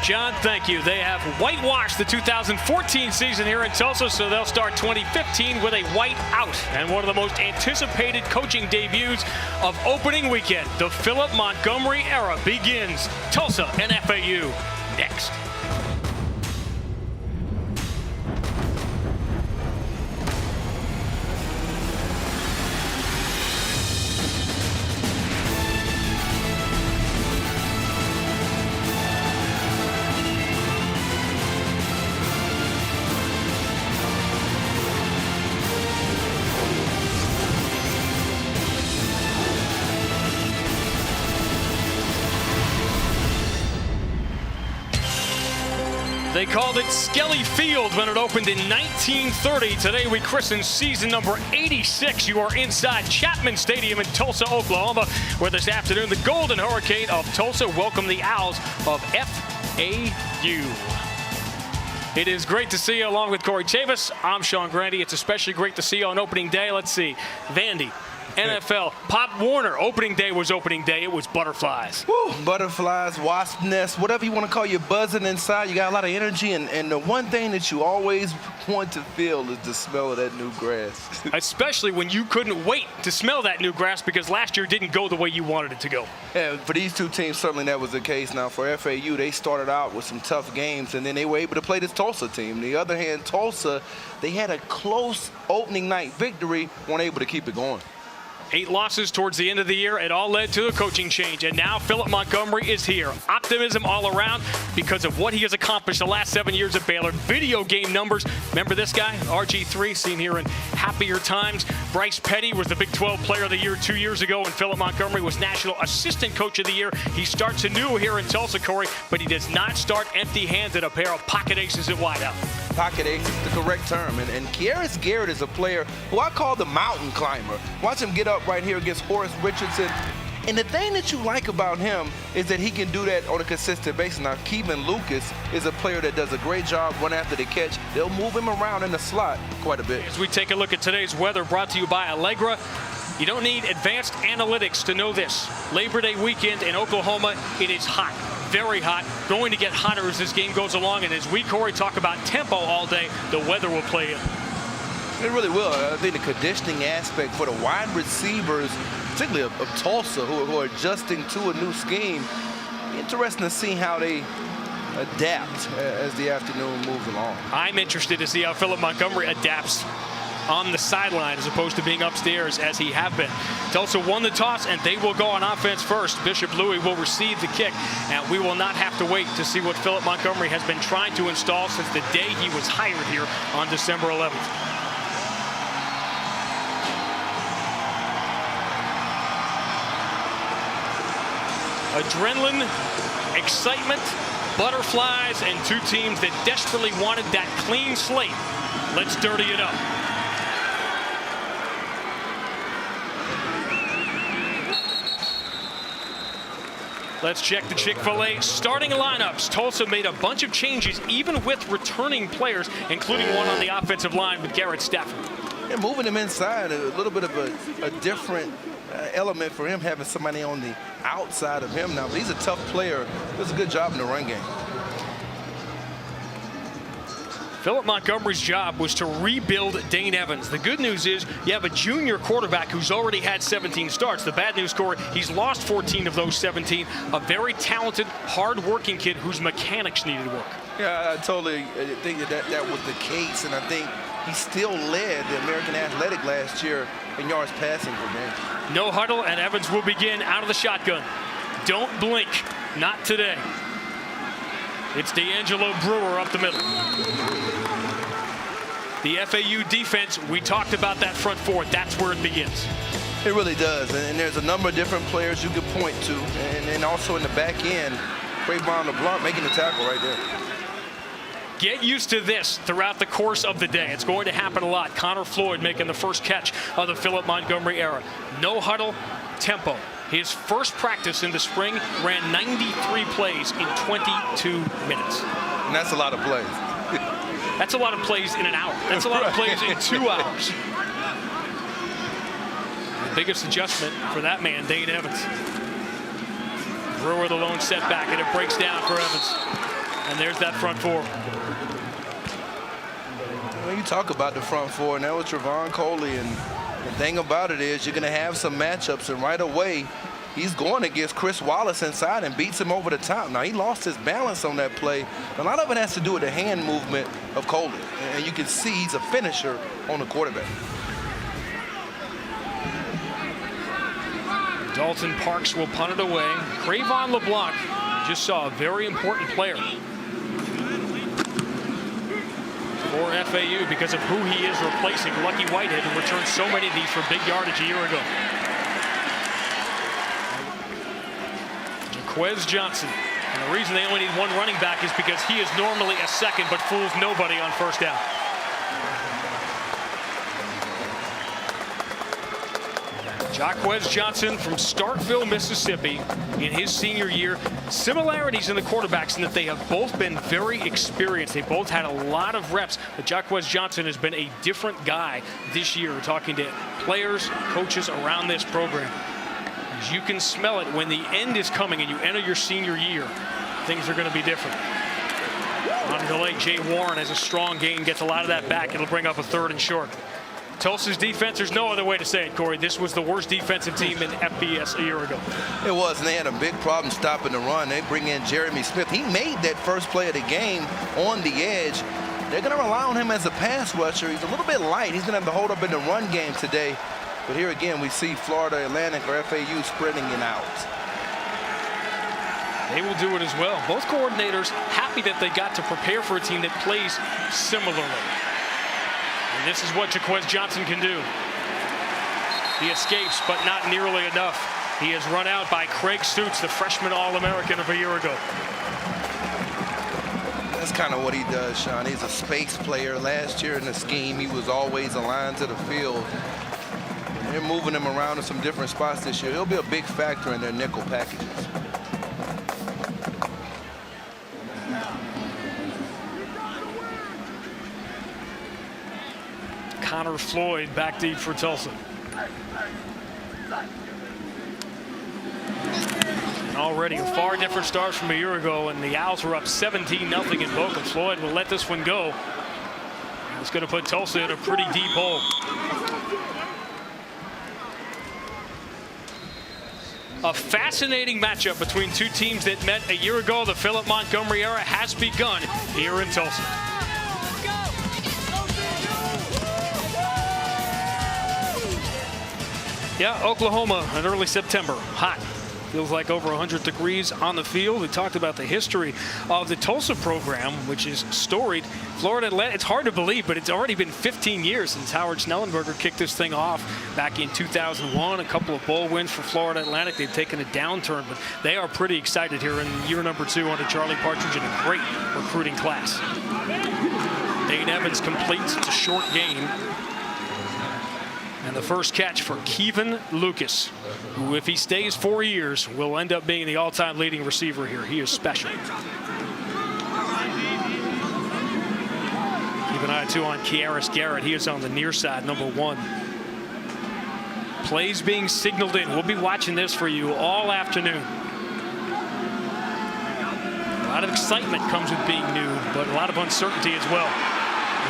John, thank you. They have whitewashed the 2014 season here in Tulsa, so they'll start 2015 with a white out. And one of the most anticipated coaching debuts of opening weekend. The Philip Montgomery era begins. Tulsa and FAU next. They called it Skelly Field when it opened in 1930. Today we christen season number 86. You are inside Chapman Stadium in Tulsa, Oklahoma, where this afternoon the Golden Hurricane of Tulsa welcome the Owls of FAU. It is great to see you along with Corey Chavis. I'm Sean Grandy. It's especially great to see you on opening day. Let's see. Vandy. NFL. Pop Warner, opening day was opening day. It was butterflies. Woo, butterflies, wasp nests, whatever you want to call you, buzzing inside. You got a lot of energy, and the one thing that you always want to feel is the smell of that new grass. Especially when you couldn't wait to smell that new grass because last year didn't go the way you wanted it to go. Yeah, for these two teams, certainly that was the case. Now, for FAU, they started out with some tough games, and then they were able to play this Tulsa team. On the other hand, Tulsa, they had a close opening night victory, weren't able to keep it going. 8 losses towards the end of the year. It all led to a coaching change. And now Philip Montgomery is here. Optimism all around because of what he has accomplished the last 7 years at Baylor. Video game numbers. Remember this guy? RG3, seen here in happier times. Bryce Petty was the Big 12 Player of the Year 2 years ago, and Philip Montgomery was National Assistant Coach of the Year. He starts anew here in Tulsa, Corey, but he does not start empty-handed. A pair of pocket aces at wideout. Pocket ace is the correct term. And Kieris Garrett is a player who I call the mountain climber. Watch him get up right here against Horace Richardson. And the thing that you like about him is that he can do that on a consistent basis. Now, Kevin Lucas is a player that does a great job run after the catch. They'll move him around in the slot quite a bit. As we take a look at today's weather, brought to you by Allegra. You don't need advanced analytics to know this. Labor Day weekend in Oklahoma, it is hot. Very hot, going to get hotter as this game goes along, and as we, Corey, talk about tempo all day, the weather will play in. It really will. I think the conditioning aspect for the wide receivers, particularly of Tulsa, who are adjusting to a new scheme, interesting to see how they adapt as the afternoon moves along. I'm interested to see how Philip Montgomery adapts on the sideline as opposed to being upstairs as he have been. Tulsa won the toss, and they will go on offense first. Bishop Louis will receive the kick, and we will not have to wait to see what Philip Montgomery has been trying to install since the day he was hired here on December 11th. Adrenaline, excitement, butterflies, and two teams that desperately wanted that clean slate. Let's dirty it up. Let's check the Chick-fil-A starting lineups. Tulsa made a bunch of changes, even with returning players, including one on the offensive line with Garrett Stafford. And moving him inside, a little bit of a different element for him, having somebody on the outside of him now. But he's a tough player. Does a good job in the run game. Philip Montgomery's job was to rebuild Dane Evans. The good news is you have a junior quarterback who's already had 17 starts. The bad news, Corey, he's lost 14 of those 17. A very talented, hard-working kid whose mechanics needed work. Yeah, I totally think that was the case, and I think he still led the American Athletic last year in yards passing per game. No huddle, and Evans will begin out of the shotgun. Don't blink. Not today. It's D'Angelo Brewer up the middle. The FAU defense, we talked about that front four. That's where it begins. It really does, and there's a number of different players you can point to, and also in the back end, Quavon LeBlanc making the tackle right there. Get used to this throughout the course of the day. It's going to happen a lot. Connor Floyd making the first catch of the Philip Montgomery era. No huddle, tempo. His first practice in the spring ran 93 plays in 22 minutes. And that's a lot of plays. That's a lot of plays in an hour. That's a lot of plays in 2 hours. The biggest adjustment for that man, Dane Evans. Brewer the lone setback, and it breaks down for Evans. And there's that front four. When you talk about the front four, and that was Trevon Coley, and the thing about it is you're going to have some matchups, and right away he's going against Chris Wallace inside and beats him over the top. Now, he lost his balance on that play. A lot of it has to do with the hand movement of Coley, and you can see he's a finisher on the quarterback. Dalton Parks will punt it away. Cravon LeBlanc just saw a very important player for FAU because of who he is replacing. Lucky Whitehead, who returned so many of these for big yardage a year ago. Jaquez Johnson. And the reason they only need one running back is because he is normally a second but fools nobody on first down. Jaquez Johnson from Starkville, Mississippi in his senior year. Similarities in the quarterbacks in that they have both been very experienced. They both had a lot of reps, but Jaquez Johnson has been a different guy this year, talking to players, coaches around this program. As you can smell it when the end is coming and you enter your senior year, things are going to be different. On the delay, Jay Warren has a strong gain, gets a lot of that back. It'll bring up a 3rd and short. Tulsa's defense, there's no other way to say it, Corey. This was the worst defensive team in FBS a year ago. It was, and they had a big problem stopping the run. They bring in Jeremy Smith. He made that first play of the game on the edge. They're going to rely on him as a pass rusher. He's a little bit light. He's going to have to hold up in the run game today. But here again, we see Florida Atlantic or FAU spreading it out. They will do it as well. Both coordinators happy that they got to prepare for a team that plays similarly. And this is what Jaquez Johnson can do. He escapes, but not nearly enough. He is run out by Craig Suits, the freshman All-American of a year ago. That's kind of what he does, Sean. He's a space player. Last year in the scheme, he was always aligned to the field. They're moving him around in some different spots this year. He'll be a big factor in their nickel packages. Connor Floyd back deep for Tulsa. And already a far different start from a year ago, and the Owls were up 17-0 in Boca. Floyd will let this one go. It's going to put Tulsa in a pretty deep hole. A fascinating matchup between two teams that met a year ago. The Philip Montgomery era has begun here in Tulsa. Yeah, Oklahoma in early September, hot. Feels like over 100 degrees on the field. We talked about the history of the Tulsa program, which is storied. Florida Atlantic, it's hard to believe, but it's already been 15 years since Howard Schnellenberger kicked this thing off back in 2001. A couple of bowl wins for Florida Atlantic. They've taken a downturn, but they are pretty excited here in year number 2 under Charlie Partridge in a great recruiting class. Dane Evans completes. It's a short game. And the first catch for Kevin Lucas, who, if he stays 4 years, will end up being the all-time leading receiver here. He is special. Keep an eye, too, on Kearis Garrett. He is on the near side, number 1. Plays being signaled in. We'll be watching this for you all afternoon. A lot of excitement comes with being new, but a lot of uncertainty as well.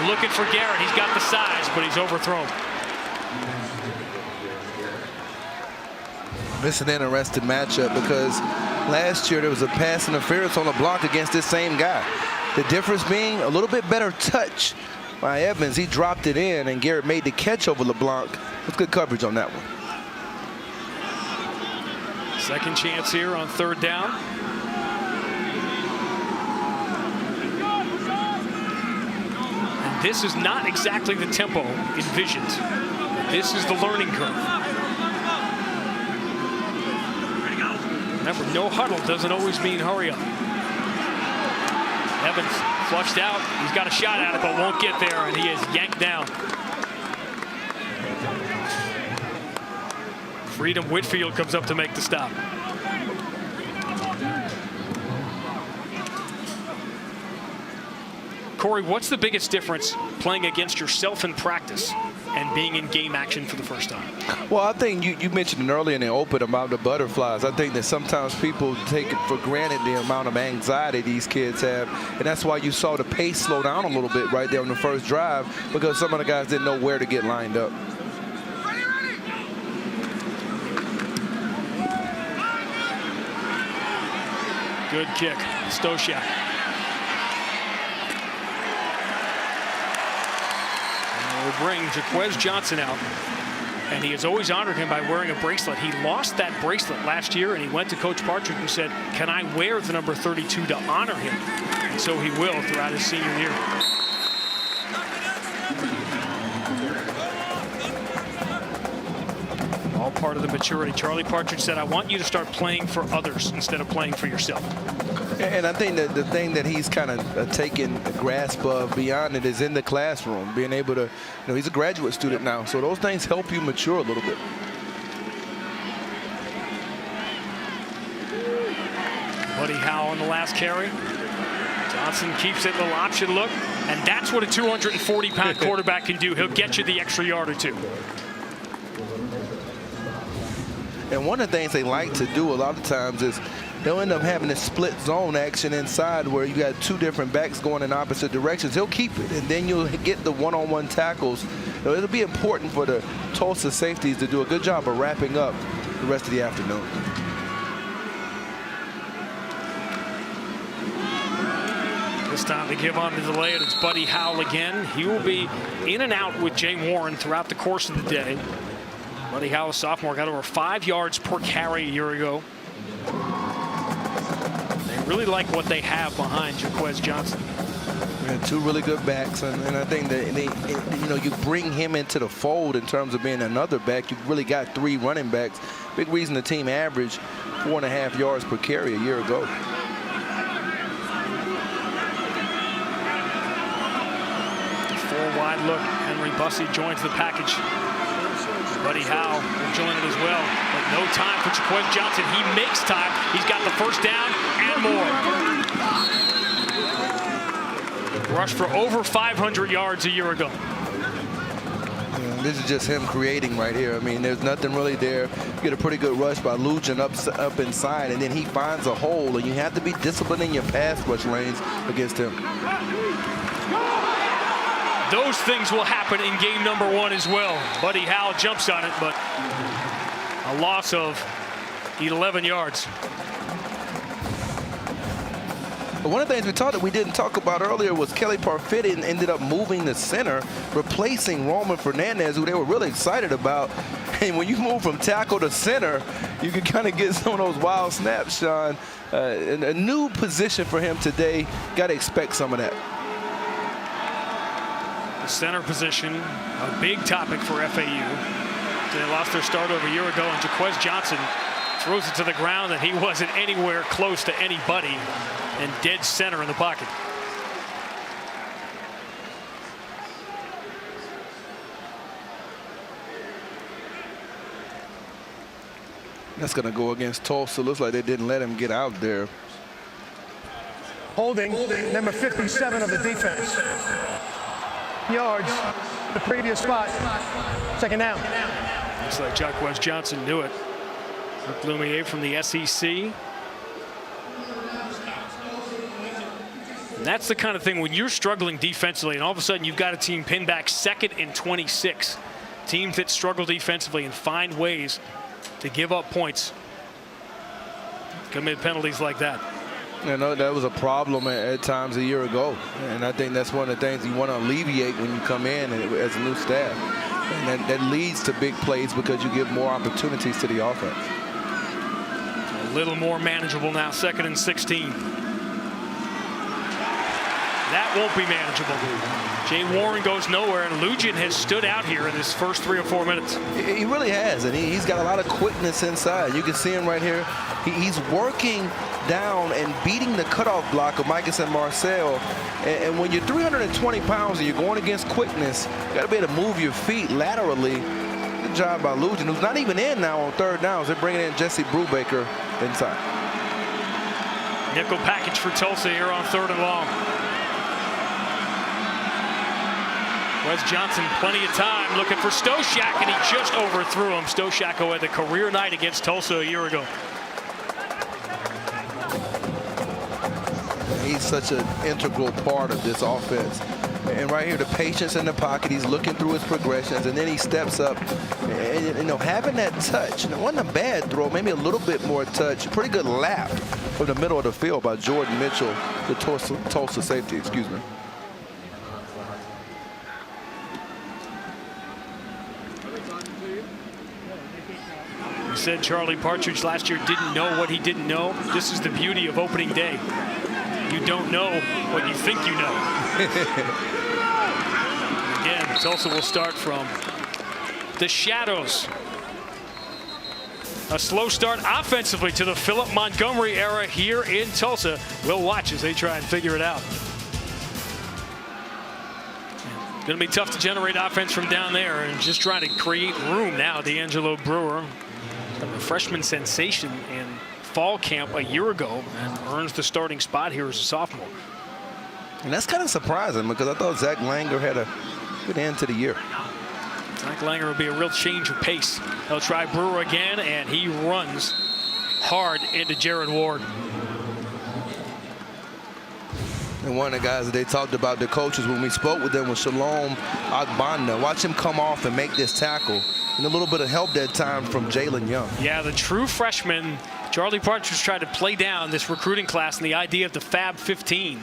Looking for Garrett. He's got the size, but he's overthrown. It's an interesting matchup because last year there was a pass interference on the block against this same guy. The difference being a little bit better touch by Evans. He dropped it in, and Garrett made the catch over LeBlanc. With good coverage on that one. Second chance here on 3rd down. And this is not exactly the tempo envisioned. This is the learning curve. Remember, no huddle doesn't always mean hurry up. Evans flushed out. He's got a shot at it, but won't get there, and he is yanked down. Freedom Whitfield comes up to make the stop. Corey, what's the biggest difference playing against yourself in practice and being in game action for the first time? Well, I think you mentioned it earlier in the open about the butterflies. I think that sometimes people take it for granted the amount of anxiety these kids have, and that's why you saw the pace slow down a little bit right there on the first drive, because some of the guys didn't know where to get lined up. Good kick, Stosiak. We'll bring Jaquez Johnson out, and he has always honored him by wearing a bracelet. He lost that bracelet last year, and he went to Coach Partridge and said, can I wear the number 32 to honor him? And so he will throughout his senior year. All part of the maturity. Charlie Partridge said, I want you to start playing for others instead of playing for yourself. And I think that the thing that he's kind of taken a grasp of beyond it is in the classroom, being able to, he's a graduate student now, so those things help you mature a little bit. Buddy Howell on the last carry. Johnson keeps it, little option look, and that's what a 240-pound quarterback can do. He'll get you the extra yard or two. And one of the things they like to do a lot of times is they'll end up having a split zone action inside where you got two different backs going in opposite directions. He'll keep it, and then you'll get the one-on-one tackles. So it'll be important for the Tulsa safeties to do a good job of wrapping up the rest of the afternoon. This time they give on the delay, and it's Buddy Howell again. He will be in and out with Jay Warren throughout the course of the day. Buddy Howell, sophomore, got over 5 yards per carry a year ago. They really like what they have behind Jaquez Johnson. Yeah, two really good backs, and I think that you bring him into the fold in terms of being another back. You've really got 3 running backs. Big reason the team averaged 4.5 yards per carry a year ago. Four wide look. Henry Bussey joins the package. Buddy Howell will join it as well, but no time for Jaquez Johnson. He makes time. He's got the first down and more. Rushed for over 500 yards a year ago. Yeah, this is just him creating right here. I mean, there's nothing really there. You get a pretty good rush by Lujan up inside, and then he finds a hole, and you have to be disciplined in your pass rush lanes against him. Those things will happen in game number 1 as well. Buddy Howell jumps on it, but a loss of 11 yards. One of the things we didn't talk about earlier was Kelly Parfit ended up moving the center, replacing Roman Fernandez, who they were really excited about. And when you move from tackle to center, you can kind of get some of those wild snaps, Sean. A new position for him today. Got to expect some of that. Center position, a big topic for FAU. They lost their starter a year ago, and Jaquez Johnson throws it to the ground, and he wasn't anywhere close to anybody, and dead center in the pocket. That's going to go against Tulsa. Looks like they didn't let him get out there. Holding number 57 of the defense. Yards, the previous spot. Second down. Looks like Jaquez Johnson knew it. Rick Lumiere from the SEC. And that's the kind of thing when you're struggling defensively and all of a sudden you've got a team pinned back 2nd and 26. Teams that struggle defensively and find ways to give up points commit penalties like that. That was a problem at times a year ago, and I think that's one of the things you want to alleviate when you come in as a new staff. And that leads to big plays because you give more opportunities to the offense. A little more manageable now, 2nd and 16. That won't be manageable. Jay Warren goes nowhere, and Lujan has stood out here in his first 3 or 4 minutes. He really has, and he's got a lot of quickness inside. You can see him right here. He's working down and beating the cutoff block of Micus and Marcel. And when you're 320 pounds and you're going against quickness, you got to be able to move your feet laterally. Good job by Lujan, who's not even in now on 3rd downs. They're bringing in Jesse Brubaker inside. Nickel package for Tulsa here on 3rd and long. Wes Johnson, plenty of time, looking for Stoshak, and he just overthrew him. Stoshak who had the career night against Tulsa a year ago. He's such an integral part of this offense. And right here, the patience in the pocket, he's looking through his progressions, and then he steps up. And, you know, having that touch, and it wasn't a bad throw, maybe a little bit more touch. Pretty good lap from the middle of the field by Jordan Mitchell, the Tulsa safety, excuse me. He said Charlie Partridge last year didn't know what he didn't know. This is the beauty of opening day. You don't know what you think you know. Again, Tulsa will start from the shadows. A slow start offensively to the Philip Montgomery era here in Tulsa. We'll watch as they try and figure it out. Going to be tough to generate offense from down there, and just trying to create room now. D'Angelo Brewer, a freshman sensation in fall camp a year ago, and earns the starting spot here as a sophomore. And that's kind of surprising, because I thought Zach Langer had a good end to the year. Zach Langer will be a real change of pace. They'll try Brewer again, and he runs hard into Jared Ward. And one of the guys that they talked about, the coaches, when we spoke with them, was Shalom Agbanda. Watch him come off and make this tackle. And a little bit of help that time from Jalen Young. Yeah, the true freshman. Charlie Partridge tried to play down this recruiting class and the idea of the Fab 15,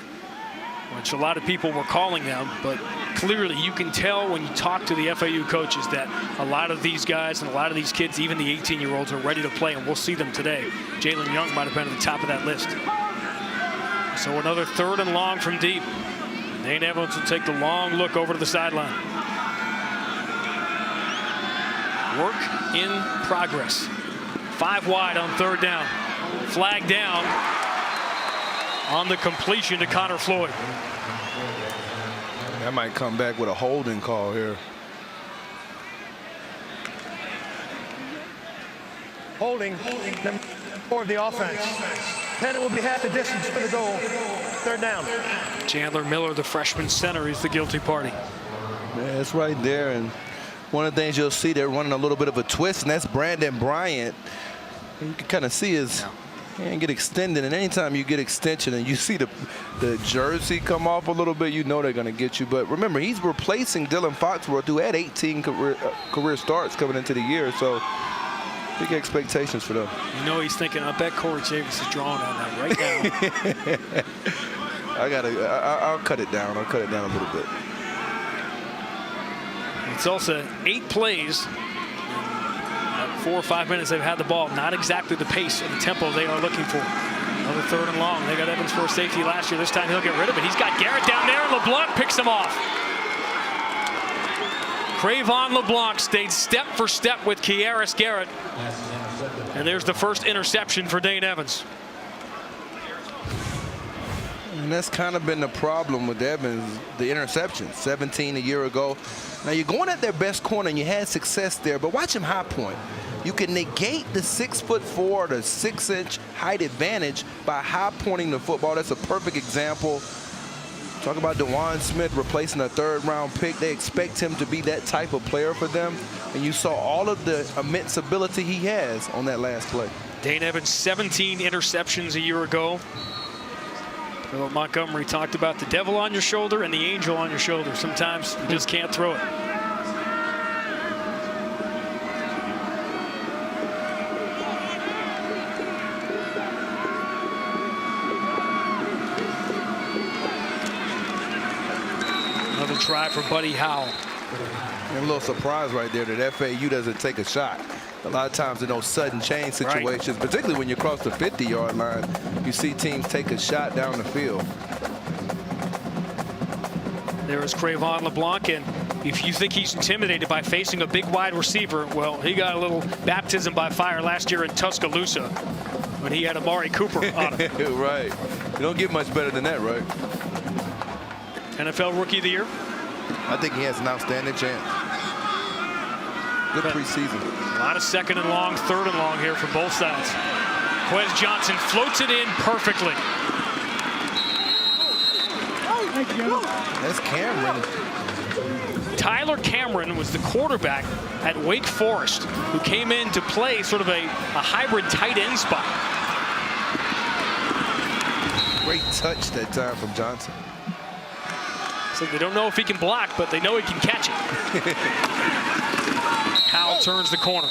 which a lot of people were calling them. But clearly you can tell when you talk to the FAU coaches that a lot of these guys and a lot of these kids, even the 18-year-olds, are ready to play, and we'll see them today. Jalen Young might have been at the top of that list. So another 3rd and long from deep. Dane Evans will take the long look over to the sideline. Work in progress. 5 wide on 3rd down. Flag down on the completion to Connor Floyd. That might come back with a holding call here. Holding for the offense. And it will be half the distance for the goal. 3rd down. Chandler Miller, the freshman center, is the guilty party. Yeah, it's right there. And one of the things you'll see, they're running a little bit of a twist, and that's Brandon Bryant. You can kind of see his hand get extended, and anytime you get extension and you see the jersey come off a little bit, you know they're going to get you. But remember, he's replacing Dylan Foxworth, who had 18 career starts coming into the year. So big expectations for them. You know he's thinking, I bet Corey Davis is drawing on that right now. I'll cut it down. I'll cut it down a little bit. It's also 8 plays. 4 or 5 minutes they've had the ball. Not exactly the pace and the tempo they are looking for. Another 3rd and long. They got Evans for a safety last year. This time he'll get rid of it. He's got Garrett down there, and LeBlanc picks him off. Cravon LeBlanc stayed step for step with Kieris Garrett. And there's the first interception for Dane Evans. And that's kind of been the problem with Evans, the interception. 17 a year ago. Now you're going at their best corner, and you had success there, but watch him high point. You can negate the 6'4", the 6-inch height advantage by high pointing the football. That's a perfect example. Talk about DeJuan Smith replacing a 3rd-round pick. They expect him to be that type of player for them, and you saw all of the immense ability he has on that last play. Dane Evans, 17 interceptions a year ago. Philip Montgomery talked about the devil on your shoulder and the angel on your shoulder. Sometimes you just can't throw it. Another try for Buddy Howell. And a little surprise right there that FAU doesn't take a shot. A lot of times in those sudden change situations, particularly when you cross the 50-yard line, you see teams take a shot down the field. There is Cravon LeBlanc, and if you think he's intimidated by facing a big wide receiver, well, he got a little baptism by fire last year in Tuscaloosa when he had Amari Cooper on him. Right. You don't get much better than that, right? NFL Rookie of the Year. I think he has an outstanding chance. Good preseason. A lot of 2nd and long, 3rd and long here for both sides. Wes Johnson floats it in perfectly. That's Cameron. Tyler Cameron was the quarterback at Wake Forest, who came in to play sort of a hybrid tight end spot. Great touch that time from Johnson. So they don't know if he can block, but they know he can catch it. Howell turns the corner.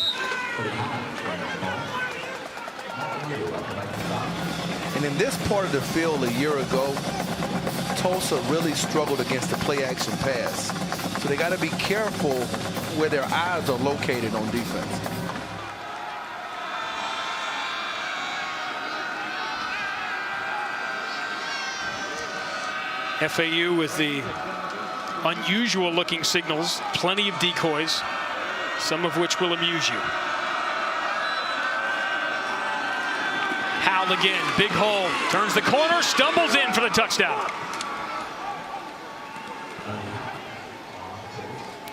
And in this part of the field a year ago, Tulsa really struggled against the play-action pass. So they got to be careful where their eyes are located on defense. FAU with the unusual looking signals, plenty of decoys, some of which will amuse you. Howell again, big hole, turns the corner, stumbles in for the touchdown.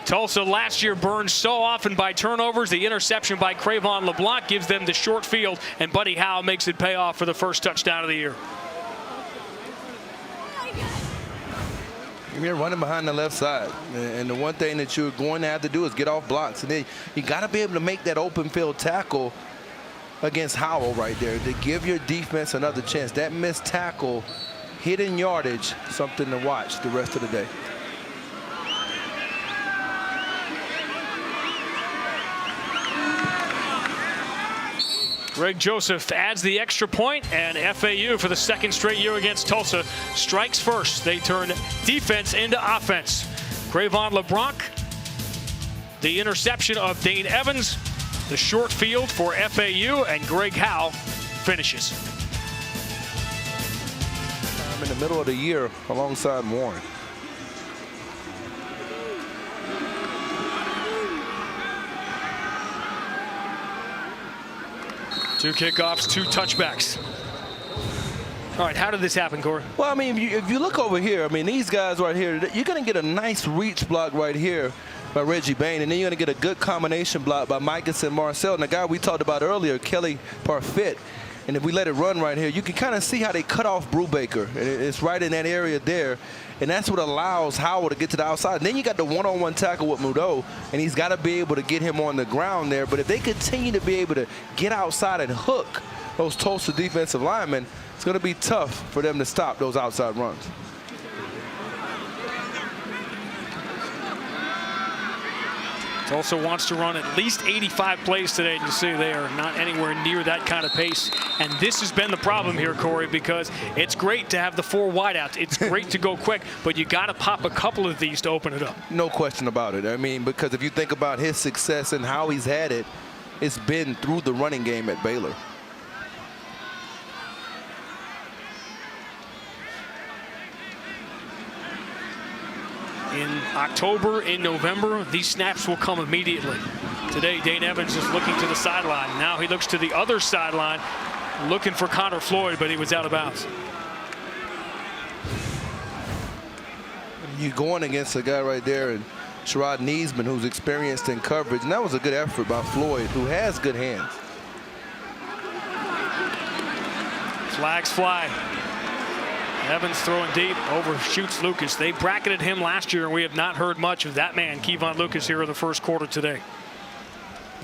Tulsa last year burned so often by turnovers. The interception by Crayvon LeBlanc gives them the short field, and Buddy Howell makes it pay off for the first touchdown of the year. You're running behind the left side, and the one thing that you're going to have to do is get off blocks, and then you got to be able to make that open field tackle against Howell right there to give your defense another chance. That missed tackle, hidden yardage, something to watch the rest of the day. Greg Joseph adds the extra point, and FAU for the second straight year against Tulsa strikes first. They turn defense into offense. Crayvon LeBlanc, the interception of Dane Evans, the short field for FAU, and Greg Howell finishes. I'm in the middle of the year alongside Warren. Two kickoffs, two touchbacks. All right, how did this happen, Corey? Well, I mean, if you look over here, I mean, these guys right here, you're going to get a nice reach block right here by Reggie Bain, and then you're going to get a good combination block by Micus and Marcel. And the guy we talked about earlier, Kelly Parfit. And if we let it run right here, you can kind of see how they cut off Brubaker. And it's right in that area there. And that's what allows Howell to get to the outside. And then you got the one-on-one tackle with Mudo, and he's got to be able to get him on the ground there. But if they continue to be able to get outside and hook those Tulsa defensive linemen, it's going to be tough for them to stop those outside runs. Tulsa wants to run at least 85 plays today, and you see they are not anywhere near that kind of pace. And this has been the problem here, Corey, because it's great to have the four wideouts. It's great to go quick, but you got to pop a couple of these to open it up. No question about it. I mean, because if you think about his success and how he's had it, it's been through the running game at Baylor. In October, in November, these snaps will come immediately. Today, Dane Evans is looking to the sideline. Now he looks to the other sideline, looking for Connor Floyd, but he was out of bounds. You're going against a guy right there, and Sherrod Niesman, who's experienced in coverage, and that was a good effort by Floyd, who has good hands. Flags fly. Evans throwing deep, overshoots Lucas. They bracketed him last year, and we have not heard much of that man, Kevon Lucas, here in the first quarter today.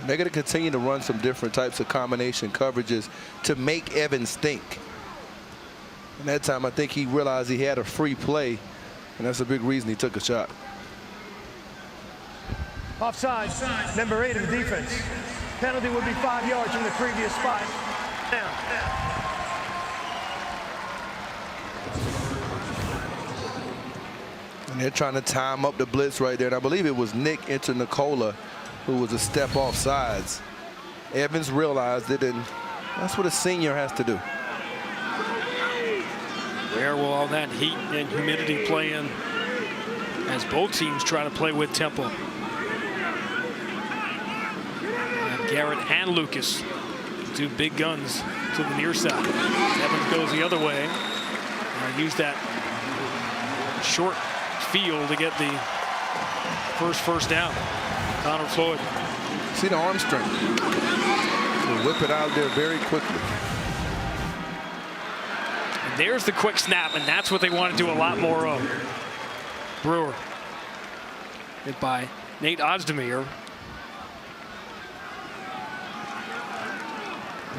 They're going to continue to run some different types of combination coverages to make Evans think. And that time, I think he realized he had a free play, and that's a big reason he took a shot. Offside, number 8 of the defense. Penalty would be 5 yards from the previous spot. Now. And they're trying to time up the blitz right there. And I believe it was Nick Internicola who was a step off sides. Evans realized it, and that's what a senior has to do. Where will all that heat and humidity play in as both teams try to play with tempo? And Garrett and Lucas, two big guns to the near side. Evans goes the other way. Use that short field to get the first down. Connor Floyd. See the arm strength. He'll whip it out there very quickly. And there's the quick snap, and that's what they want to do a lot more of. Brewer. hit by Nate Ozdemir.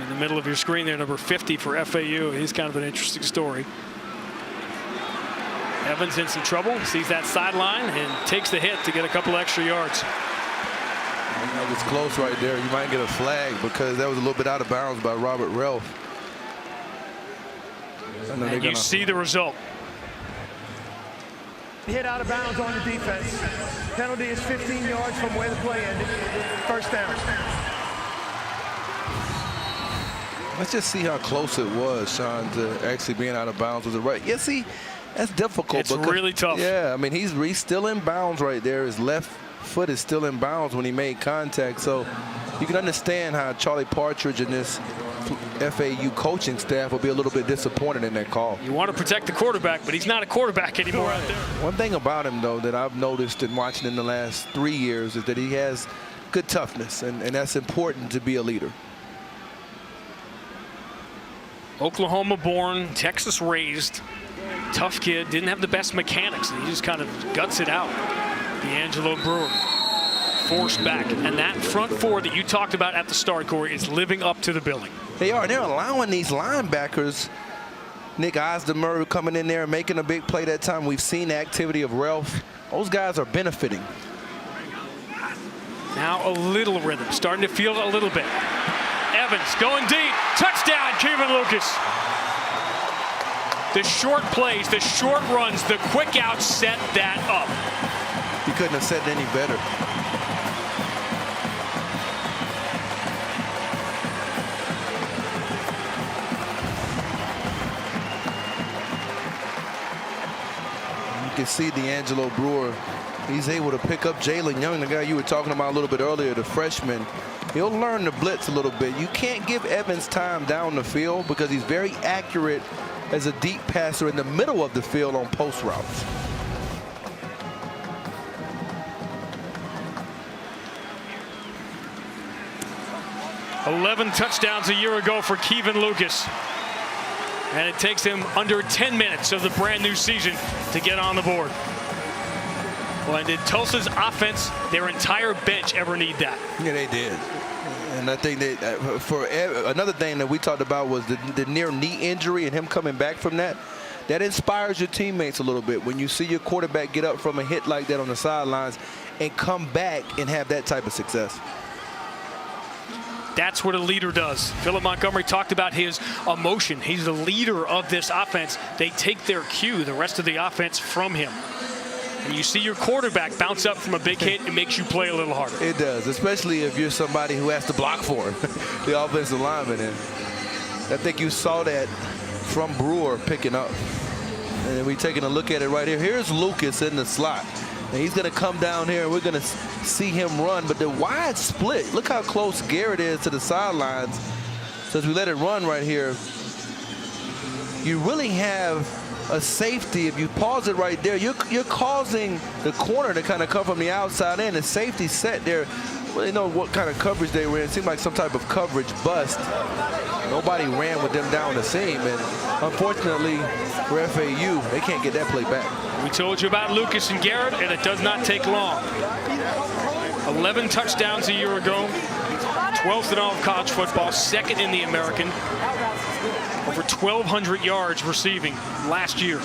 In the middle of your screen there, number 50 for FAU. He's kind of an interesting story. Evans in some trouble, sees that sideline and takes the hit to get a couple extra yards. It's close right there. You might get a flag because that was a little bit out of bounds by Robert Relf. And you see the result. Hit out of bounds on the defense. Penalty is 15 yards from where the play ended. First down. Let's just see how close it was, Sean, to actually being out of bounds. Was it right? Yeah, see, that's difficult. It's really tough. Yeah, I mean, he's still in bounds right there. His left foot is still in bounds when he made contact. So you can understand how Charlie Partridge and this FAU coaching staff will be a little bit disappointed in that call. You want to protect the quarterback, but he's not a quarterback anymore out there. One thing about him, though, that I've noticed in watching in the last 3 years is that he has good toughness, and that's important to be a leader. Oklahoma born, Texas raised, tough kid, didn't have the best mechanics, and he just kind of guts it out. D'Angelo Brewer forced back, and that front four that you talked about at the start, Corey, is living up to the billing. They are. They're allowing these linebackers, Nick Ozdemir coming in there and making a big play that time. We've seen the activity of Relf. Those guys are benefiting. Now a little rhythm, starting to feel it a little bit. Evans going deep, touchdown, Kevin Lucas. The short plays, the short runs, the quick outs set that up. He couldn't have said it any better. You can see D'Angelo Brewer. He's able to pick up Jalen Young, the guy you were talking about a little bit earlier, the freshman. He'll learn the blitz a little bit. You can't give Evans time down the field because he's very accurate as a deep passer in the middle of the field on post routes. $11 touchdowns a year ago for Kevin Lucas. And it takes him under 10 minutes of the brand new season to get on the board. Well, and did Tulsa's offense, their entire bench, ever need that? Yeah, they did. And I think that for another thing that we talked about was the near knee injury and him coming back from that. That inspires your teammates a little bit when you see your quarterback get up from a hit like that on the sidelines and come back and have that type of success. That's what a leader does. Philip Montgomery talked about his emotion. He's the leader of this offense. They take their cue, the rest of the offense, from him. And you see your quarterback bounce up from a big hit, it makes you play a little harder. It does, especially if you're somebody who has to block for him, the offensive lineman. And I think you saw that from Brewer picking up. And we're taking a look at it right here. Here's Lucas in the slot. And he's going to come down here, and we're going to see him run. But the wide split, look how close Garrett is to the sidelines. So as we let it run right here, you really have a safety. If you pause it right there, you're causing the corner to kind of come from the outside in. The safety set there, well, they know what kind of coverage they were in. It seemed like some type of coverage bust. Nobody ran with them down the seam, and unfortunately for FAU, they can't get that play back. We told you about Lucas and Garrett, and it does not take long. 11 touchdowns a year ago, 12th in all of college football, second in the American. Over 1,200 yards receiving last year.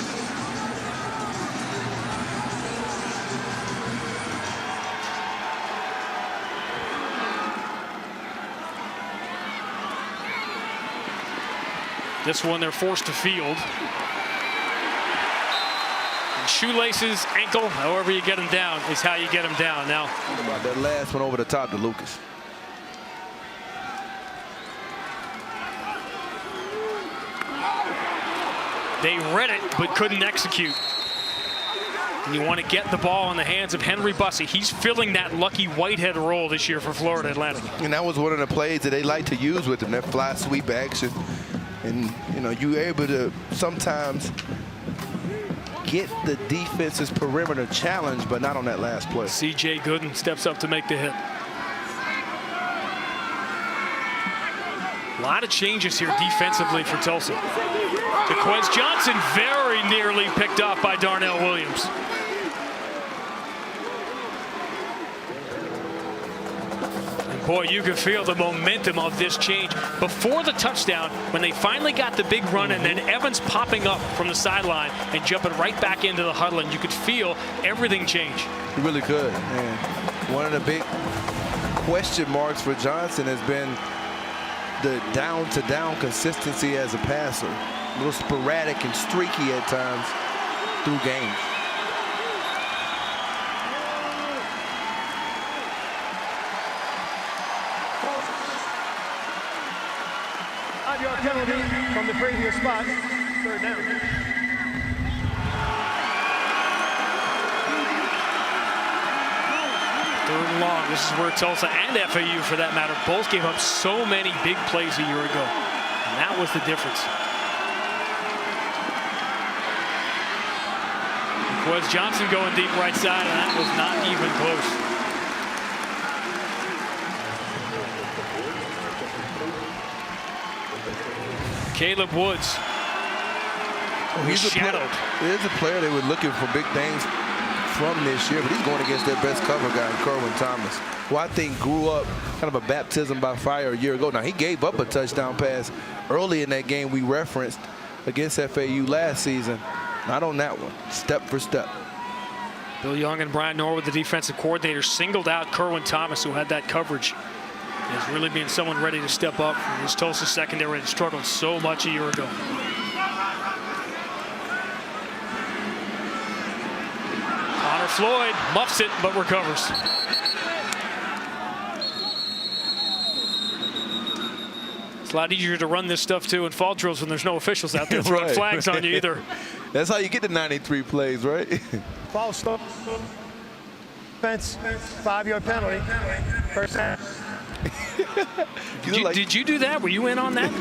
This one they're forced to field. And shoelaces, ankle, however you get them down is how you get them down. Now, about that last one over the top to Lucas. they read it but couldn't execute. And you want to get the ball in the hands of Henry Bussey. He's filling that Lucky Whitehead role this year for Florida Atlantic. And that was one of the plays that they like to use with him, that fly sweep action. And, you know, you're able to sometimes get the defense's perimeter challenge, but not on that last play. C.J. Gooden steps up to make the hit. A lot of changes here defensively for Tulsa. DeQuez Johnson very nearly picked off by Darnell Williams. Boy, you can feel the momentum of this change. Before the touchdown, when they finally got the big run, and then Evans popping up from the sideline and jumping right back into the huddle, and you could feel everything change. You really could. And one of the big question marks for Johnson has been the down-to-down consistency as a passer. A little sporadic and streaky at times through games. Five-yard penalty from the previous spot. Third down. Third and long. This is where Tulsa and FAU, for that matter, both gave up so many big plays a year ago. And that was the difference. It was Johnson going deep right side, and that was not even close. Caleb Woods. He's shadowed. He's a player they were looking for big things from this year, but he's going against their best cover guy, Kerwin Thomas, who I think grew up kind of a baptism by fire a year ago. Now, he gave up a touchdown pass early in that game we referenced against FAU last season. Not on that one, step for step. Bill Young and Brian Norwood, the defensive coordinator, singled out Kerwin Thomas, who had that coverage, as really being someone ready to step up from this Tulsa secondary that struggled so much a year ago. Connor Floyd muffs it, but recovers. It's a lot easier to run this stuff, too, in fall drills when there's no officials out there throwing flags on you either. That's how you get the 93 plays, right? False stop. Defense, 5-yard penalty. First down. Did you do that? Were you in on that?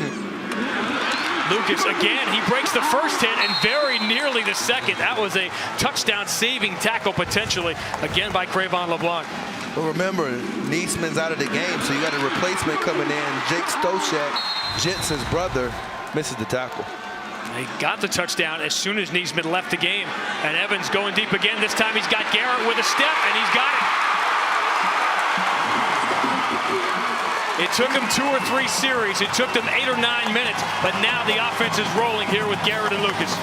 Lucas, again, he breaks the first hit and very nearly the second. That was a touchdown-saving tackle, potentially, again by Crayvon LeBlanc. But remember, Neesman's out of the game, so you got a replacement coming in. Jake Stoshak, Jensen's brother, misses the tackle. He got the touchdown as soon as Neesman left the game. And Evans going deep again. This time he's got Garrett with a step, and he's got it. It took him 2 or 3 series. It took them 8 or 9 minutes. But now the offense is rolling here with Garrett and Lucas.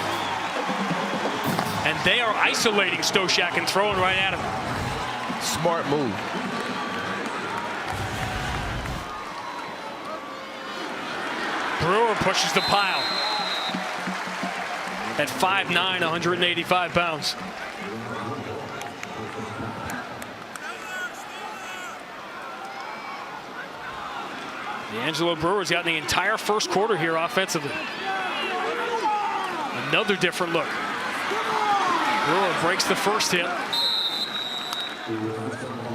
And they are isolating Stoshak and throwing right at him. Smart move. Brewer pushes the pile. At 5'9", 185 pounds. D'Angelo Brewer's got the entire first quarter here offensively. Another different look. Brewer breaks the first hit.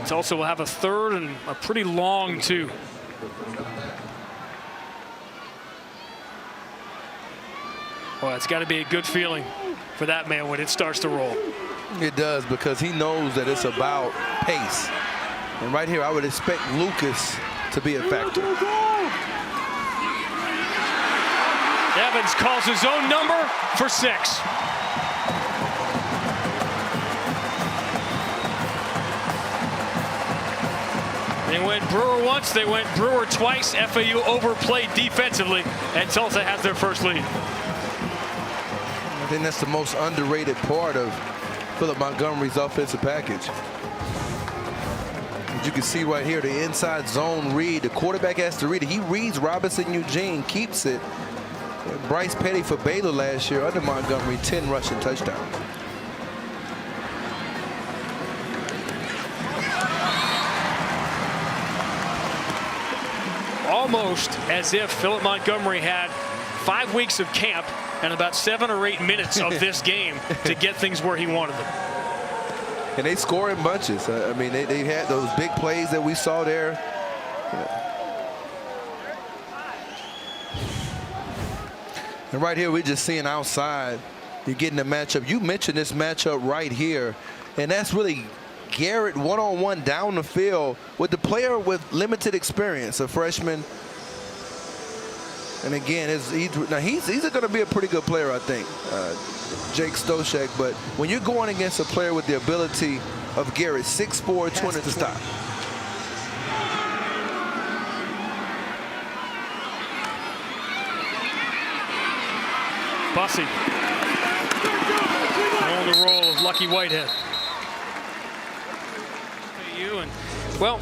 Tulsa will have a third and a pretty long 2. Well, it's got to be a good feeling for that man when it starts to roll. It does, because he knows that it's about pace. And right here, I would expect Lucas to be a factor. Evans calls his own number for 6. They went Brewer once, they went Brewer twice. FAU overplayed defensively, and Tulsa has their first lead. I think that's the most underrated part of Philip Montgomery's offensive package. As you can see right here, the inside zone read. The quarterback has to read it. He reads Robinson Eugene, keeps it. And Bryce Petty for Baylor last year under Montgomery, 10 rushing touchdowns. Almost as if Philip Montgomery had 5 weeks of camp and about 7 or 8 minutes of this game to get things where he wanted them. And they score in bunches. I mean, they had those big plays that we saw there. And right here, we're just seeing outside. You're getting the matchup. You mentioned this matchup right here, and that's really Garrett one-on-one down the field with the player with limited experience, a freshman. And again, he's going to be a pretty good player, I think, Jake Stoshak. But when you're going against a player with the ability of Garrett, 6'4", 200 to stop. Bussey on the roll of Lucky Whitehead. And, well,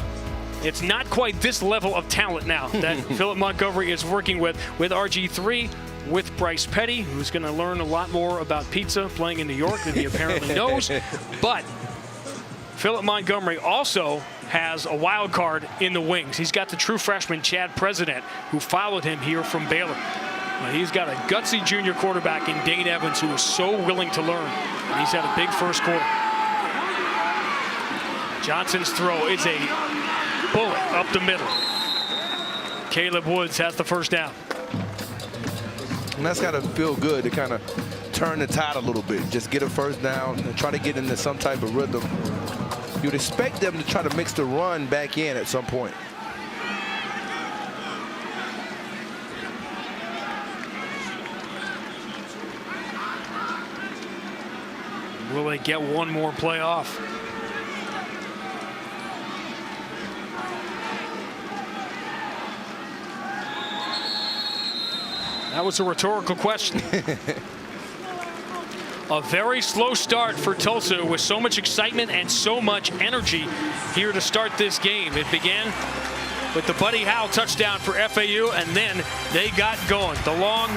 it's not quite this level of talent now that Philip Montgomery is working with RG3, with Bryce Petty, who's going to learn a lot more about pizza playing in New York than he apparently knows. But Philip Montgomery also has a wild card in the wings. He's got the true freshman Chad President, who followed him here from Baylor. He's got a gutsy junior quarterback in Dane Evans, who is so willing to learn. And he's had a big first quarter. Johnson's throw is a bullet up the middle. Caleb Woods has the first down. And that's got to feel good to kind of turn the tide a little bit. Just get a first down and try to get into some type of rhythm. You'd expect them to try to mix the run back in at some point. Will they get one more play off? That was a rhetorical question. A very slow start for Tulsa with so much excitement and so much energy here to start this game. It began with the Buddy Howell touchdown for FAU, and then they got going. The long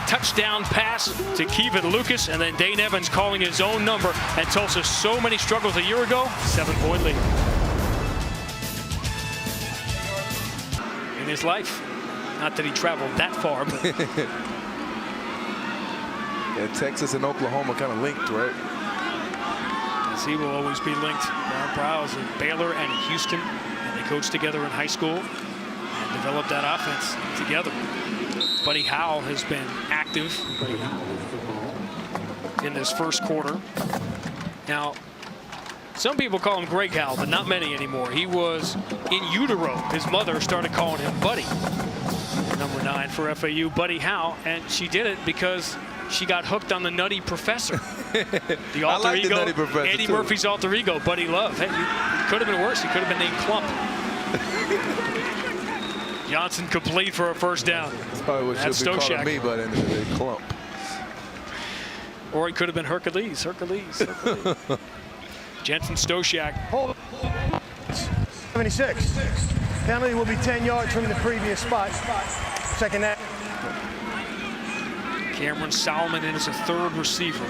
touchdown pass to Kevin Lucas, and then Dane Evans calling his own number. And Tulsa, so many struggles a year ago, 7-point lead. In his life. Not that he traveled that far, but yeah, Texas and Oklahoma kind of linked, right? As he will always be linked. Ron Prowse at Baylor and Houston, and they coached together in high school and developed that offense together. Buddy Howell has been active in this first quarter. Now, some people call him Greg Howell, but not many anymore. He was in utero. His mother started calling him Buddy. Number 9 for FAU, Buddy Howell, and she did it because she got hooked on the Nutty Professor. The alter like ego, the Nutty Professor Eddie too. Murphy's alter ego, Buddy Love. Hey, it could have been worse. He could have been named Clump. Johnson complete for a first down. That's probably what should be calling me, but in the Clump. Or he could have been Hercules. Jensen Stosiak. 76. Penalty will be 10 yards from the previous spot. Second down. Cameron Solomon in as a third receiver.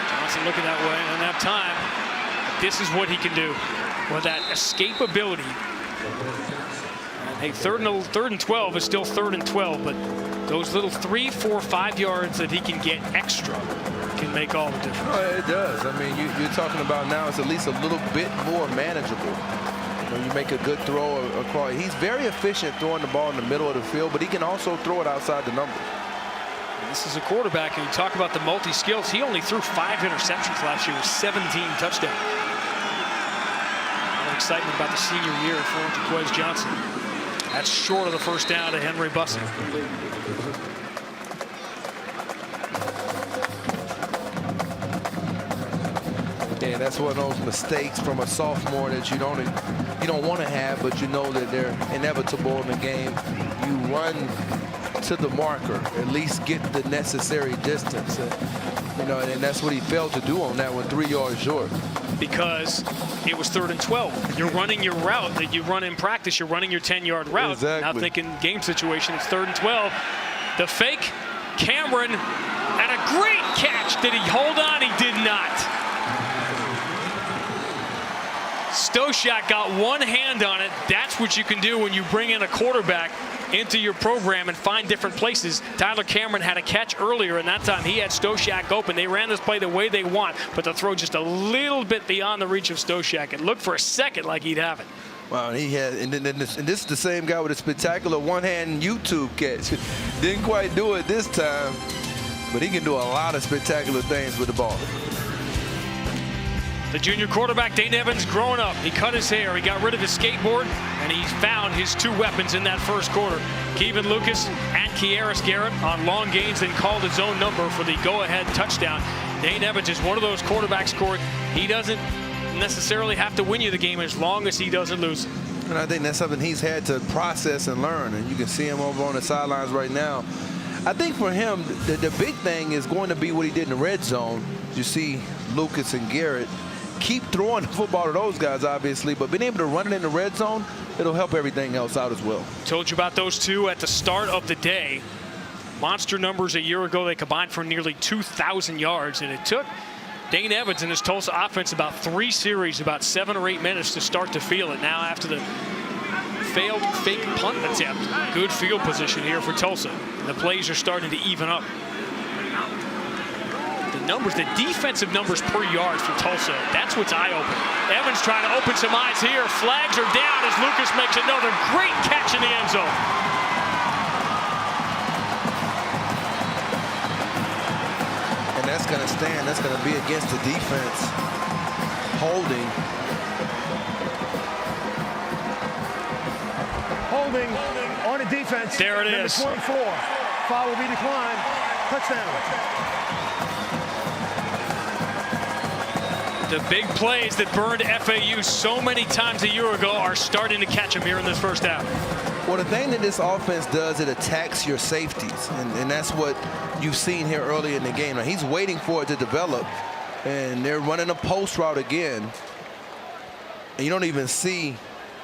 Johnson looking that way, doesn't have time. This is what he can do with that escapability. And hey, third and 12 is still 3rd and 12, but those little 3, 4, 5 yards that he can get extra can make all the difference. Oh, it does. I mean, you're talking about now it's at least a little bit more manageable. When you make a good throw across, he's very efficient throwing the ball in the middle of the field, but he can also throw it outside the number. This is a quarterback, and you talk about the multi-skills. He only threw 5 interceptions last year with 17 touchdowns. A lot of excitement about the senior year for Jaquez Johnson. That's short of the first down to Henry Bussey. And that's one of those mistakes from a sophomore that you don't want to have, but you know that they're inevitable in the game. You run to the marker, at least get the necessary distance. And that's what he failed to do on that one, 3 yards short. Because it was 3rd and 12. You're running your route that you run in practice. You're running your 10-yard route. Exactly. Now thinking game situation, it's 3rd and 12. The fake, Cameron, and a great catch. Did he hold on? He did not. Stosiak got one hand on it. That's what you can do when you bring in a quarterback into your program and find different places. Tyler Cameron had a catch earlier, and that time he had Stosiak open. They ran this play the way they want, but the throw just a little bit beyond the reach of Stosiak. It looked for a second like he'd have it. Wow, and this is the same guy with a spectacular one-hand YouTube catch. Didn't quite do it this time, but he can do a lot of spectacular things with the ball. The junior quarterback, Dane Evans, growing up. He cut his hair, he got rid of his skateboard, and he found his 2 weapons in that first quarter. Kevin Lucas and Kieris Garrett on long gains and called his own number for the go-ahead touchdown. Dane Evans is one of those quarterbacks, Corey. He doesn't necessarily have to win you the game as long as he doesn't lose. And I think that's something he's had to process and learn. And you can see him over on the sidelines right now. I think for him, the big thing is going to be what he did in the red zone. You see Lucas and Garrett keep throwing the football to those guys, obviously, but being able to run it in the red zone, it'll help everything else out as well. Told you about those two at the start of the day. Monster numbers a year ago. They combined for nearly 2,000 yards, and it took Dane Evans and his Tulsa offense about 3 series, about 7 or 8 minutes to start to feel it. Now after the failed fake punt attempt, good field position here for Tulsa. The plays are starting to even up. The numbers, the defensive numbers per yard for Tulsa, that's what's eye-opening. Evans trying to open some eyes here. Flags are down as Lucas makes another great catch in the end zone. And that's going to stand. That's going to be against the defense. Holding. Holding on the defense. There it Number is. 24. Foul will be declined. Touchdown. The big plays that burned FAU so many times a year ago are starting to catch him here in this first half. Well, the thing that this offense does, it attacks your safeties, and that's what you've seen here early in the game. Now, he's waiting for it to develop, and they're running a post route again. And you don't even see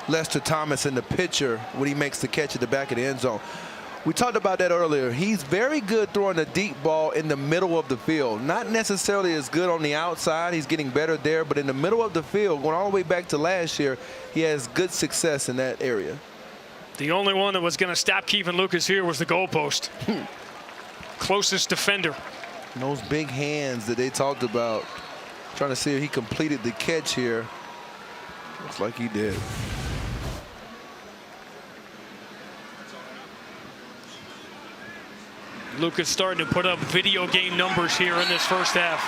Lester Thomas in the picture when he makes the catch at the back of the end zone. We talked about that earlier. He's very good throwing a deep ball in the middle of the field. Not necessarily as good on the outside. He's getting better there, but in the middle of the field, going all the way back to last year, he has good success in that area. The only one that was going to stop Kevin Lucas here was the goalpost. Closest defender. And those big hands that they talked about, trying to see if he completed the catch here. Looks like he did. Lucas starting to put up video game numbers here in this first half.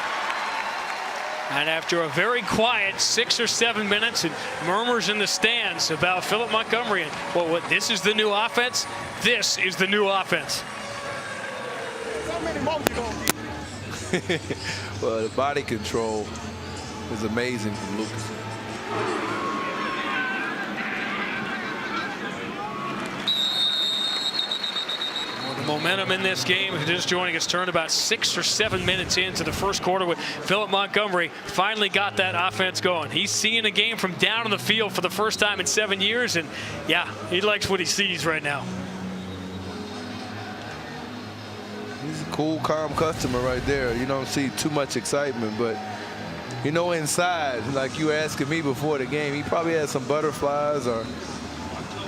And after a very quiet 6 or 7 minutes and murmurs in the stands about Philip Montgomery and, well, what, this is the new offense? This is the new offense. Well, the body control is amazing from Lucas. Momentum in this game, if you're just joining us, turned about 6 or 7 minutes into the first quarter with Philip Montgomery finally got that offense going. He's seeing a game from down on the field for the first time in 7 years, and yeah, he likes what he sees right now. He's a cool, calm customer right there. You don't see too much excitement, but you know, inside, like you were asking me before the game, he probably had some butterflies or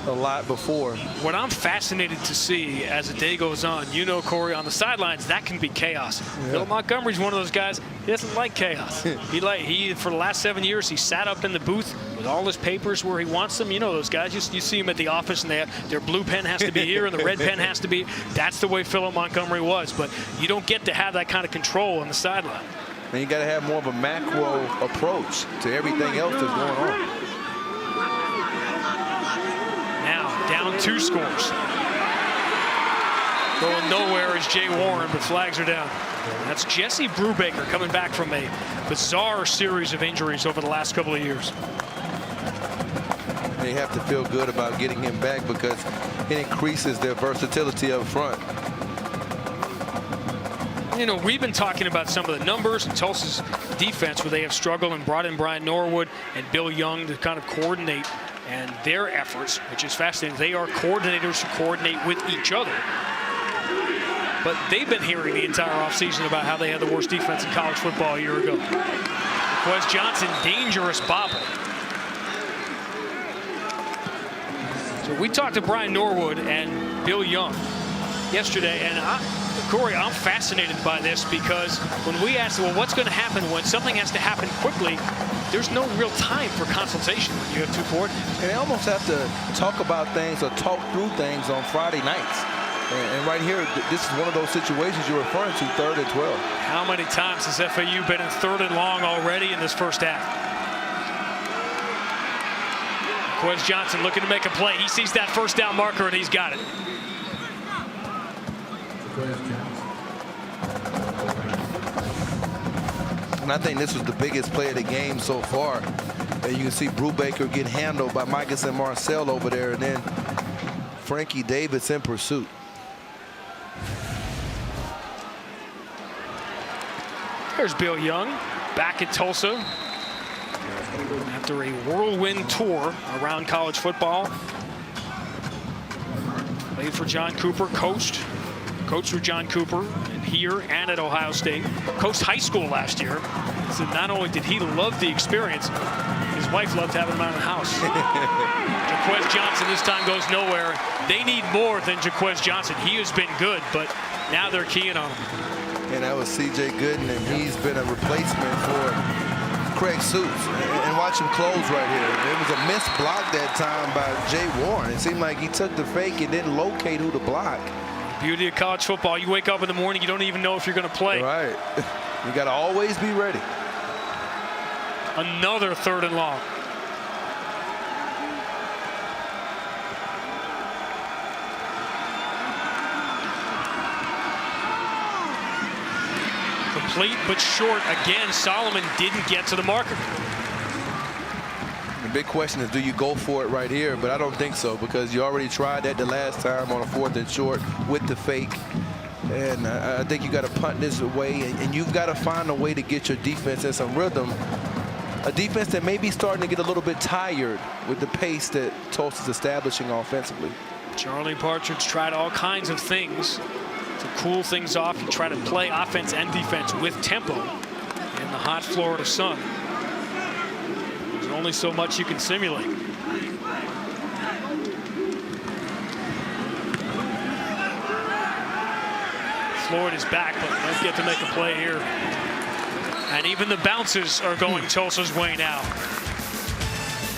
a lot before. What I'm fascinated to see as the day goes on, you know, Corey, on the sidelines, that can be chaos. Yeah. Phil Montgomery's one of those guys, he doesn't like chaos. He for the last 7 years, he sat up in the booth with all his papers where he wants them. You know those guys, you see them at the office and their blue pen has to be here and the red pen has to be. That's the way Philip Montgomery was, but you don't get to have that kind of control on the sideline. And you got to have more of a macro approach to everything else that's going on. Down 2 scores. Going nowhere is Jay Warren, but flags are down. That's Jesse Brubaker coming back from a bizarre series of injuries over the last couple of years. They have to feel good about getting him back because it increases their versatility up front. You know, we've been talking about some of the numbers in Tulsa's defense where they have struggled and brought in Brian Norwood and Bill Young to kind of coordinate and their efforts, which is fascinating. They are coordinators who coordinate with each other. But they've been hearing the entire offseason about how they had the worst defense in college football a year ago. Quez Johnson, dangerous bobble. So we talked to Brian Norwood and Bill Young yesterday, and Corey, I'm fascinated by this because when we asked, well, what's going to happen when something has to happen quickly, there's no real time for consultation when you have 2 coordinators. And they almost have to talk about things or talk through things on Friday nights. And right here, this is one of those situations you're referring to, 3rd and 12. How many times has FAU been in 3rd and long already in this first half? Quez Johnson looking to make a play. He sees that first down marker and he's got it. And I think this was the biggest play of the game so far. And you can see Brubaker get handled by Micus and Marcel over there, and then Frankie Davis in pursuit. There's Bill Young back at Tulsa after a whirlwind tour around college football. Played for John Cooper, coached for John Cooper and here and at Ohio State. Coached high school last year. So not only did he love the experience, his wife loved having him out of the house. Jaquez Johnson this time goes nowhere. They need more than Jaquez Johnson. He has been good, but now they're keying on him. And that was C.J. Gooden, and he's been a replacement for Craig Suits. And watch him close right here. It was a missed block that time by Jay Warren. It seemed like he took the fake and didn't locate who to block. Beauty of college football. You wake up in the morning, you don't even know if you're going to play. Right. You got to always be ready. Another 3rd and long. Complete but short. Again, Solomon didn't get to the marker. The big question is, do you go for it right here? But I don't think so, because you already tried that the last time on a 4th and short with the fake. And I think you got to punt this away, and you've got to find a way to get your defense in some rhythm. A defense that may be starting to get a little bit tired with the pace that Tulsa's establishing offensively. Charlie Partridge tried all kinds of things to cool things off and try to play offense and defense with tempo in the hot Florida sun. There's only so much you can simulate. Floyd is back, but won't get to make a play here. And even the bounces are going Tulsa's way now.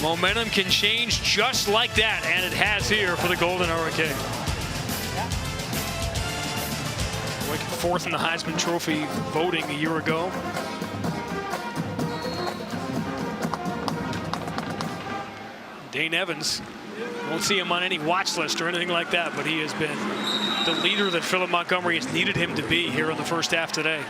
Momentum can change just like that, and it has here for the Golden Hurricane. 4th in the Heisman Trophy voting a year ago. Dane Evans, won't see him on any watch list or anything like that, but he has been the leader that Philip Montgomery has needed him to be here in the first half today.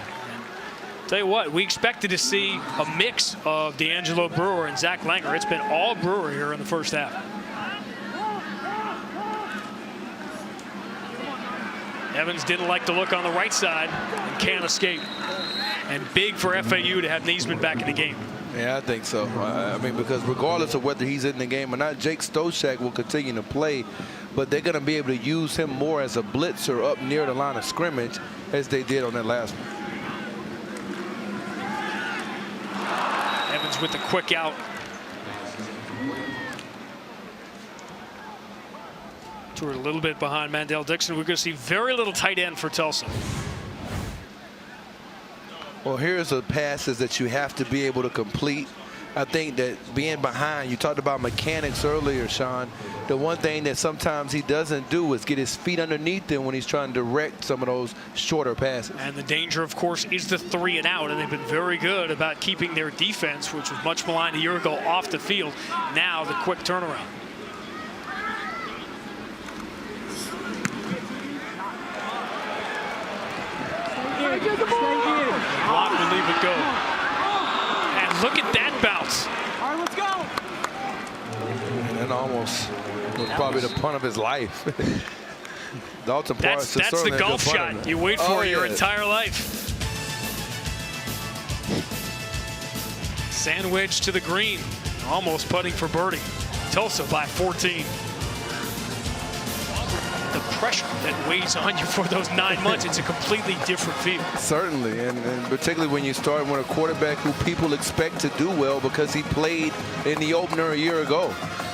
Tell you what, we expected to see a mix of D'Angelo Brewer and Zach Langer. It's been all Brewer here in the first half. Evans didn't like the look on the right side and can't escape. And big for FAU to have Niesman back in the game. Yeah, I think so. I mean, because regardless of whether he's in the game or not, Jake Stoshak will continue to play, but they're going to be able to use him more as a blitzer up near the line of scrimmage as they did on that last one. Evans with the quick out. We're a little bit behind Mandel Dixon. We're going to see very little tight end for Tulsa. Well, here's the passes that you have to be able to complete. I think that being behind, you talked about mechanics earlier, Sean. The one thing that sometimes he doesn't do is get his feet underneath him when he's trying to direct some of those shorter passes. And the danger, of course, is the 3 and out. And they've been very good about keeping their defense, which was much maligned a year ago, off the field. Now the quick turnaround. Block will leave it go. And look at that bounce. All right, let's go. And that almost was probably the punt of his life. Dalton Parks. That's the golf shot you wait for your entire life. Sandwich to the green. Almost putting for birdie. Tulsa by 14. The pressure that weighs on you for those 9 months, it's a completely different feel. Certainly, and particularly when you start with a quarterback who people expect to do well because he played in the opener a year ago.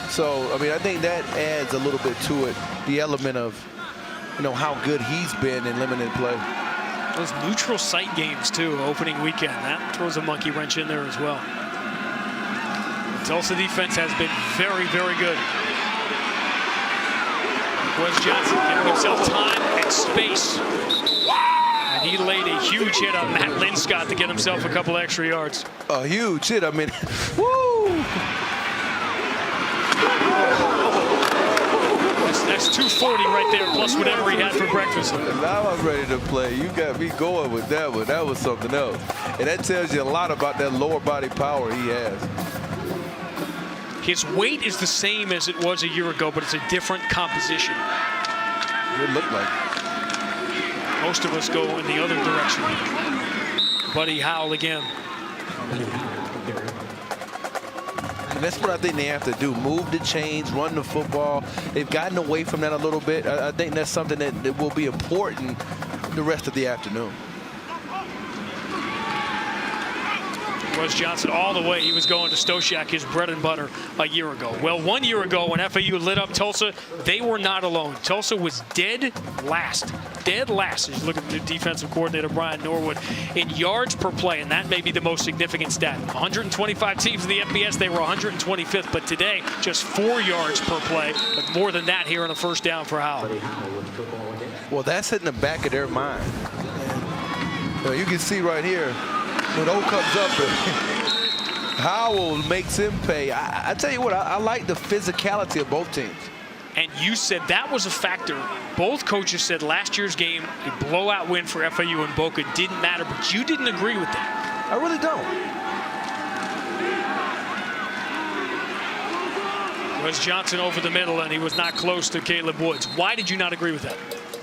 So, I mean, I think that adds a little bit to it, the element of, you know, how good he's been in limited play. Those neutral site games, too, opening weekend, that throws a monkey wrench in there as well. The Tulsa defense has been very, very good. Wes Johnson giving himself time and space. And he laid a huge hit on Matt Linscott to get himself a couple extra yards. A huge hit, I mean, woo! That's 240 right there, plus whatever he had for breakfast. Now I'm ready to play. You got me going with that one. That was something else. And that tells you a lot about that lower body power he has. His weight is the same as it was a year ago, but it's a different composition. It looked like. Most of us go in the other direction. Buddy Howell again. And that's what I think they have to do. Move the chains, run the football. They've gotten away from that a little bit. I think that's something that will be important the rest of the afternoon. Wes Johnson all the way. He was going to Stoshak, his bread and butter, a year ago. Well, 1 year ago when FAU lit up Tulsa, they were not alone. Tulsa was dead last. Dead last. As you look at the new defensive coordinator, Brian Norwood, in yards per play, and that may be the most significant stat. 125 teams in the FBS, they were 125th, but today, just 4 yards per play, but more than that here on a first down for Howell. Well, that's in the back of their mind. And, you can see right here, when O comes up, Howell makes him pay. I tell you what, I like the physicality of both teams. And you said that was a factor. Both coaches said last year's game, a blowout win for FAU and Boca didn't matter, but you didn't agree with that. I really don't. Wes Johnson over the middle, and he was not close to Caleb Woods. Why did you not agree with that?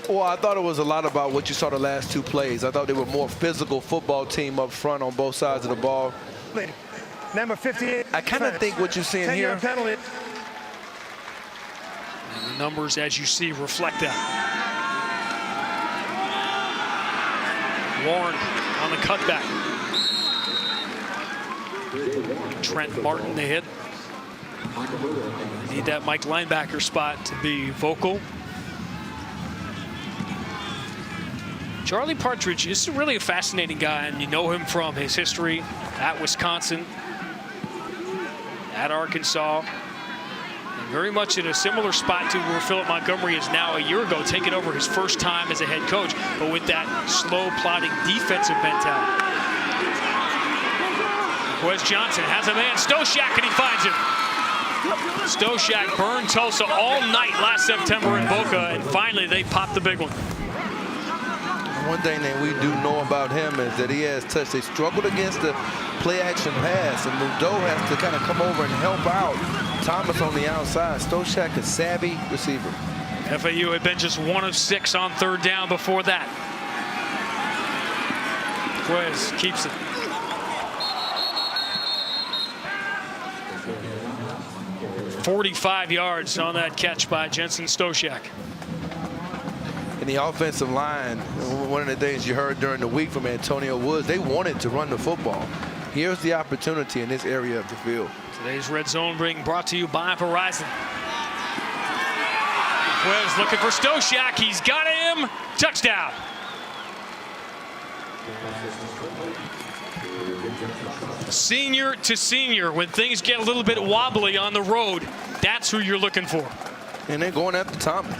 Well, I thought it was a lot about what you saw the last 2 plays. I thought they were more physical football team up front on both sides of the ball. Number 58. I kind of think what you're seeing here. Penalty. And the numbers, as you see, reflect that. Warren on the cutback. Trent Martin the hit. Need that Mike linebacker spot to be vocal. Charlie Partridge is really a fascinating guy, and you know him from his history at Wisconsin, at Arkansas, and very much in a similar spot to where Philip Montgomery is now a year ago, taking over his first time as a head coach, but with that slow, plodding defensive mentality. Wes Johnson has a man, Stoshak, and he finds him. Stoshak burned Tulsa all night last September in Boca, and finally they popped the big one. One thing that we do know about him is that he has touched. They struggled against the play-action pass, and Mudo has to kind of come over and help out Thomas on the outside. Stoshak, a savvy receiver. FAU had been just 1 of 6 on 3rd down before that. Quez keeps it. .45 yards on that catch by Jensen Stoshak. In the offensive line, one of the things you heard during the week from Antonio Woods, they wanted to run the football. Here's the opportunity in this area of the field. Today's Red Zone being brought to you by Verizon. Quez looking for Stoshak. He's got him. Touchdown. Senior to senior, when things get a little bit wobbly on the road, that's who you're looking for. And they're going after Thomas.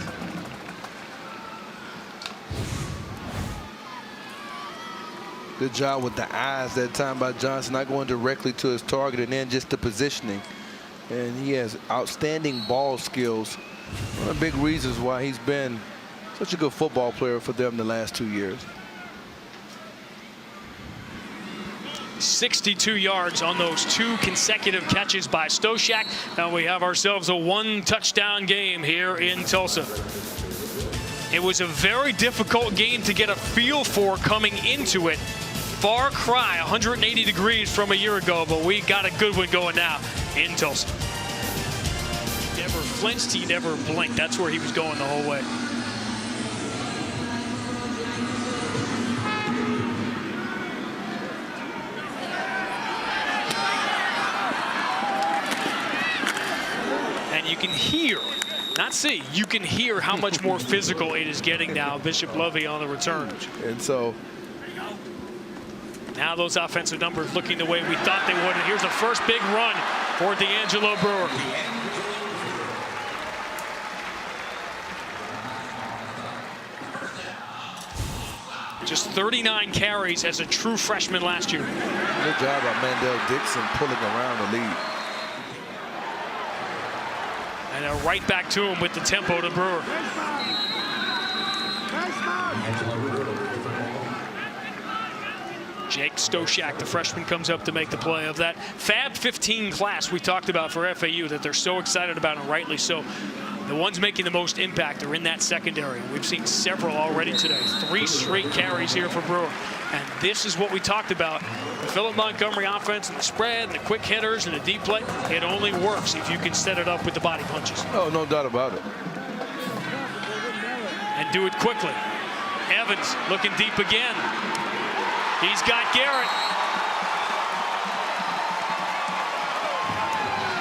Good job with the eyes that time by Johnson, not going directly to his target, and then just the positioning. And he has outstanding ball skills. One of the big reasons why he's been such a good football player for them the last 2 years. 62 yards on those 2 consecutive catches by Stoshak. Now we have ourselves a 1-touchdown game here in Tulsa. It was a very difficult game to get a feel for coming into it. Far cry, 180 degrees from a year ago, but we got a good one going now in Tulsa. He never flinched, he never blinked. That's where he was going the whole way. And you can hear, not see, you can hear how much more physical it is getting now. Bishop Lovey on the return. And so now those offensive numbers looking the way we thought they would. And here's the first big run for D'Angelo Brewer. Just 39 carries as a true freshman last year. Good job by Mandel Dixon pulling around the lead. And right back to him with the tempo to Brewer. Jake Stoshak, the freshman, comes up to make the play of that Fab 15 class we talked about for FAU that they're so excited about, and rightly so. The ones making the most impact are in that secondary. We've seen several already today. 3 straight carries here for Brewer. And this is what we talked about. The Philip Montgomery offense and the spread and the quick hitters and the deep play. It only works if you can set it up with the body punches. Oh, no doubt about it. And do it quickly. Evans looking deep again. He's got Garrett.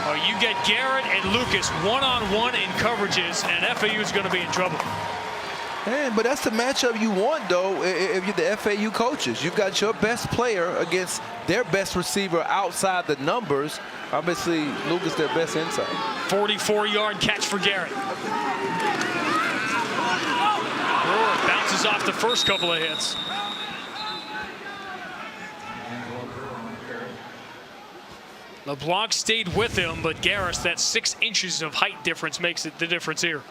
Oh, you get Garrett and Lucas one-on-one in coverages, and FAU is going to be in trouble. Man, but that's the matchup you want, though, if you're the FAU coaches. You've got your best player against their best receiver outside the numbers. Obviously, Lucas their best inside. 44-yard catch for Garrett. Brewer bounces off the first couple of hits. LeBlanc stayed with him, but Garris, that 6 inches of height difference makes it the difference here.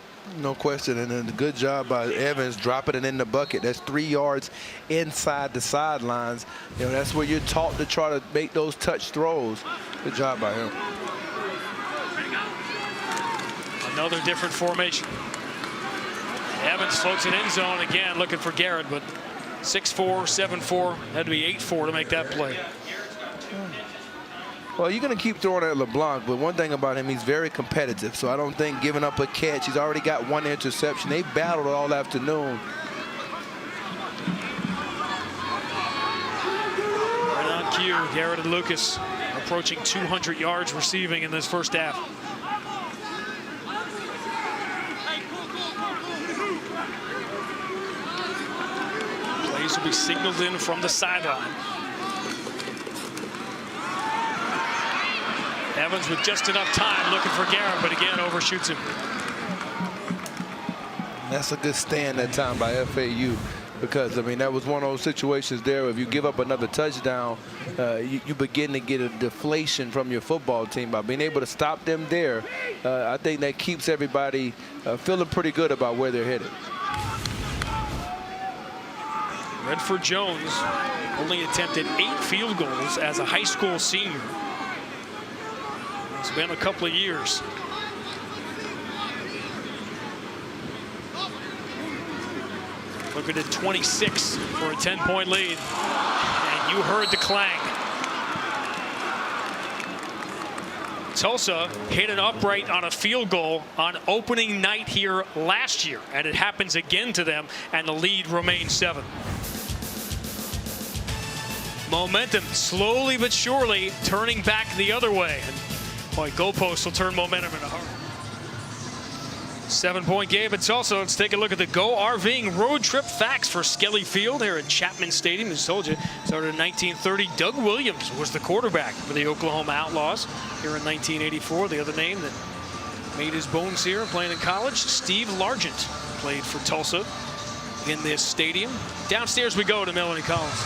No question, and a good job by Evans dropping it in the bucket. That's 3 yards inside the sidelines. You know, that's where you're taught to try to make those touch throws. Good job by him. Another different formation. Evans floats an end zone again, looking for Garrett, but 6'4", 7'4", had to be 8'4" to make that play. Well, you're going to keep throwing at LeBlanc, but one thing about him, he's very competitive. So I don't think giving up a catch, he's already got 1 interception. They battled all afternoon. Right on cue, Garrett and Lucas approaching 200 yards receiving in this first half. Plays will be signaled in from the sideline. Evans with just enough time looking for Garrett, but again overshoots him. That's a good stand that time by FAU, because, I mean, that was one of those situations there. If you give up another touchdown, you begin to get a deflation from your football team. By being able to stop them there, I think that keeps everybody feeling pretty good about where they're headed. Redford Jones only attempted 8 field goals as a high school senior. It's been a couple of years. Looking at 26 for a 10-point lead. And you heard the clang. Tulsa hit an upright on a field goal on opening night here last year, and it happens again to them, and the lead remains 7. Momentum slowly but surely turning back the other way. Boy, goalposts will turn momentum in a hurry. 7-point game at Tulsa. Let's take a look at the Go RVing road trip facts for Skelly Field here at Chapman Stadium. As I told you, started in 1930. Doug Williams was the quarterback for the Oklahoma Outlaws here in 1984. The other name that made his bones here playing in college, Steve Largent, played for Tulsa in this stadium. Downstairs we go to Melanie Collins.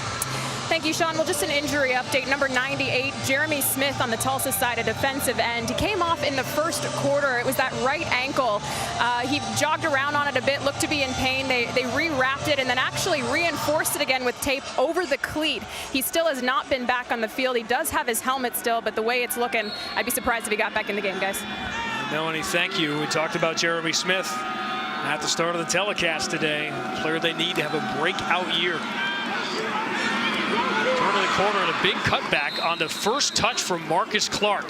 Thank you, Sean. Well, just an injury update. Number 98, Jeremy Smith on the Tulsa side, a defensive end. He came off in the first quarter. It was that right ankle. He jogged around on it a bit, looked to be in pain. They rewrapped it and then actually reinforced it again with tape over the cleat. He still has not been back on the field. He does have his helmet still, but the way it's looking, I'd be surprised if he got back in the game, guys. Melanie, thank you. We talked about Jeremy Smith at the start of the telecast today. A player they need to have a breakout year. Turn of the corner and a big cutback on the first touch from Marcus Clark.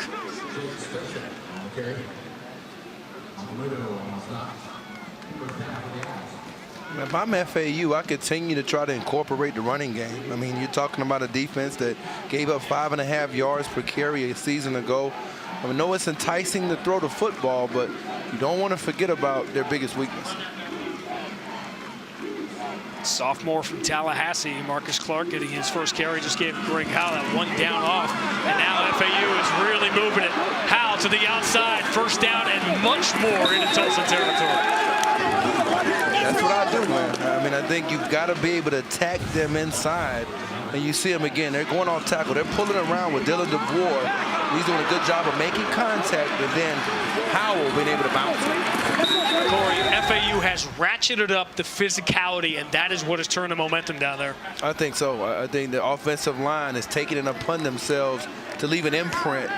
If I'm FAU, I continue to try to incorporate the running game. I mean, you're talking about a defense that gave up 5.5 yards per carry a season ago. I know it's enticing to throw the football, but you don't want to forget about their biggest weakness. Sophomore from Tallahassee, Marcus Clark, getting his first carry, just gave Greg Howell that one down off. And now FAU is really moving it. Howell to the outside, first down and much more into Tulsa territory. That's what I do, man. I mean, I think you've got to be able to attack them inside. And you see him again. They're going off tackle. They're pulling around with Dylan DeVore. He's doing a good job of making contact, and then Howell being able to bounce it. Corey, FAU has ratcheted up the physicality, and that is what has turned the momentum down there. I think so. I think the offensive line is taking it upon themselves to leave an imprint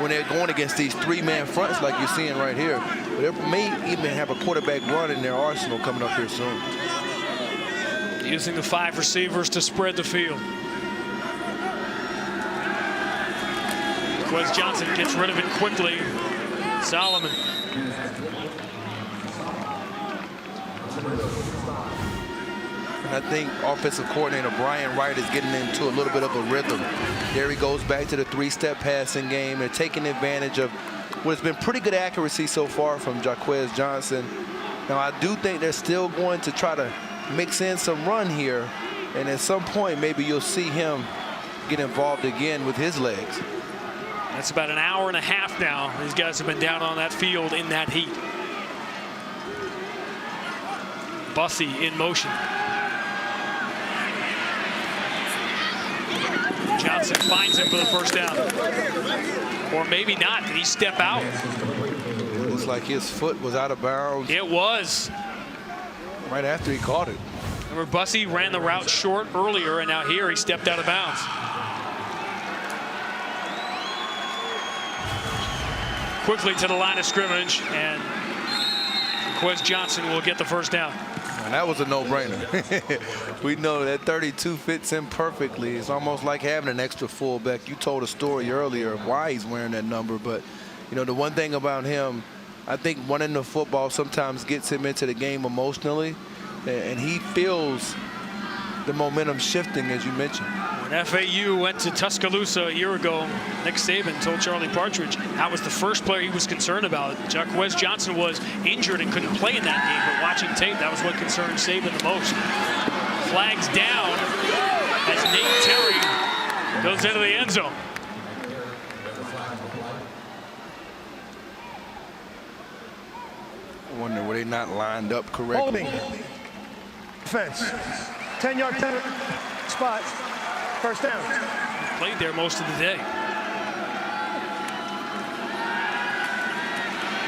when they're going against these three-man fronts like you're seeing right here. But they may even have a quarterback run in their arsenal coming up here soon. Using the 5 receivers to spread the field. Quez Johnson gets rid of it quickly. Solomon. I think offensive coordinator Brian Wright is getting into a little bit of a rhythm. There he goes back to the 3-step passing game. They're taking advantage of what has been pretty good accuracy so far from Quez Johnson. Now, I do think they're still going to try to mix in some run here, and at some point maybe you'll see him get involved again with his legs. That's about an hour and a half now. These guys have been down on that field in that heat. Bussey in motion. Johnson finds him for the first down. Or maybe not. Did he step out? It looks like his foot was out of bounds. It was. Right after he caught it. Remember, Bussey ran the route short earlier, and now here he stepped out of bounds. Quickly to the line of scrimmage, and Quez Johnson will get the first down. And that was a no-brainer. We know that 32 fits in perfectly. It's almost like having an extra fullback. You told a story earlier of why he's wearing that number, but you know, the one thing about him, I think running the football sometimes gets him into the game emotionally, and he feels the momentum shifting, as you mentioned. When FAU went to Tuscaloosa a year ago, Nick Saban told Charlie Partridge that was the first player he was concerned about. Quez Johnson was injured and couldn't play in that game, but watching tape, that was what concerned Saban the most. Flags down as Nate Terry goes into the end zone. I wonder were they not lined up correctly. Holding. Defense. 10-yard spot. First down. Played there most of the day.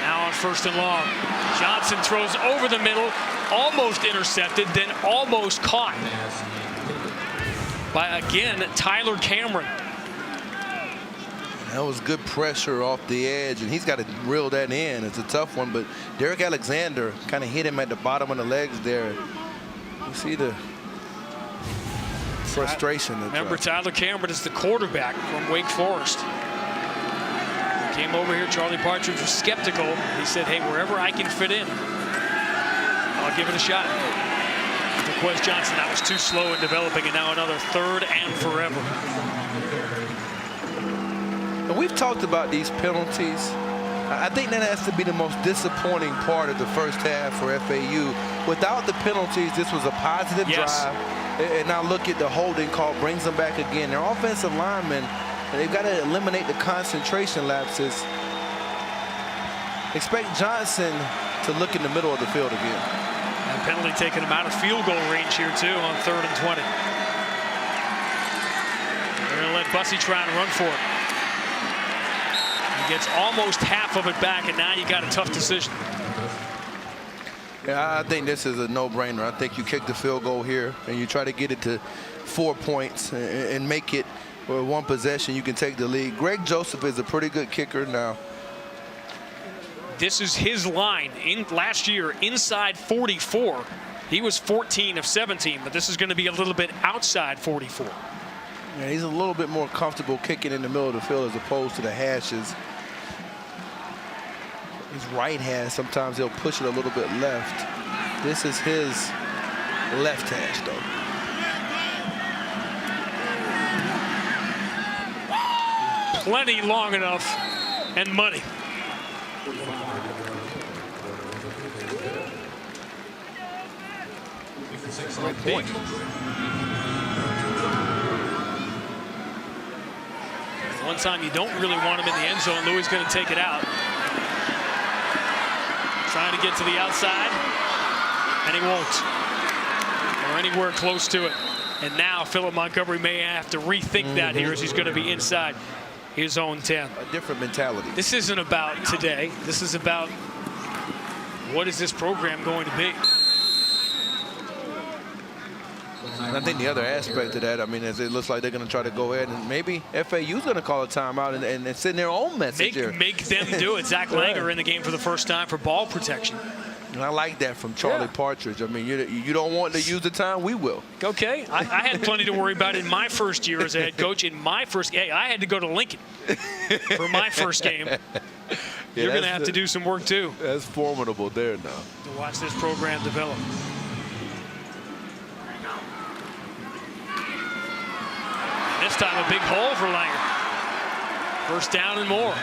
Now on 1st and long. Johnson throws over the middle, almost intercepted, then almost caught by, again, Tyler Cameron. That was good pressure off the edge, and he's got to reel that in. It's a tough one, but Derek Alexander kind of hit him at the bottom of the legs there. You see the frustration. Remember, Tyler Cameron is the quarterback from Wake Forest. He came over here. Charlie Partridge was skeptical. He said, hey, wherever I can fit in, I'll give it a shot. For Quez Johnson, that was too slow in developing, and now another 3rd and forever. And we've talked about these penalties. I think that has to be the most disappointing part of the first half for FAU. Without the penalties, this was a positive drive. And now look at the holding call, brings them back again. Their offensive linemen, they've got to eliminate the concentration lapses. Expect Johnson to look in the middle of the field again. And penalty taking him out of field goal range here, too, on 3rd and 20. They're going to let Bussey try and run for it. He gets almost half of it back, and now you got a tough decision. Yeah, I think this is a no-brainer. I think you kick the field goal here, and you try to get it to 4 points and make it one possession. You can take the lead. Greg Joseph is a pretty good kicker now. This is his line. Last year, inside 44. He was 14 of 17, but this is going to be a little bit outside 44. Yeah, he's a little bit more comfortable kicking in the middle of the field as opposed to the hashes. His right hash, sometimes he'll push it a little bit left. This is his left hash, though. Plenty long enough and money. Great point. One time you don't really want him in the end zone. Louis is going to take it out. Trying to get to the outside, and he won't. Or anywhere close to it. And now Philip Montgomery may have to rethink that here as he's going to be inside his own 10. A different mentality. This isn't about today. This is about what is this program going to be. And I think the other aspect of that, I mean, is it looks like they're going to try to go ahead and maybe FAU's going to call a timeout and send their own message here. Make them do it. Zach Langer in the game for the first time for ball protection. And I like that from Charlie Partridge. I mean, you don't want to use the time, we will. Okay. I had plenty to worry about in my first year as a head coach. In my first game, I had to go to Lincoln for my first game. You're going to have to do some work, too. That's formidable there now. To watch this program develop. This time a big hole for Langer. First down and more.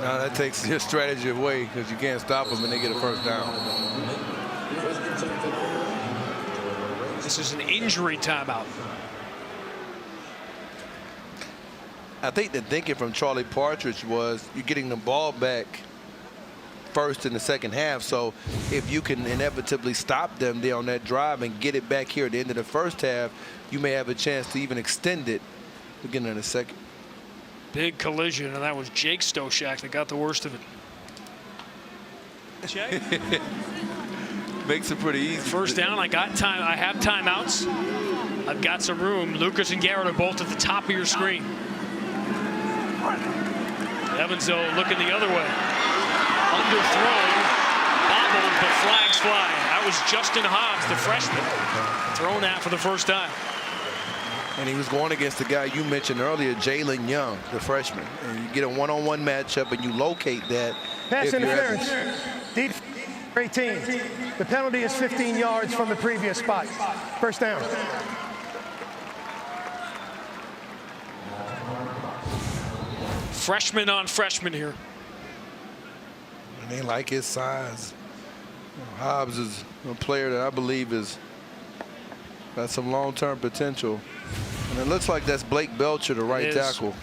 Now that takes your strategy away because you can't stop them and they get a first down. This is an injury timeout. I think the thinking from Charlie Partridge was you're getting the ball back first in the second half, so if you can inevitably stop them there on that drive and get it back here at the end of the first half, you may have a chance to even extend it beginning in the second. Big collision, and that was Jake Stoshak that got the worst of it. Check. Makes it pretty easy. First down, I got time. I have timeouts. I've got some room. Lucas and Garrett are both at the top of your screen. Evans, though, looking the other way. Underthrown, bobbled, but flags fly. That was Justin Hobbs, the freshman, thrown at for the first time. And he was going against the guy you mentioned earlier, Jalen Young, the freshman. And you get a one-on-one matchup and you locate that. Pass interference. Deep 18. The penalty is 15 yards from the previous spot. First down. Freshman on freshman here. And they like his size. Hobbs is a player that I believe is got some long-term potential. And it looks like that's Blake Belcher, the right tackle.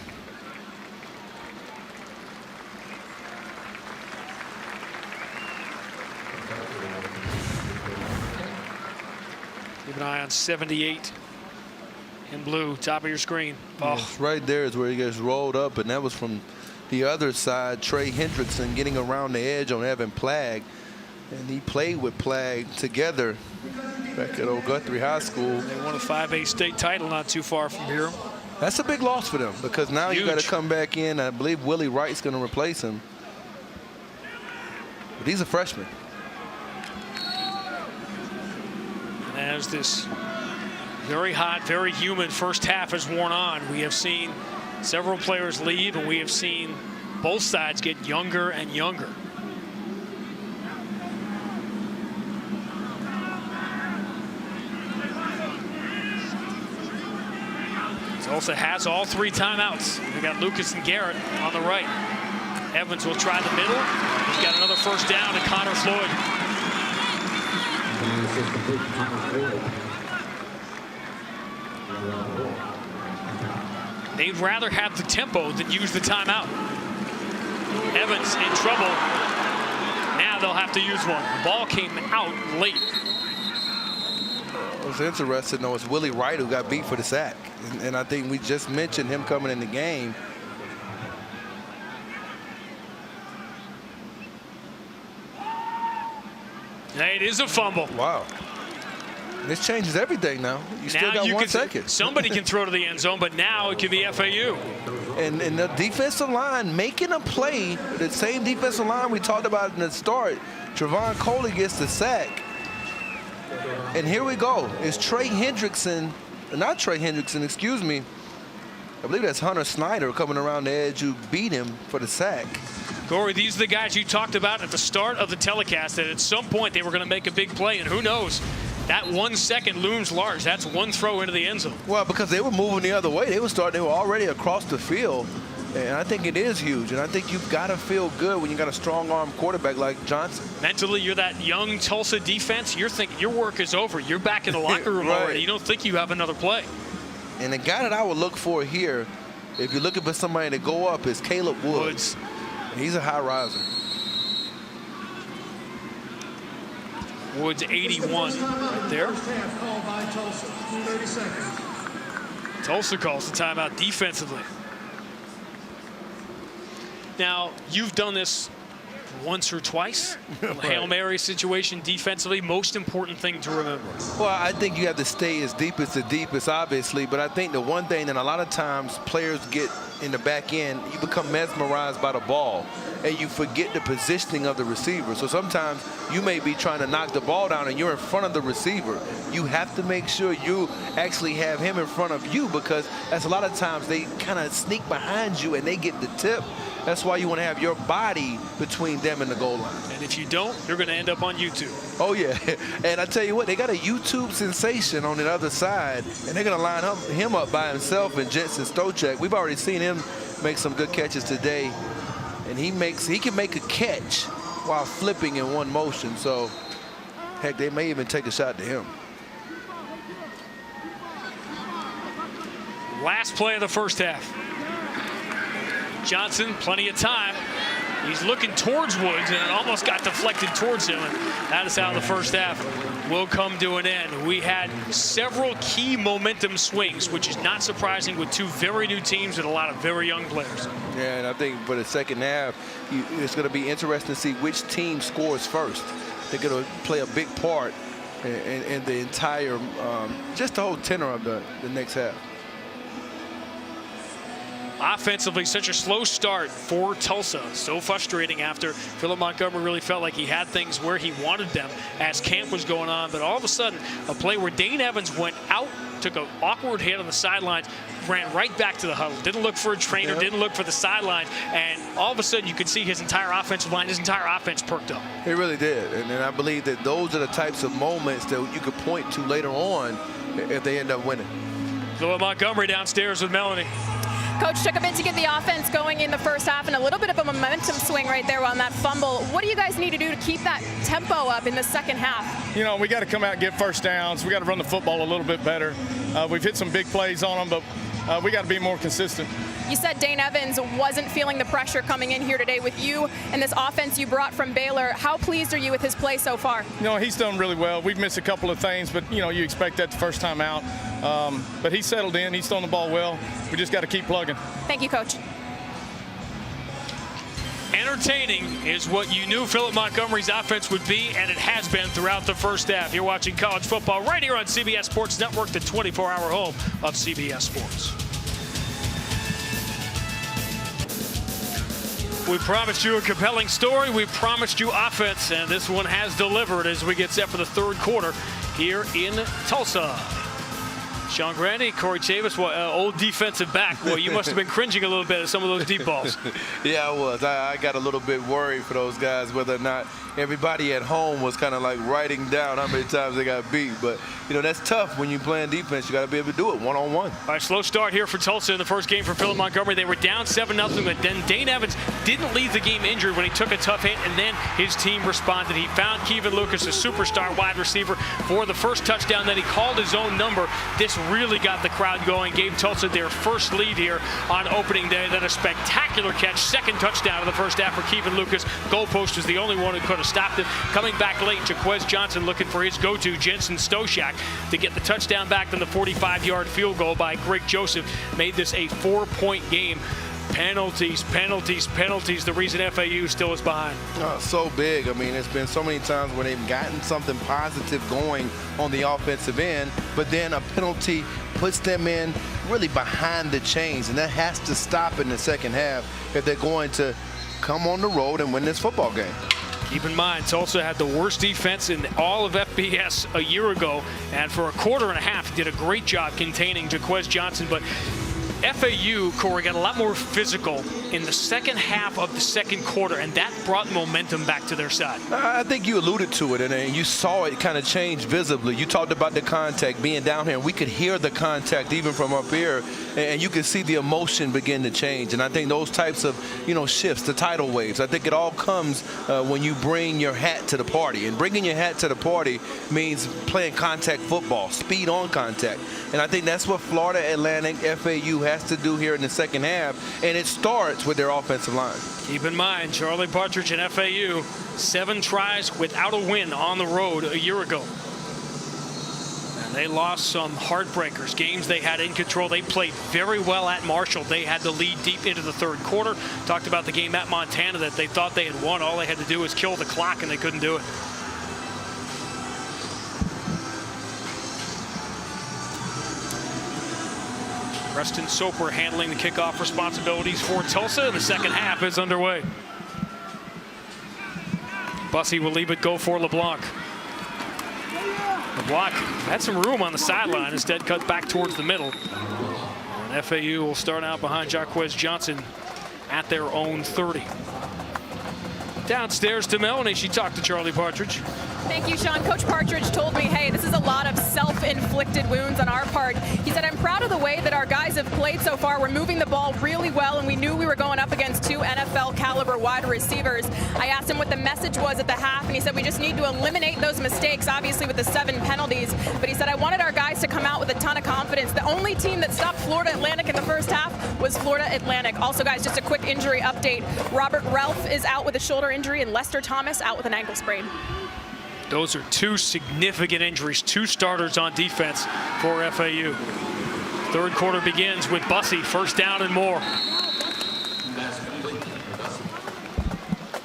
Keep an eye on 78 in blue, top of your screen. Oh. Yes, right there is where he gets rolled up, and that was from the other side, Trey Hendrickson getting around the edge on Evan Plagg. And he played with Plagg together back at Old Guthrie High School. They won a 5A state title not too far from here. That's a big loss for them because now you got to come back in. I believe Willie Wright's going to replace him. But he's a freshman. And as this very hot, very humid first half has worn on, we have seen several players leave, and we have seen both sides get younger and younger. Tulsa has all three timeouts. We got Lucas and Garrett on the right. Evans will try the middle. He's got another first down to Connor Floyd. They'd rather have the tempo than use the timeout. Evans in trouble. Now they'll have to use one. The ball came out late. What's interesting, though, is Willie Wright, who got beat for the sack. And I think we just mentioned him coming in the game. It is a fumble. Wow. This changes everything now. You still got 1 second. Somebody can throw to the end zone, but now it can be FAU. And the defensive line making a play, the same defensive line we talked about in the start. Trevon Coley gets the sack. And here we go. It's Trey Hendrickson, not Trey Hendrickson, excuse me. I believe that's Hunter Snyder coming around the edge who beat him for the sack. Corey, these are the guys you talked about at the start of the telecast that at some point they were going to make a big play, and who knows? That 1 second looms large. That's one throw into the end zone. Well, because they were moving the other way. They were already across the field. And I think it is huge. And I think you've got to feel good when you got a strong arm quarterback like Johnson. Mentally, you're that young Tulsa defense. You're thinking your work is over. You're back in the locker room right. already. You don't think you have another play. And the guy that I would look for here, if you're looking for somebody to go up, is Caleb Woods. He's a high riser. Woods 81 right there. Tulsa calls the timeout defensively. Now, you've done this once or twice. Right. Hail Mary situation defensively, most important thing to remember. Well, I think you have to stay as deep as the deepest, obviously, but I think the one thing that a lot of times players get in the back end, you become mesmerized by the ball and you forget the positioning of the receiver. So sometimes you may be trying to knock the ball down and you're in front of the receiver. You have to make sure you actually have him in front of you, because that's a lot of times they kind of sneak behind you and they get the tip. That's why you want to have your body between them and the goal line. And if you don't, you're going to end up on YouTube. Oh, yeah. And I tell you what, they got a YouTube sensation on the other side, and they're going to line him up by himself and Jensen Stochek. We've already seen him make some good catches today, and he can make a catch while flipping in one motion. So, heck, they may even take a shot to him. Last play of the first half. Johnson, plenty of time. He's looking towards Woods, and it almost got deflected towards him. And that is how the first half will come to an end. We had several key momentum swings, which is not surprising with two very new teams and a lot of very young players. Yeah, and I think for the second half, it's going to be interesting to see which team scores first. They're going to play a big part in the entire, just the whole tenor of the next half. Offensively, such a slow start for Tulsa. So frustrating after Philip Montgomery really felt like he had things where he wanted them as camp was going on. But all of a sudden, a play where Dane Evans went out, took an awkward hit on the sidelines, ran right back to the huddle. Didn't look for a trainer, didn't look for the sideline. And all of a sudden, you could see his entire offensive line, his entire offense perked up. It really did. And I believe that those are the types of moments that you could point to later on if they end up winning. Philip Montgomery downstairs with Melanie. Coach, took a bit to get the offense going in the first half and a little bit of a momentum swing right there on that fumble. What do you guys need to do to keep that tempo up in the second half? You know, we got to come out and get first downs. We got to run the football a little bit better. We've hit some big plays on them, but we got to be more consistent. You said Dane Evans wasn't feeling the pressure coming in here today with you and this offense you brought from Baylor. How pleased are you with his play so far? You know, he's done really well. We've missed a couple of things, but, you know, you expect that the first time out. But he's settled in. He's thrown the ball well. We just got to keep plugging. Thank you, Coach. Entertaining is what you knew Philip Montgomery's offense would be, and it has been throughout the first half. You're watching college football right here on CBS Sports Network, the 24-hour home of CBS Sports. We promised you a compelling story. We promised you offense, and this one has delivered as we get set for the third quarter here in Tulsa. Sean Grandy, Corey Chavis, old defensive back. Well, you must have been cringing a little bit at some of those deep balls. Yeah, I was. I got a little bit worried for those guys, whether or not everybody at home was kind of like writing down how many times they got beat. But, you know, that's tough when you're playing defense. You got to be able to do it one-on-one. All right, slow start here for Tulsa in the first game for Philip Montgomery. They were down 7-0, but then Dane Evans didn't leave the game injured when he took a tough hit, and then his team responded. He found Kevin Lucas, a superstar wide receiver, for the first touchdown. Then he called his own number. This really got the crowd going, gave Tulsa their first lead here on opening day. Then a spectacular catch, second touchdown of the first half for Kevin Lucas. Goalpost was the only one who could have stopped him. Coming back late, Jaquez Johnson looking for his go-to, Jensen Stochak, to get the touchdown back. Then the 45-yard field goal by Greg Joseph made this a 4-point game. Penalties, penalties, penalties. The reason FAU still is behind. So big. I mean, it's been so many times where they've gotten something positive going on the offensive end, but then a penalty puts them in really behind the chains, and that has to stop in the second half if they're going to come on the road and win this football game. Keep in mind, Tulsa had the worst defense in all of FBS a year ago, and for a quarter and a half did a great job containing Jaquez Johnson. But FAU, Corey, got a lot more physical in the second half of the second quarter, and that brought momentum back to their side. I think you alluded to it, and you saw it kind of change visibly. You talked about the contact being down here, and we could hear the contact even from up here, and you could see the emotion begin to change. And I think those types of, you know, shifts, the tidal waves, I think it all comes when you bring your hat to the party. And bringing your hat to the party means playing contact football, speed on contact. And I think that's what Florida Atlantic, FAU has to do here in the second half, and it starts with their offensive line. Keep in mind, Charlie Partridge and FAU, 7 tries without a win on the road a year ago. And they lost some heartbreakers, games they had in control. They played very well at Marshall. They had the lead deep into the third quarter. Talked about the game at Montana that they thought they had won. All they had to do was kill the clock, and they couldn't do it. Preston Soper handling the kickoff responsibilities for Tulsa. The second half is underway. Bussey will leave it go for LeBlanc. LeBlanc had some room on the sideline, instead cut back towards the middle. And FAU will start out behind Jaquez Johnson at their own 30. Downstairs to Melanie, she talked to Charlie Partridge. Thank you, Sean. Coach Partridge told me, hey, this is a lot of self-inflicted wounds on our part. He said, I'm proud of the way that our guys have played so far. We're moving the ball really well, and we knew we were going up against 2 NFL-caliber wide receivers. I asked him what the message was at the half, and he said we just need to eliminate those mistakes, obviously with the 7 penalties. But he said, I wanted our guys to come out with a ton of confidence. The only team that stopped Florida Atlantic in the first half was Florida Atlantic. Also, guys, just a quick injury update. Robert Ralph is out with a shoulder injury, and Lester Thomas out with an ankle sprain. Those are 2 significant injuries, 2 starters on defense for FAU. Third quarter begins with Bussey, first down and more.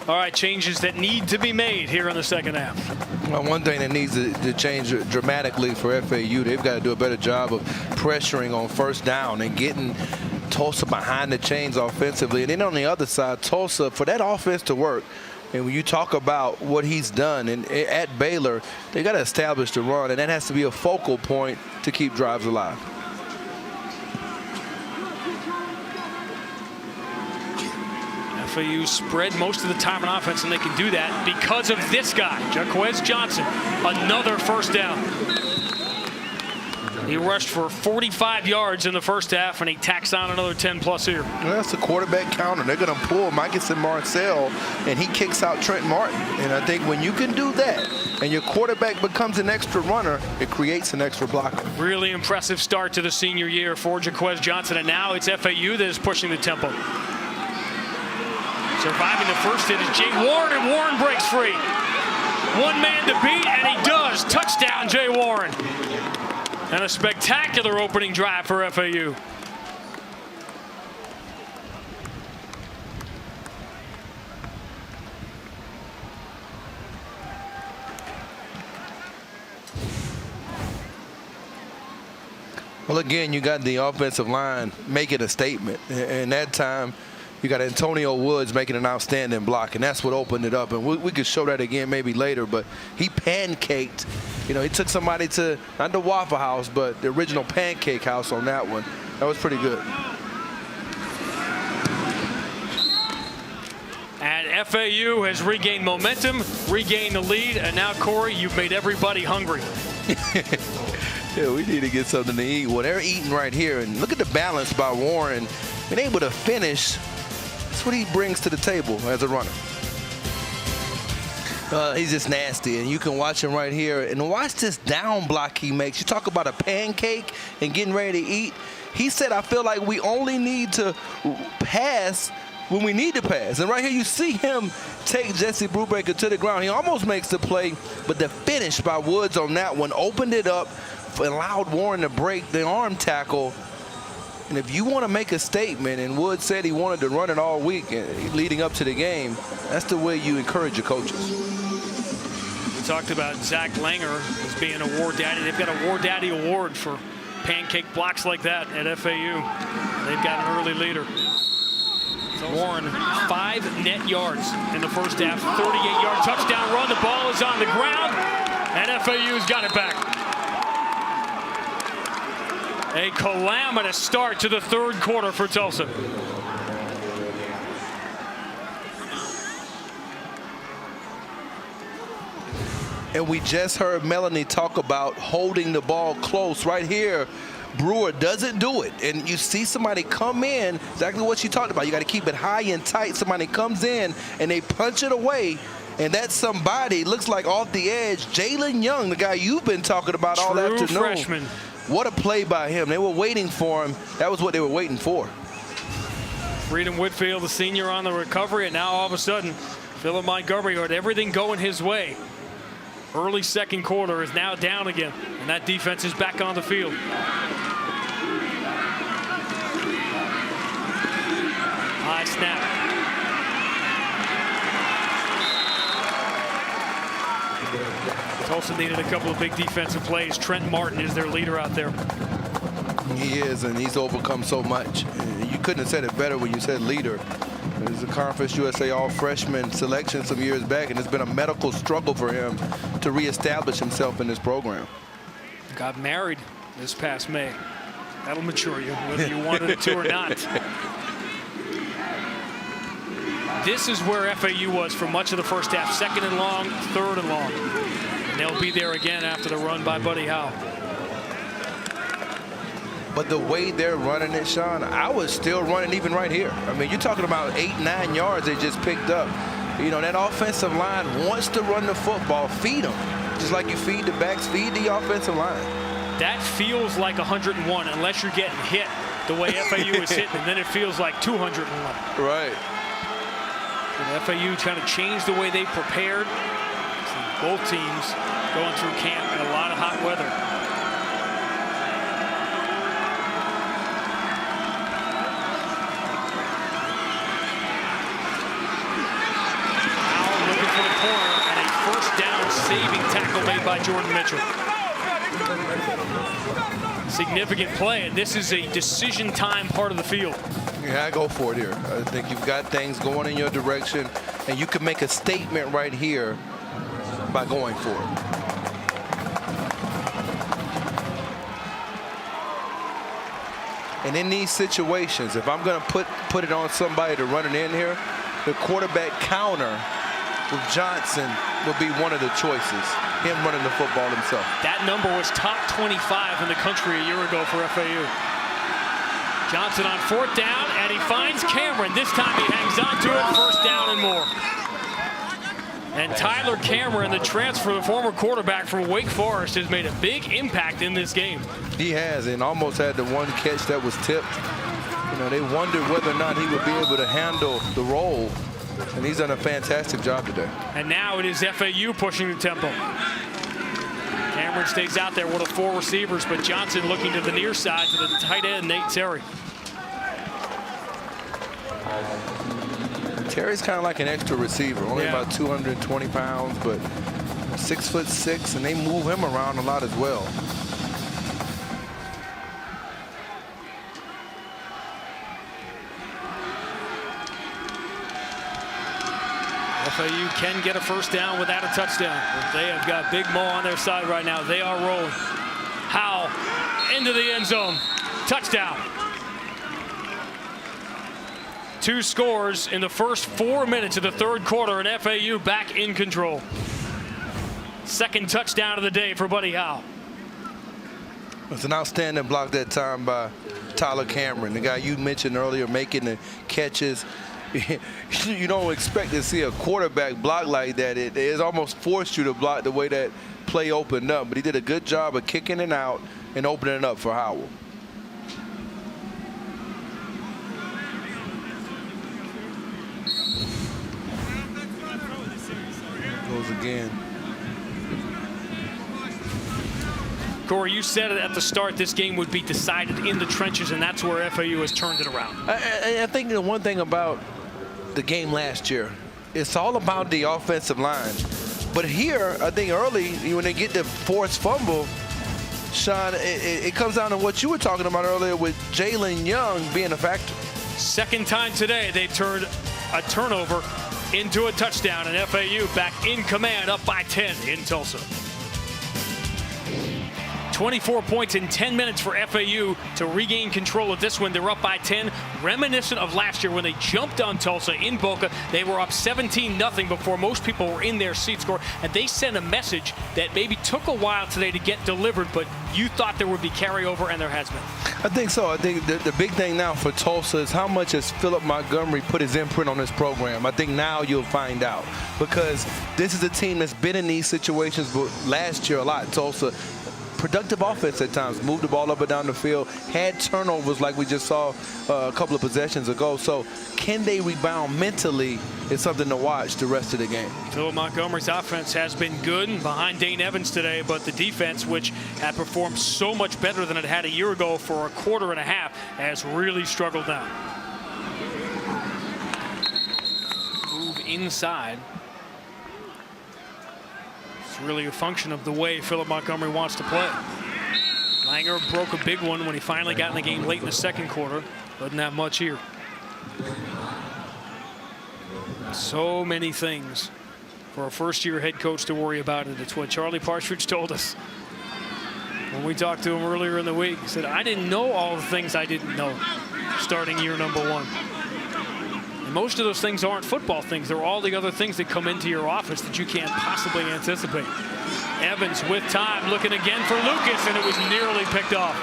All right, changes that need to be made here in the second half. Well, one thing that needs to change dramatically for FAU, they've got to do a better job of pressuring on first down and getting Tulsa behind the chains offensively. And then on the other side, Tulsa, for that offense to work, and when you talk about what he's done and at Baylor, they got to establish the run, and that has to be a focal point to keep drives alive. FAU spread most of the time on offense, and they can do that because of this guy, Jaquez Johnson. Another first down. He rushed for 45 yards in the first half, and he tacks on another 10+ here. Well, that's a quarterback counter. They're going to pull Michelson Marcel, and he kicks out Trent Martin. And I think when you can do that, and your quarterback becomes an extra runner, it creates an extra blocker. Really impressive start to the senior year for Jaquez Johnson, and now it's FAU that is pushing the tempo. Surviving the first hit is Jay Warren, and Warren breaks free. One man to beat, and he does. Touchdown, Jay Warren. And a spectacular opening drive for FAU. Well, again, you got the offensive line making a statement. And that time, you got Antonio Woods making an outstanding block, and that's what opened it up. And we could show that again maybe later, but he pancaked. You know, he took somebody to, not the Waffle House, but the original Pancake House on that one. That was pretty good. And FAU has regained momentum, regained the lead, and now, Corey, you've made everybody hungry. Yeah, we need to get something to eat. Well, they're eating right here, and look at the balance by Warren. Being able to finish, that's what he brings to the table as a runner. He's just nasty, and you can watch him right here. And watch this down block he makes. You talk about a pancake and getting ready to eat. He said, I feel like we only need to pass when we need to pass. And right here you see him take Jesse Brubaker to the ground. He almost makes the play, but the finish by Woods on that one opened it up, allowed Warren to break the arm tackle. And if you want to make a statement, and Woods said he wanted to run it all week leading up to the game, that's the way you encourage your coaches. We talked about Zach Langer as being a War Daddy. They've got a War Daddy award for pancake blocks like that at FAU. They've got an early leader. Warren, 5 net yards in the first half, 38-yard touchdown run. The ball is on the ground, and FAU's got it back. A calamitous start to the third quarter for Tulsa. And we just heard Melanie talk about holding the ball close right here. Brewer doesn't do it, and you see somebody come in, exactly what she talked about. You got to keep it high and tight. Somebody comes in and they punch it away, and that somebody looks like off the edge. Jalen Young, the guy you've been talking about all afternoon. Freshman. what a play by him. They were waiting for him. That was what they were waiting for. Freedom Whitfield, the senior, on the recovery, and now all of a sudden, Philip Montgomery had everything going his way. Early second quarter is now down again, and that defense is back on the field. High snap. Tulsa needed a couple of big defensive plays. Trent Martin is their leader out there. He is, and he's overcome so much. You couldn't have said it better when you said leader. There's a Conference USA All-Freshman selection some years back, and it's been a medical struggle for him to reestablish himself in this program. Got married this past May. That'll mature you, whether you wanted it to or not. This is where FAU was for much of the first half. Second and long, third and long. And they'll be there again after the run by Buddy Howell. But the way they're running it, Sean, I was still running even right here. I mean, you're talking about 8-9 yards they just picked up. You know, that offensive line wants to run the football. Feed them. Just like you feed the backs, feed the offensive line. That feels like 101 unless you're getting hit the way FAU is hitting, and then it feels like 201. Right. And FAU trying to change the way they prepared. See both teams going through camp in a lot of hot weather. Now looking for the corner, and a first down saving tackle made by Jordan Mitchell. Significant play, and this is a decision time part of the field. Yeah, I go for it here. I think you've got things going in your direction, and you can make a statement right here by going for it. And in these situations, if I'm going to put it on somebody to run it in here, the quarterback counter with Johnson will be one of the choices. Him running the football himself. That number was top 25 in the country a year ago for FAU. Johnson on fourth down, and he finds Cameron. This time he hangs on to it, first down and more. And Tyler Cameron, the transfer, the former quarterback from Wake Forest, has made a big impact in this game. He has, and almost had the one catch that was tipped. You know, they wondered whether or not he would be able to handle the role, and he's done a fantastic job today. And now it is FAU pushing the tempo. Cameron stays out there with the four receivers, but Johnson looking to the near side to the tight end, Nate Terry. Terry's kind of like an extra receiver, only about 220 pounds, but 6'6", and they move him around a lot as well. FAU can get a first down without a touchdown. But they have got Big Mo on their side right now. They are rolling. Howell into the end zone. Touchdown. 2 scores in the first 4 minutes of the third quarter, and FAU back in control. Second touchdown of the day for Buddy Howell. It's an outstanding block that time by Tyler Cameron, the guy you mentioned earlier, making the catches. You don't expect to see a quarterback block like that. It almost forced you to block the way that play opened up, but he did a good job of kicking it out and opening it up for Howell. Goes again. Corey, you said it at the start, this game would be decided in the trenches, and that's where FAU has turned it around. I think the one thing about the game last year, it's all about the offensive line. But here, I think early, when they get the forced fumble, Sean, it comes down to what you were talking about earlier with Jalen Young being a factor. Second time today, they turned a turnover into a touchdown, and FAU back in command, up by 10 in Tulsa. 24 points in 10 minutes for FAU to regain control of this one. They're up by 10, reminiscent of last year when they jumped on Tulsa in Boca. They were up 17-0 before most people were in their seats, and they sent a message that maybe took a while today to get delivered, but you thought there would be carryover, and there has been. I think so. I think the big thing now for Tulsa is how much has Philip Montgomery put his imprint on this program. I think now you'll find out, because this is a team that's been in these situations last year a lot. Tulsa productive offense at times. Moved the ball up and down the field. Had turnovers like we just saw a couple of possessions ago. So can they rebound mentally is something to watch the rest of the game. Philip Montgomery's offense has been good behind Dane Evans today, but the defense, which had performed so much better than it had a year ago for a quarter and a half, has really struggled now. Move inside. It's really a function of the way Philip Montgomery wants to play. Langer broke a big one when he finally got in the game late in the second quarter. Doesn't have much here. So many things for a first-year head coach to worry about it. It's what Charlie Partridge told us when we talked to him earlier in the week. He said, I didn't know all the things I didn't know starting year number one. And most of those things aren't football things. They're all the other things that come into your office that you can't possibly anticipate. Evans with time, looking again for Lucas, and it was nearly picked off.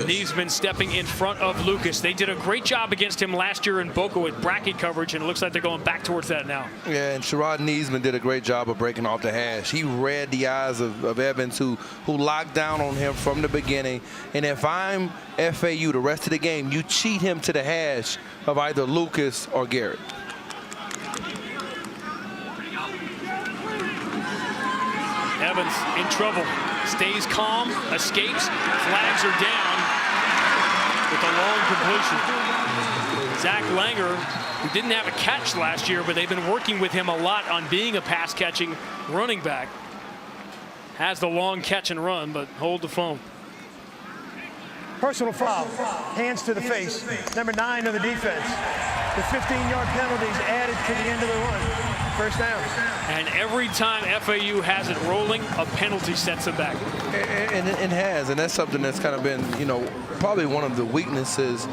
Neesman stepping in front of Lucas. They did a great job against him last year in Boca with bracket coverage, and it looks like they're going back towards that now. Yeah, and Sherrod Neesman did a great job of breaking off the hash. He read the eyes of Evans, who locked down on him from the beginning. And if I'm FAU the rest of the game, you cheat him to the hash of either Lucas or Garrett. Evans in trouble. Stays calm, escapes, flags are down with a long completion. Zach Langer, who didn't have a catch last year, but they've been working with him a lot on being a pass-catching running back. Has the long catch and run, but hold the phone. Personal foul, hands to the face, number 9 of the defense. The 15-yard penalties added to the end of the run. First down. And every time FAU has it rolling, a penalty sets them back. And it has, and that's something that's kind of been, you know, probably one of the weaknesses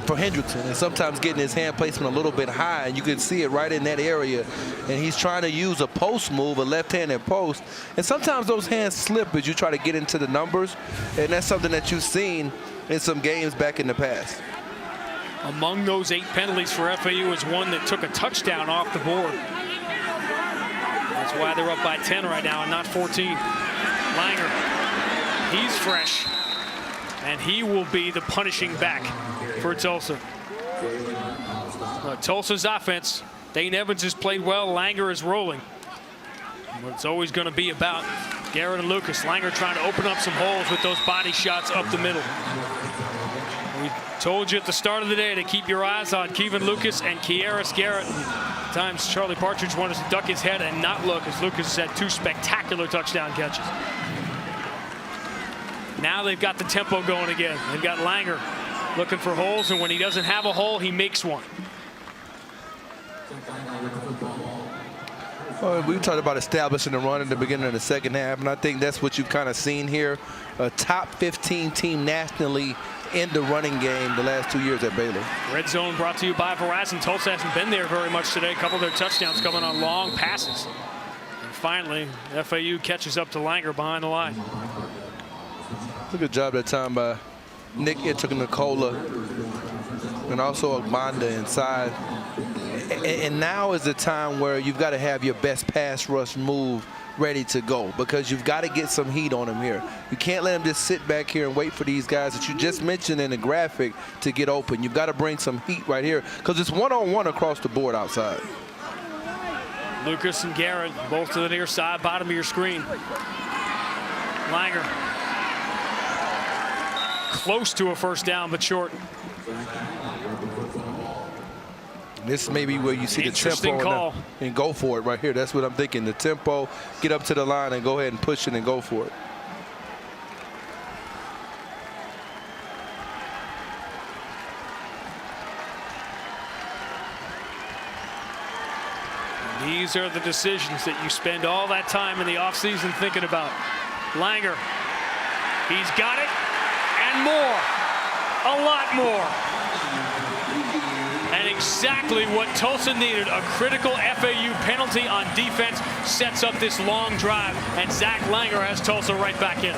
for Hendrickson, and sometimes getting his hand placement a little bit high, and you can see it right in that area. And he's trying to use a post move, a left-handed post, and sometimes those hands slip as you try to get into the numbers, and that's something that you've seen in some games back in the past. Among those 8 penalties for FAU is one that took a touchdown off the board. That's why they're up by 10 right now and not 14. Langer, he's fresh, and he will be the punishing back for Tulsa. Tulsa's offense, Dane Evans has played well, Langer is rolling. But it's always going to be about Garrett and Lucas. Langer trying to open up some holes with those body shots up the middle. We told you at the start of the day to keep your eyes on Kevin Lucas and Kieris Garrett. At times Charlie Partridge wanted to duck his head and not look, as Lucas has had 2 spectacular touchdown catches. Now they've got the tempo going again. They've got Langer looking for holes, and when he doesn't have a hole, he makes one. Well, we talked about establishing the run in the beginning of the second half, and I think that's what you've kind of seen here. A top 15 team nationally in the running game the last 2 years at Baylor. Red Zone brought to you by Verizon. Tulsa hasn't been there very much today. A couple of their touchdowns coming on long passes. And finally, FAU catches up to Langer behind the line. It's a good job that time by Nick Nicola and also Agmanda inside. And now is the time where you've got to have your best pass rush move ready to go, because you've got to get some heat on him here. You can't let him just sit back here and wait for these guys that you just mentioned in the graphic to get open. You've got to bring some heat right here, because it's one-on-one across the board outside. Lucas and Garrett both to the near side, bottom of your screen. Langer close to a first down, but short. This may be where you see the tempo and go for it right here. That's what I'm thinking. The tempo, get up to the line and go ahead and push it and go for it. These are the decisions that you spend all that time in the offseason thinking about. Langer, he's got it, and more, a lot more. And exactly what Tulsa needed, a critical FAU penalty on defense, sets up this long drive, and Zach Langer has Tulsa right back in.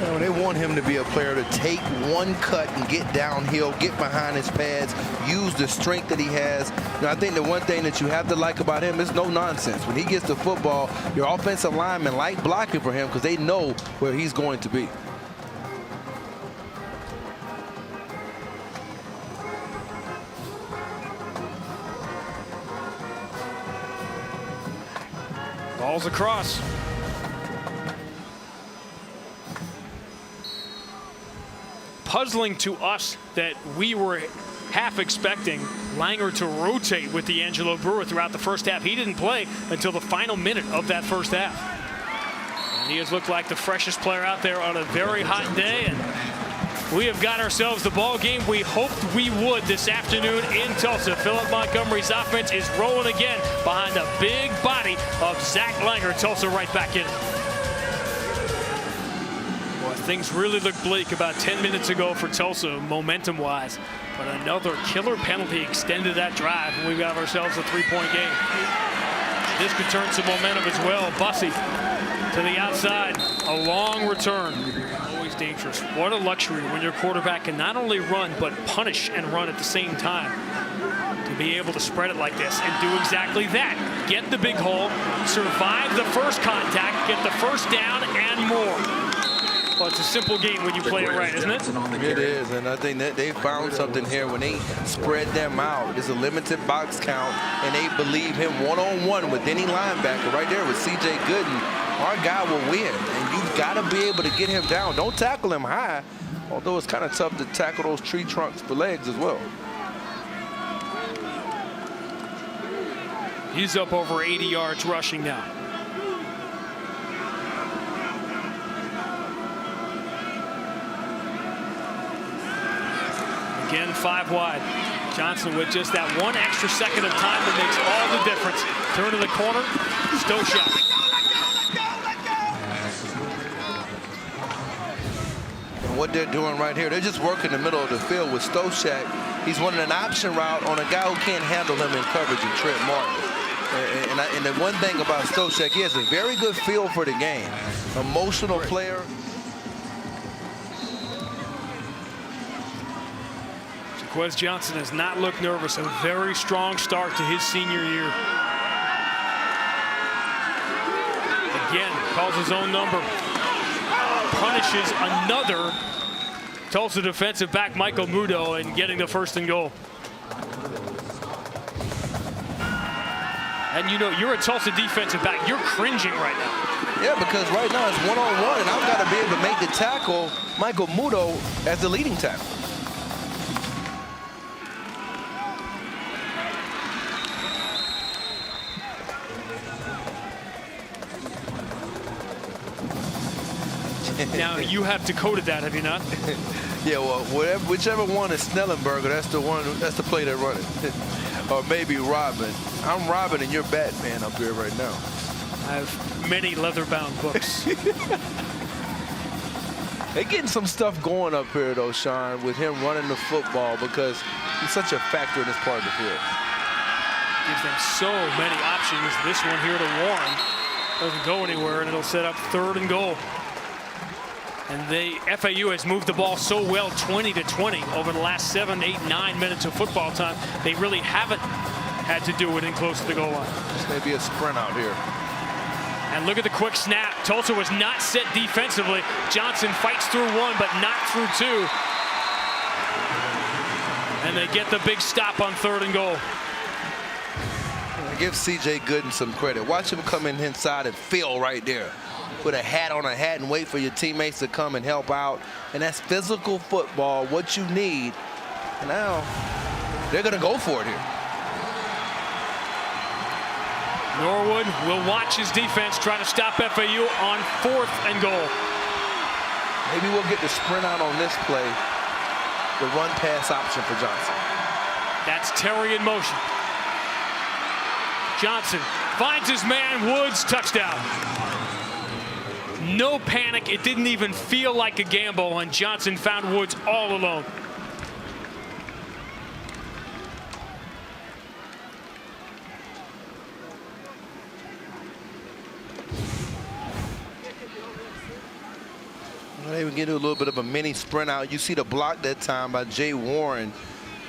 You know, they want him to be a player to take one cut and get downhill, get behind his pads, use the strength that he has. You know, I think the one thing that you have to like about him is no nonsense. When he gets the football, your offensive linemen like blocking for him because they know where he's going to be. Ball's across. Puzzling to us that we were half expecting Langer to rotate with D'Angelo Brewer throughout the first half. He didn't play until the final minute of that first half. And he has looked like the freshest player out there on a very hot day. And we have got ourselves the ball game we hoped we would this afternoon in Tulsa. Philip Montgomery's offense is rolling again behind the big body of Zach Langer. Tulsa right back in it. Boy, things really looked bleak about 10 minutes ago for Tulsa, momentum-wise. But another killer penalty extended that drive, and we've got ourselves a three-point game. This could turn some momentum as well. Bussey to the outside, a long return. Always dangerous. What a luxury when your quarterback can not only run, but punish and run at the same time. To be able to spread it like this and do exactly that. Get the big hole, survive the first contact, get the first down and more. Well, it's a simple game when you play it right, isn't it? It is, and I think that they found something here when they spread them out. There's a limited box count, and they believe him one-on-one with any linebacker right there with C.J. Gooden. Our guy will win, and you've got to be able to get him down. Don't tackle him high, although it's kind of tough to tackle those tree trunks for legs as well. He's up over 80 yards rushing now. Again, 5 wide. Johnson with just that one extra second of time that makes all the difference. Turn to the corner, Stoshak. And what they're doing right here, they're just working the middle of the field with Stoshak. He's running an option route on a guy who can't handle him in coverage, and Trent Martin. And the one thing about Stoshak, he has a very good feel for the game. Emotional player. Quez Johnson has not looked nervous. A very strong start to his senior year. Again, calls his own number. Punishes another Tulsa defensive back, Michael Mudo, and getting the 1st and goal. And you know, you're a Tulsa defensive back. You're cringing right now. Yeah, because right now it's one-on-one, and I've got to be able to make the tackle, Michael Mudo, as the leading tackle. Now, you have decoded that, have you not? Yeah, well, whichever one is Snellenberger, that's the play they're running. Or maybe Robin. I'm Robin and you're Batman up here right now. I have many leather-bound books. They're getting some stuff going up here, though, Sean, with him running the football because he's such a factor in this part of the field. Gives them so many options. This one here to Warren doesn't go anywhere, and it'll set up 3rd and goal. And FAU has moved the ball so well, 20-20 over the last 7, 8, 9 minutes of football time. They really haven't had to do it in close to the goal line. This may be a sprint out here. And look at the quick snap. Tulsa was not set defensively. Johnson fights through 1, but not through 2. And they get the big stop on 3rd and goal. Give C.J. Gooden some credit. Watch him come in inside and feel right there. Put a hat on a hat and wait for your teammates to come and help out. And that's physical football, what you need. And now they're going to go for it here. Norwood will watch his defense try to stop FAU on 4th and goal. Maybe we'll get the sprint out on this play. The run-pass option for Johnson. That's Terry in motion. Johnson finds his man, Woods, touchdown. No panic. It didn't even feel like a gamble, and Johnson found Woods all alone. They would get a little bit of a mini sprint out. You see the block that time by Jay Warren.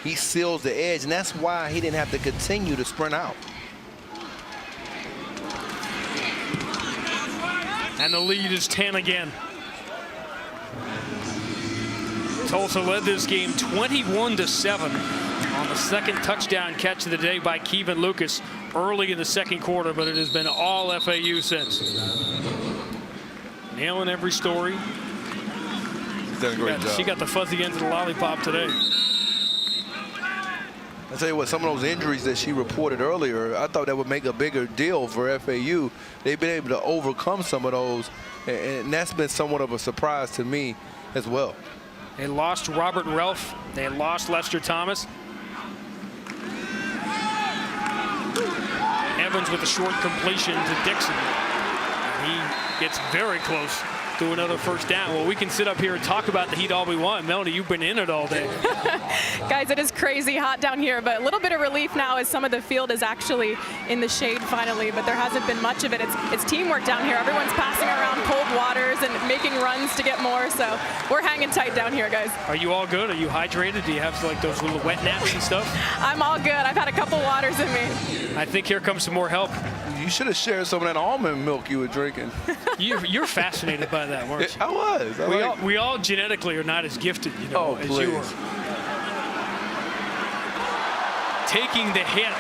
He seals the edge, and that's why he didn't have to continue to sprint out. And the lead is 10 again. Tulsa led this game 21-7 on the second touchdown catch of the day by Kevin Lucas early in the second quarter, but it has been all FAU since. Nailing every story. He's done a great job. She got the fuzzy end of the lollipop today. I tell you what, some of those injuries that she reported earlier, I thought that would make a bigger deal for FAU. They've been able to overcome some of those, and that's been somewhat of a surprise to me as well. They lost Robert Ralph. They lost Lester Thomas. Evans with a short completion to Dixon. He gets very close to another first down. Well, we can sit up here and talk about the heat all we want. Melanie, you've been in it all day. Guys, it is crazy hot down here, but a little bit of relief now as some of the field is actually in the shade finally, but there hasn't been much of it. It's teamwork down here. Everyone's passing around cold waters and making runs to get more, so we're hanging tight down here, guys. Are you all good? Are you hydrated? Do you have like those little wet naps and stuff? I'm all good. I've had a couple waters in me. I think here comes some more help. You should have shared some of that almond milk you were drinking. You're fascinated by that, weren't you? I was. We all genetically are not as gifted, you know, as you are. Taking the hit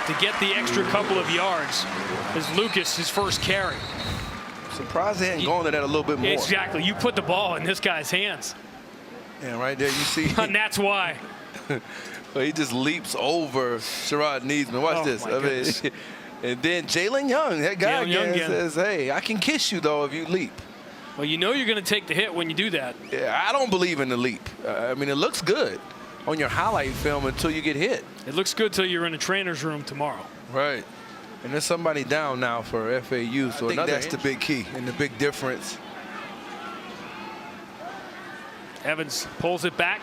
to get the extra couple of yards is Lucas, his first carry. Surprised they hadn't gone to that a little bit more. Exactly. You put the ball in this guy's hands. And right there you see. And that's why. Well, he just leaps over Sherrod Neesman. Watch this. Goodness. And then Jalen Young, that guy again says, hey, I can kiss you, though, if you leap. Well, you know you're going to take the hit when you do that. Yeah, I don't believe in the leap. I mean, it looks good on your highlight film until you get hit. It looks good till you're in the trainer's room tomorrow. Right. And there's somebody down now for FAU, so I think that's the big key and the big difference. Evans pulls it back,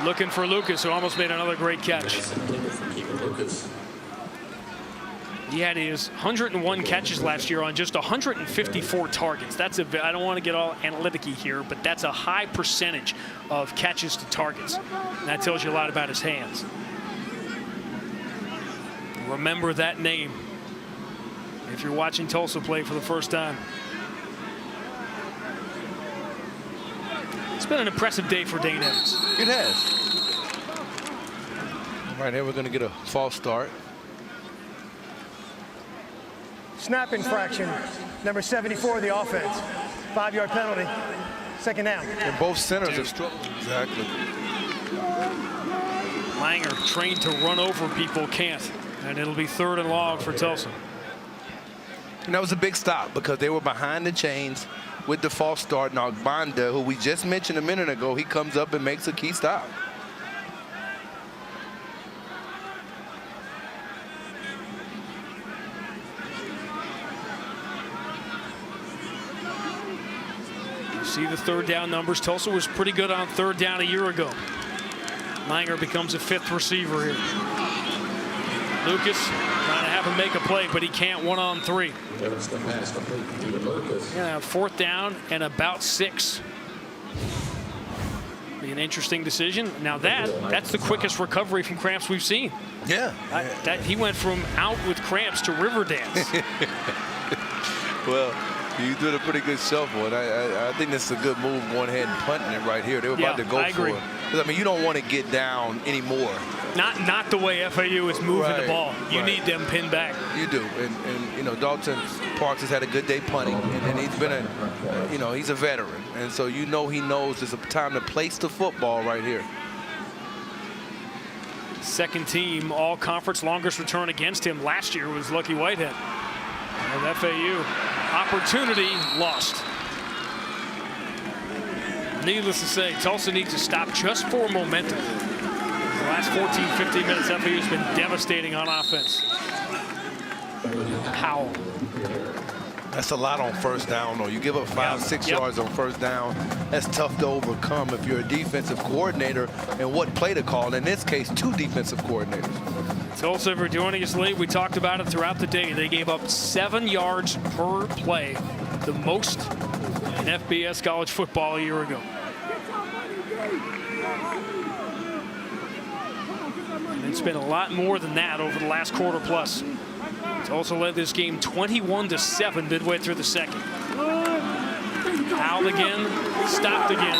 looking for Lucas, who almost made another great catch. He had his 101 catches last year on just 154 targets. That's I don't want to get all analytic-y here, but that's a high percentage of catches to targets. And that tells you a lot about his hands. Remember that name if you're watching Tulsa play for the first time. It's been an impressive day for Dane Evans. It has. Right here, we're going to get a false start. Snap infraction, number 74 of the offense. 5-yard penalty, second down. And both centers have struggled. Exactly. Langer, trained to run over people, can't. And it'll be 3rd and long for Tulsa. And that was a big stop because they were behind the chains with the false start. Now, Banda, who we just mentioned a minute ago, he comes up and makes a key stop. See the 3rd down numbers. Tulsa was pretty good on 3rd down a year ago. Langer becomes a 5th receiver here. Lucas trying to have him make a play, but he can't 1-on-3. Yeah, 4th down and about 6. Be an interesting decision. Now that's the quickest recovery from cramps we've seen. Yeah. He went from out with cramps to river dance. Well, you did a pretty good shuffle, and I think this is a good move going ahead and punting it right here. They were about to go for it. Because, I mean, you don't want to get down anymore. Not the way FAU is moving the ball. You need them pinned back. You do, and you know, Dalton Parks has had a good day punting, and he's been he's a veteran, and so he knows it's a time to place the football right here. Second team all-conference, longest return against him last year was Lucky Whitehead. And FAU opportunity lost. Needless to say, Tulsa needs to stop just for momentum. The last 14-15 minutes, FAU's been devastating on offense. Powell. That's a lot on 1st down, though. You give up 5-6 yards on 1st down. That's tough to overcome if you're a defensive coordinator and what play to call. In this case, 2 defensive coordinators. Tulsa, for joining us late, we talked about it throughout the day. They gave up 7 yards per play, the most in FBS college football a year ago. And it's been a lot more than that over the last quarter plus. Tulsa led this game 21-7 midway through the second. Fouled again, stopped again.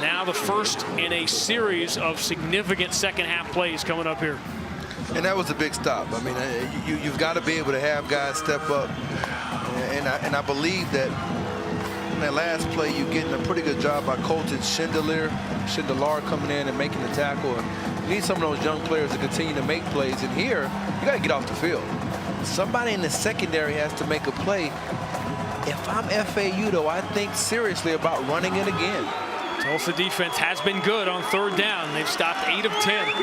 Now the first in a series of significant second half plays coming up here. And that was a big stop. I mean, you've got to be able to have guys step up. And I believe that in that last play, you're getting a pretty good job by Colton Schindler coming in and making the tackle. And you need some of those young players to continue to make plays. And here, you got to get off the field. Somebody in the secondary has to make a play. If I'm FAU, though, I think seriously about running it again. Tulsa defense has been good on third down. They've stopped 8 of 10.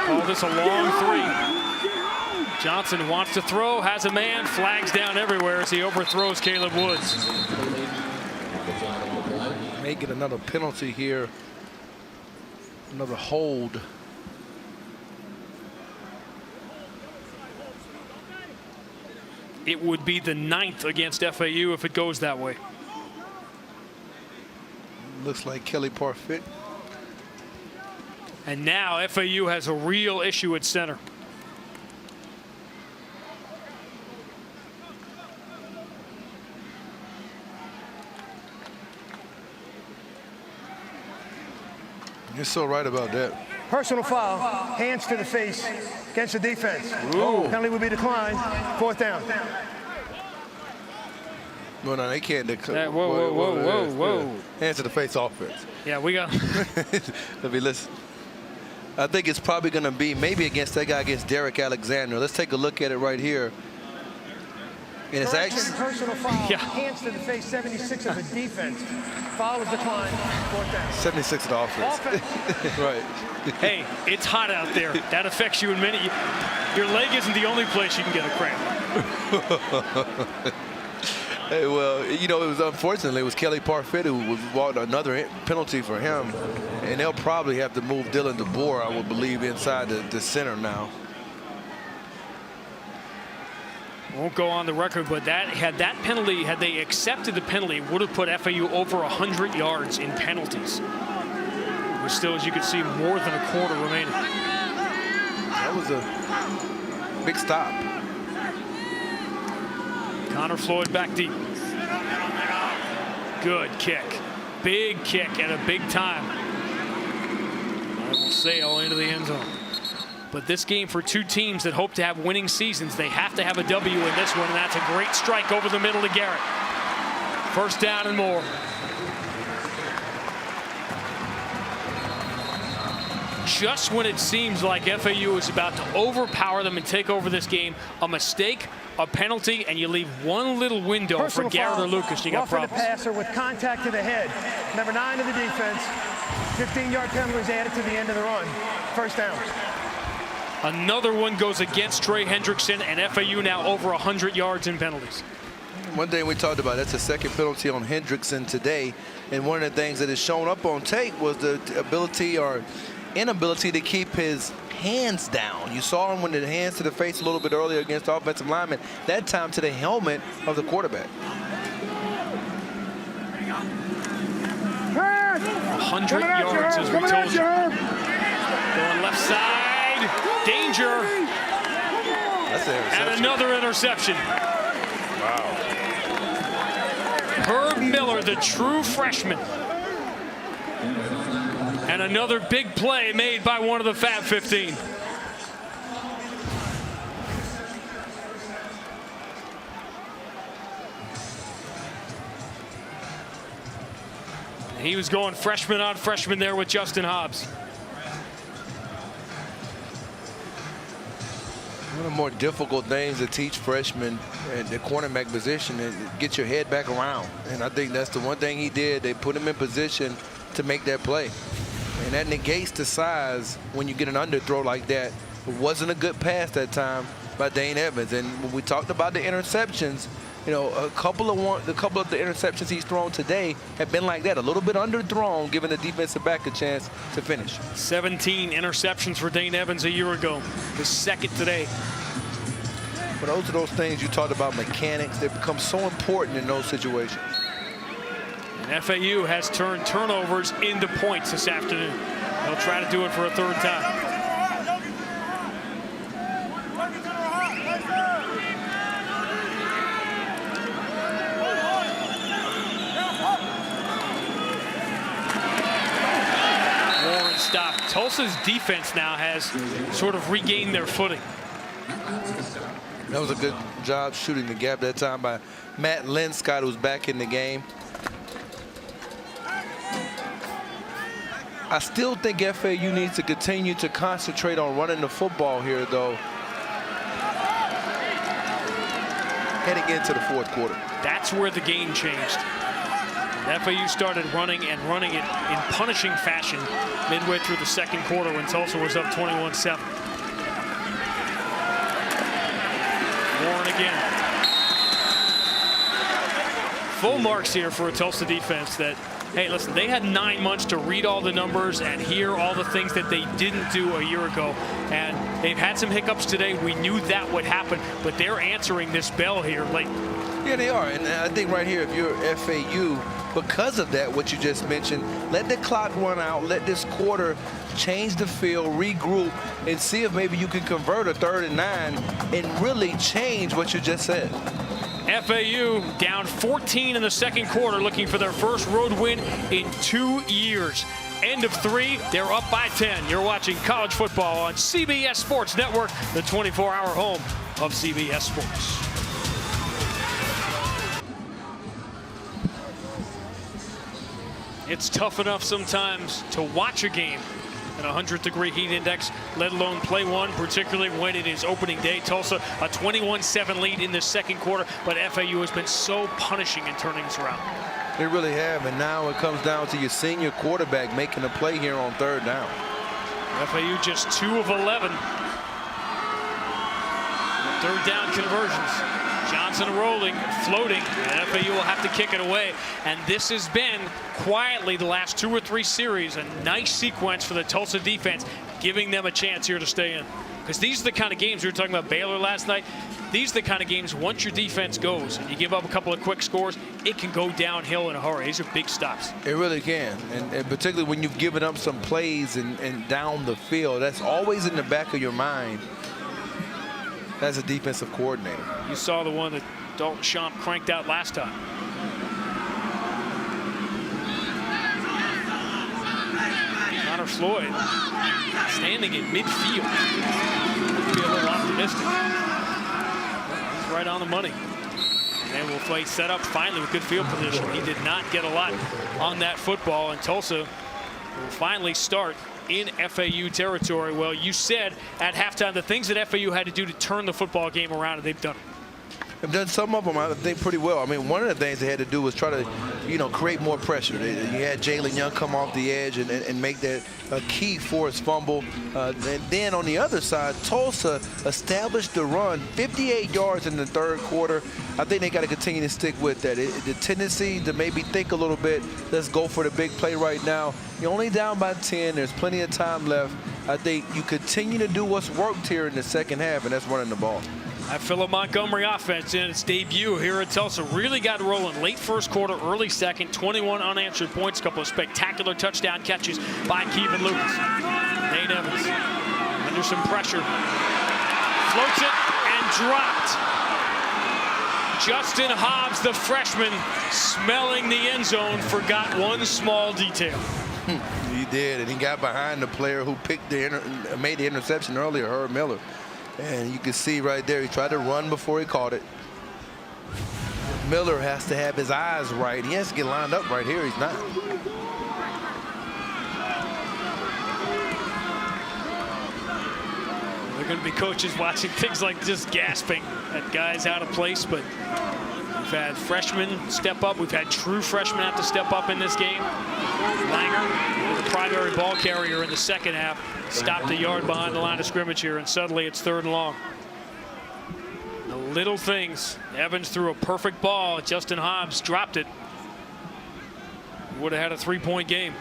Call this a long 3. Johnson wants to throw, has a man, flags down everywhere as he overthrows Caleb Woods. May get another penalty here. Another hold. It would be the 9th against FAU if it goes that way. Looks like Kelly Parfit. And now FAU has a real issue at center. You're so right about that. Personal foul, hands to the face against the defense. Ooh. Penalty will be declined. 4th down. No, they can't. Whoa. Hands to the face offense. Yeah, we got. Let me listen. I think it's probably going to be maybe against that guy, against Derek Alexander. Let's take a look at it right here. And it's actually personal foul, yeah. Hands to the face, 76 of the defense. Foul is declined. 4th down. 76 of the offense. Right. Hey, it's hot out there. That affects you in many. Your leg isn't the only place you can get a cramp. Hey, well, you know, it was unfortunately it was Kelly Parfit who brought another penalty for him, and they'll probably have to move Dylan DeBoer, I would believe, inside the center now. Won't go on the record, but had they accepted the penalty, would have put FAU over 100 yards in penalties. But still, as you can see, more than a quarter remaining. That was a big stop. Connor Floyd back deep. Good kick. Big kick at a big time. That will sail into the end zone. But this game, for two teams that hope to have winning seasons, they have to have a W in this one, and that's a great strike over the middle to Garrett. First down and more. Just when it seems like FAU is about to overpower them and take over this game, a mistake, a penalty, and you leave one little window Personal for Garrett foul. or Lucas. You got Roughing problems. the passer with contact to the head. Number 9 of the defense. 15-yard penalty is added to the end of the run. First down. Another one goes against Trey Hendrickson, and FAU now over 100 yards in penalties. One thing we talked about, that's the second penalty on Hendrickson today, and one of the things that has shown up on tape was the ability or inability to keep his hands down. You saw him when the hands to the face a little bit earlier against the offensive lineman, that time to the helmet of the quarterback. 100 yards, as we told you. Going left side. Danger. That's an interception. And another interception. Wow. Herb Miller, the true freshman. And another big play made by one of the Fab 15. He was going freshman on freshman there with Justin Hobbs. One of the more difficult things to teach freshmen at the cornerback position is get your head back around. And I think that's the one thing he did. They put him in position to make that play. And that negates the size when you get an underthrow like that. It wasn't a good pass that time by Dane Evans. And when we talked about the interceptions, you know, a couple of the interceptions he's thrown today have been like that, a little bit underthrown, giving the defensive back a chance to finish. 17 interceptions for Dane Evans a year ago. His second today. But those are those things you talked about, mechanics, they become so important in those situations. And FAU has turned turnovers into points this afternoon. They'll try to do it for a third time. Stop. Tulsa's defense now has sort of regained their footing. That was a good job shooting the gap that time by Matt Linscott, who's back in the game. I still think FAU needs to continue to concentrate on running the football here, though, heading into the fourth quarter. That's where the game changed. FAU started running and running it in punishing fashion midway through the second quarter when Tulsa was up 21-7. Warren again. Full marks here for a Tulsa defense that, hey, listen, they had 9 months to read all the numbers and hear all the things that they didn't do a year ago. And they've had some hiccups today. We knew that would happen, but they're answering this bell here late. Yeah, they are. And I think right here, if you're FAU, because of that, what you just mentioned, let the clock run out, let this quarter change the field, regroup, and see if maybe you can convert a 3rd and 9 and really change what you just said. FAU down 14 in the second quarter, looking for their first road win in 2 years. End of 3, they're up by 10. You're watching college football on CBS Sports Network, the 24-hour home of CBS Sports. It's tough enough sometimes to watch a game at 100-degree heat index, let alone play one, particularly when it is opening day. Tulsa, a 21-7 lead in the second quarter, but FAU has been so punishing in turning this around. They really have, and now it comes down to your senior quarterback making a play here on 3rd down. FAU just 2 of 11. 3rd down conversions. Johnson rolling, floating, and FAU will have to kick it away. And this has been quietly the last 2 or 3 series, a nice sequence for the Tulsa defense, giving them a chance here to stay in. Because these are the kind of games, we were talking about Baylor last night, these are the kind of games, once your defense goes and you give up a couple of quick scores, it can go downhill in a hurry. These are big stops. It really can, and particularly when you've given up some plays and down the field, that's always in the back of your mind as a defensive coordinator. You saw the one that Dalton Schomp cranked out last time. Connor Floyd standing in midfield. Be a little optimistic. He's right on the money. And will play set up finally with good field position. He did not get a lot on that football, and Tulsa will finally start in FAU territory. Well, you said at halftime the things that FAU had to do to turn the football game around, and they've done it. They've done some of them, I think, pretty well. I mean, one of the things they had to do was try to, create more pressure. You had Jalen Young come off the edge and make that a key forced fumble. And then on the other side, Tulsa established the run, 58 yards in the 3rd quarter. I think they got to continue to stick with that. The tendency to maybe think a little bit, let's go for the big play right now. You're only down by 10. There's plenty of time left. I think you continue to do what's worked here in the second half, and that's running the ball. That Phillip Montgomery offense in its debut here at Tulsa really got rolling late first quarter, early second, 21 unanswered points, a couple of spectacular touchdown catches by Kevin Lucas. Nate Evans under some pressure, floats it and dropped. Justin Hobbs, the freshman, smelling the end zone, forgot one small detail. He did, and he got behind the player who made the interception earlier, Herb Miller. And you can see right there, he tried to run before he caught it. Miller has to have his eyes right. He has to get lined up right here. He's not. There are going to be coaches watching things like this gasping at guys out of place, but we've had freshmen step up. We've had true freshmen have to step up in this game. Langer, the primary ball carrier in the second half, stopped a yard behind the line of scrimmage here, and suddenly it's 3rd and long. The little things. Evans threw a perfect ball. Justin Hobbs dropped it. Would have had a 3-point game.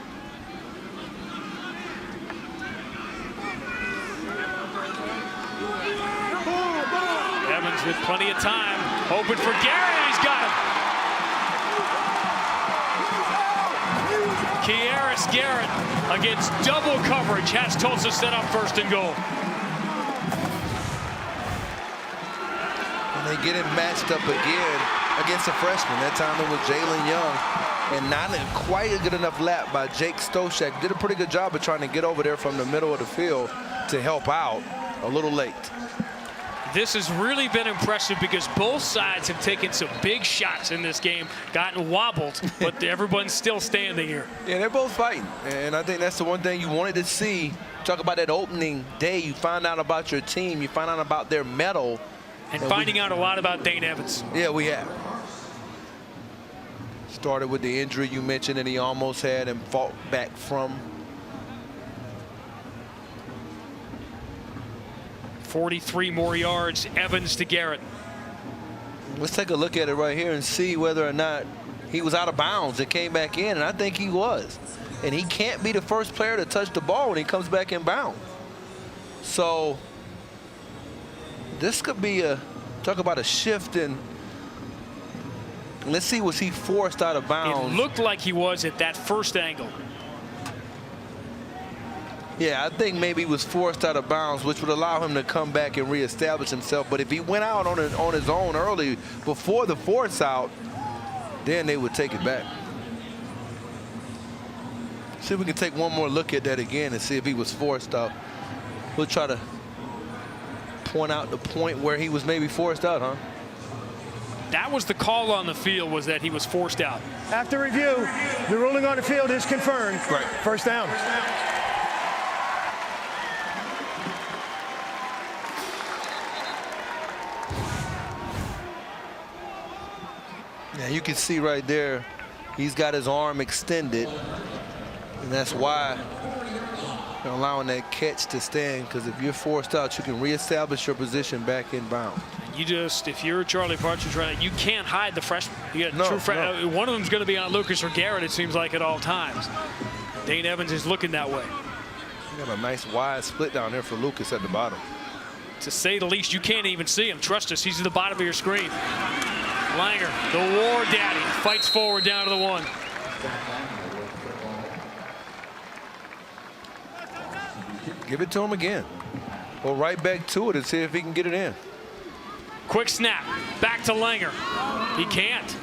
Evans with plenty of time. Open for Garrett, and he's got him. Kearis Garrett against double coverage has Tulsa set up 1st and goal. And they get him matched up again against a freshman. That time it was Jalen Young. And not quite a good enough lap by Jake Stoshak. Did a pretty good job of trying to get over there from the middle of the field to help out. A little late. This has really been impressive because both sides have taken some big shots in this game, gotten wobbled, but everyone's still standing here. Yeah, they're both fighting. And I think that's the one thing you wanted to see. Talk about that opening day. You find out about your team. You find out about their mettle. And finding out a lot about Dane Evans. Yeah, we have. Started with the injury you mentioned that he almost had and fought back from. 43 more yards, Evans to Garrett. Let's take a look at it right here and see whether or not he was out of bounds and came back in, and I think he was. And he can't be the first player to touch the ball when he comes back in bounds. So this could be a, talk about a shift in. Let's see, was he forced out of bounds? It looked like he was at that first angle. Yeah, I think maybe he was forced out of bounds, which would allow him to come back and reestablish himself. But if he went out on his own early before the force out, then they would take it back. See if we can take one more look at that again and see if he was forced out. We'll try to point out the point where he was maybe forced out, huh? That was the call on the field, was that he was forced out. After review, the ruling on the field is confirmed. Right. 1st down. Yeah, you can see right there, he's got his arm extended, and that's why they're allowing that catch to stand, because if you're forced out, you can reestablish your position back in bounds. You just, if you're Charlie Partridge, right, you can't hide the freshman. You got true one of them's going to be on Lucas or Garrett, it seems like, at all times. Dane Evans is looking that way. You got a nice wide split down there for Lucas at the bottom. To say the least, you can't even see him. Trust us, he's at the bottom of your screen. Langer, the war daddy, fights forward down to the 1. Give it to him again. Go right back to it and see if he can get it in. Quick snap, back to Langer. He can't.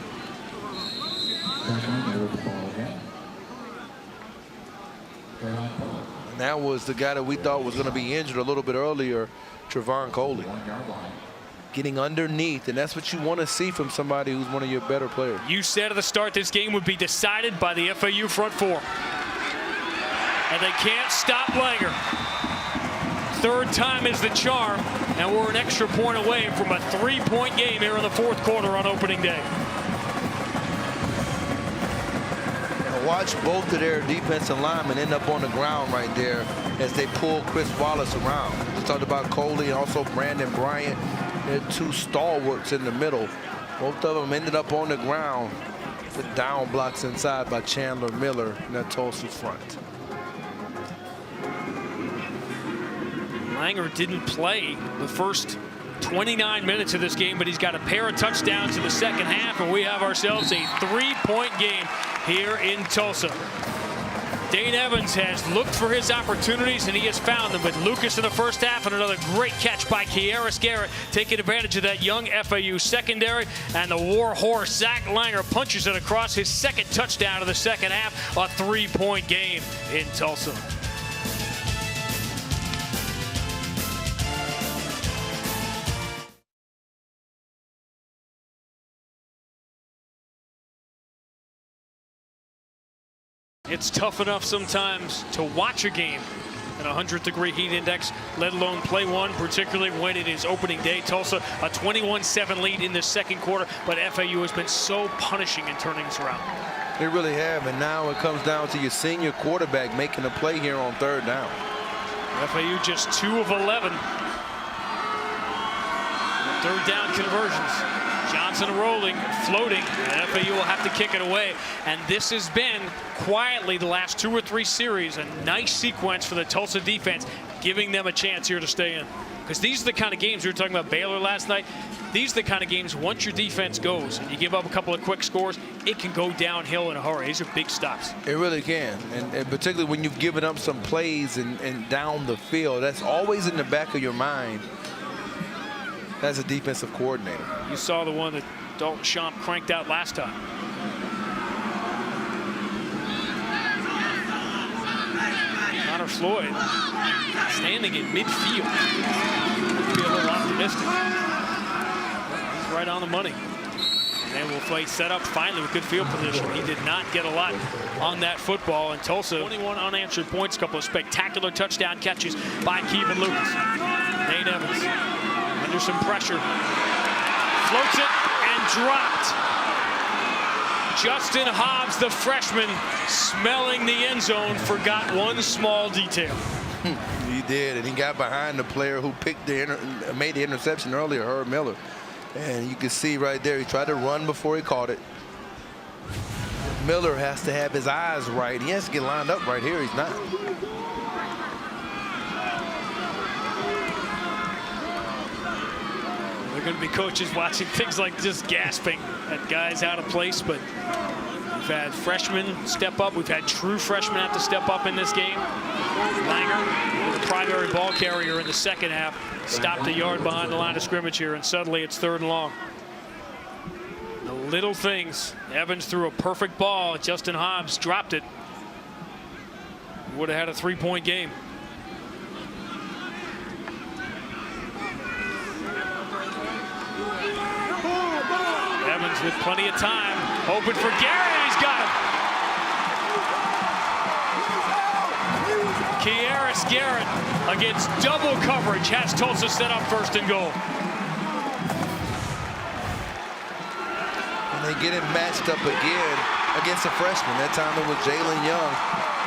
And that was the guy that we thought was going to be injured a little bit earlier, Trevon Coley. Getting underneath, and that's what you want to see from somebody who's one of your better players. You said at the start this game would be decided by the FAU front 4. And they can't stop Langer. 3rd time is the charm, and we're an extra point away from a 3-point game here in the 4th quarter on opening day. Now watch both of their defensive linemen end up on the ground right there as they pull Chris Wallace around. We talked about Coley and also Brandon Bryant. They're 2 stalwarts in the middle. Both of them ended up on the ground with down blocks inside by Chandler Miller in that Tulsa front. Langer didn't play the first 29 minutes of this game, but he's got a pair of touchdowns in the 2nd half, and we have ourselves a 3-point game here in Tulsa. Dane Evans has looked for his opportunities, and he has found them with Lucas in the 1st half, and another great catch by Kearis Garrett, taking advantage of that young FAU secondary, and the war horse Zach Langer punches it across his 2nd touchdown of the 2nd half. A 3-point game in Tulsa. It's tough enough sometimes to watch a game at 100-degree heat index, let alone play one, particularly when it is opening day. Tulsa, a 21-7 lead in the 2nd quarter, but FAU has been so punishing in turning this around. They really have, and now it comes down to your senior quarterback making a play here on 3rd down. FAU just 2 of 11. 3rd down conversions. Johnson rolling, floating, and FAU will have to kick it away. And this has been quietly the last 2 or 3 series, a nice sequence for the Tulsa defense, giving them a chance here to stay in. Because these are the kind of games we were talking about Baylor last night. These are the kind of games, once your defense goes and you give up a couple of quick scores, it can go downhill in a hurry. These are big stops. It really can. And particularly when you've given up some plays and down the field, that's always in the back of your mind as a defensive coordinator. You saw the one that Dalton Schomp cranked out last time. Connor Floyd standing in midfield. Be a little optimistic. He's right on the money. And then we'll play set up finally with good field position. He did not get a lot on that football. And Tulsa, 21 unanswered points, a couple of spectacular touchdown catches by Kevin Lucas. Nate Evans under some pressure. Floats it and dropped. Justin Hobbs, the freshman, smelling the end zone, forgot one small detail. He did, and he got behind the player who made the interception earlier, Herb Miller. And you can see right there, he tried to run before he caught it. Miller has to have his eyes right. He has to get lined up right here. He's not. There are going to be coaches watching things like this gasping at guys out of place, but we've had freshmen step up. We've had true freshmen have to step up in this game. Langer, the primary ball carrier in the second half, stopped a yard behind the line of scrimmage here, and suddenly it's 3rd and long. The little things. Evans threw a perfect ball. Justin Hobbs dropped it. Would have had a 3-point game. Evans with plenty of time. Open for Garrett. He's got him. Kieris Garrett against double coverage has Tulsa set up 1st and goal. And they get him matched up again against a freshman. That time it was Jalen Young.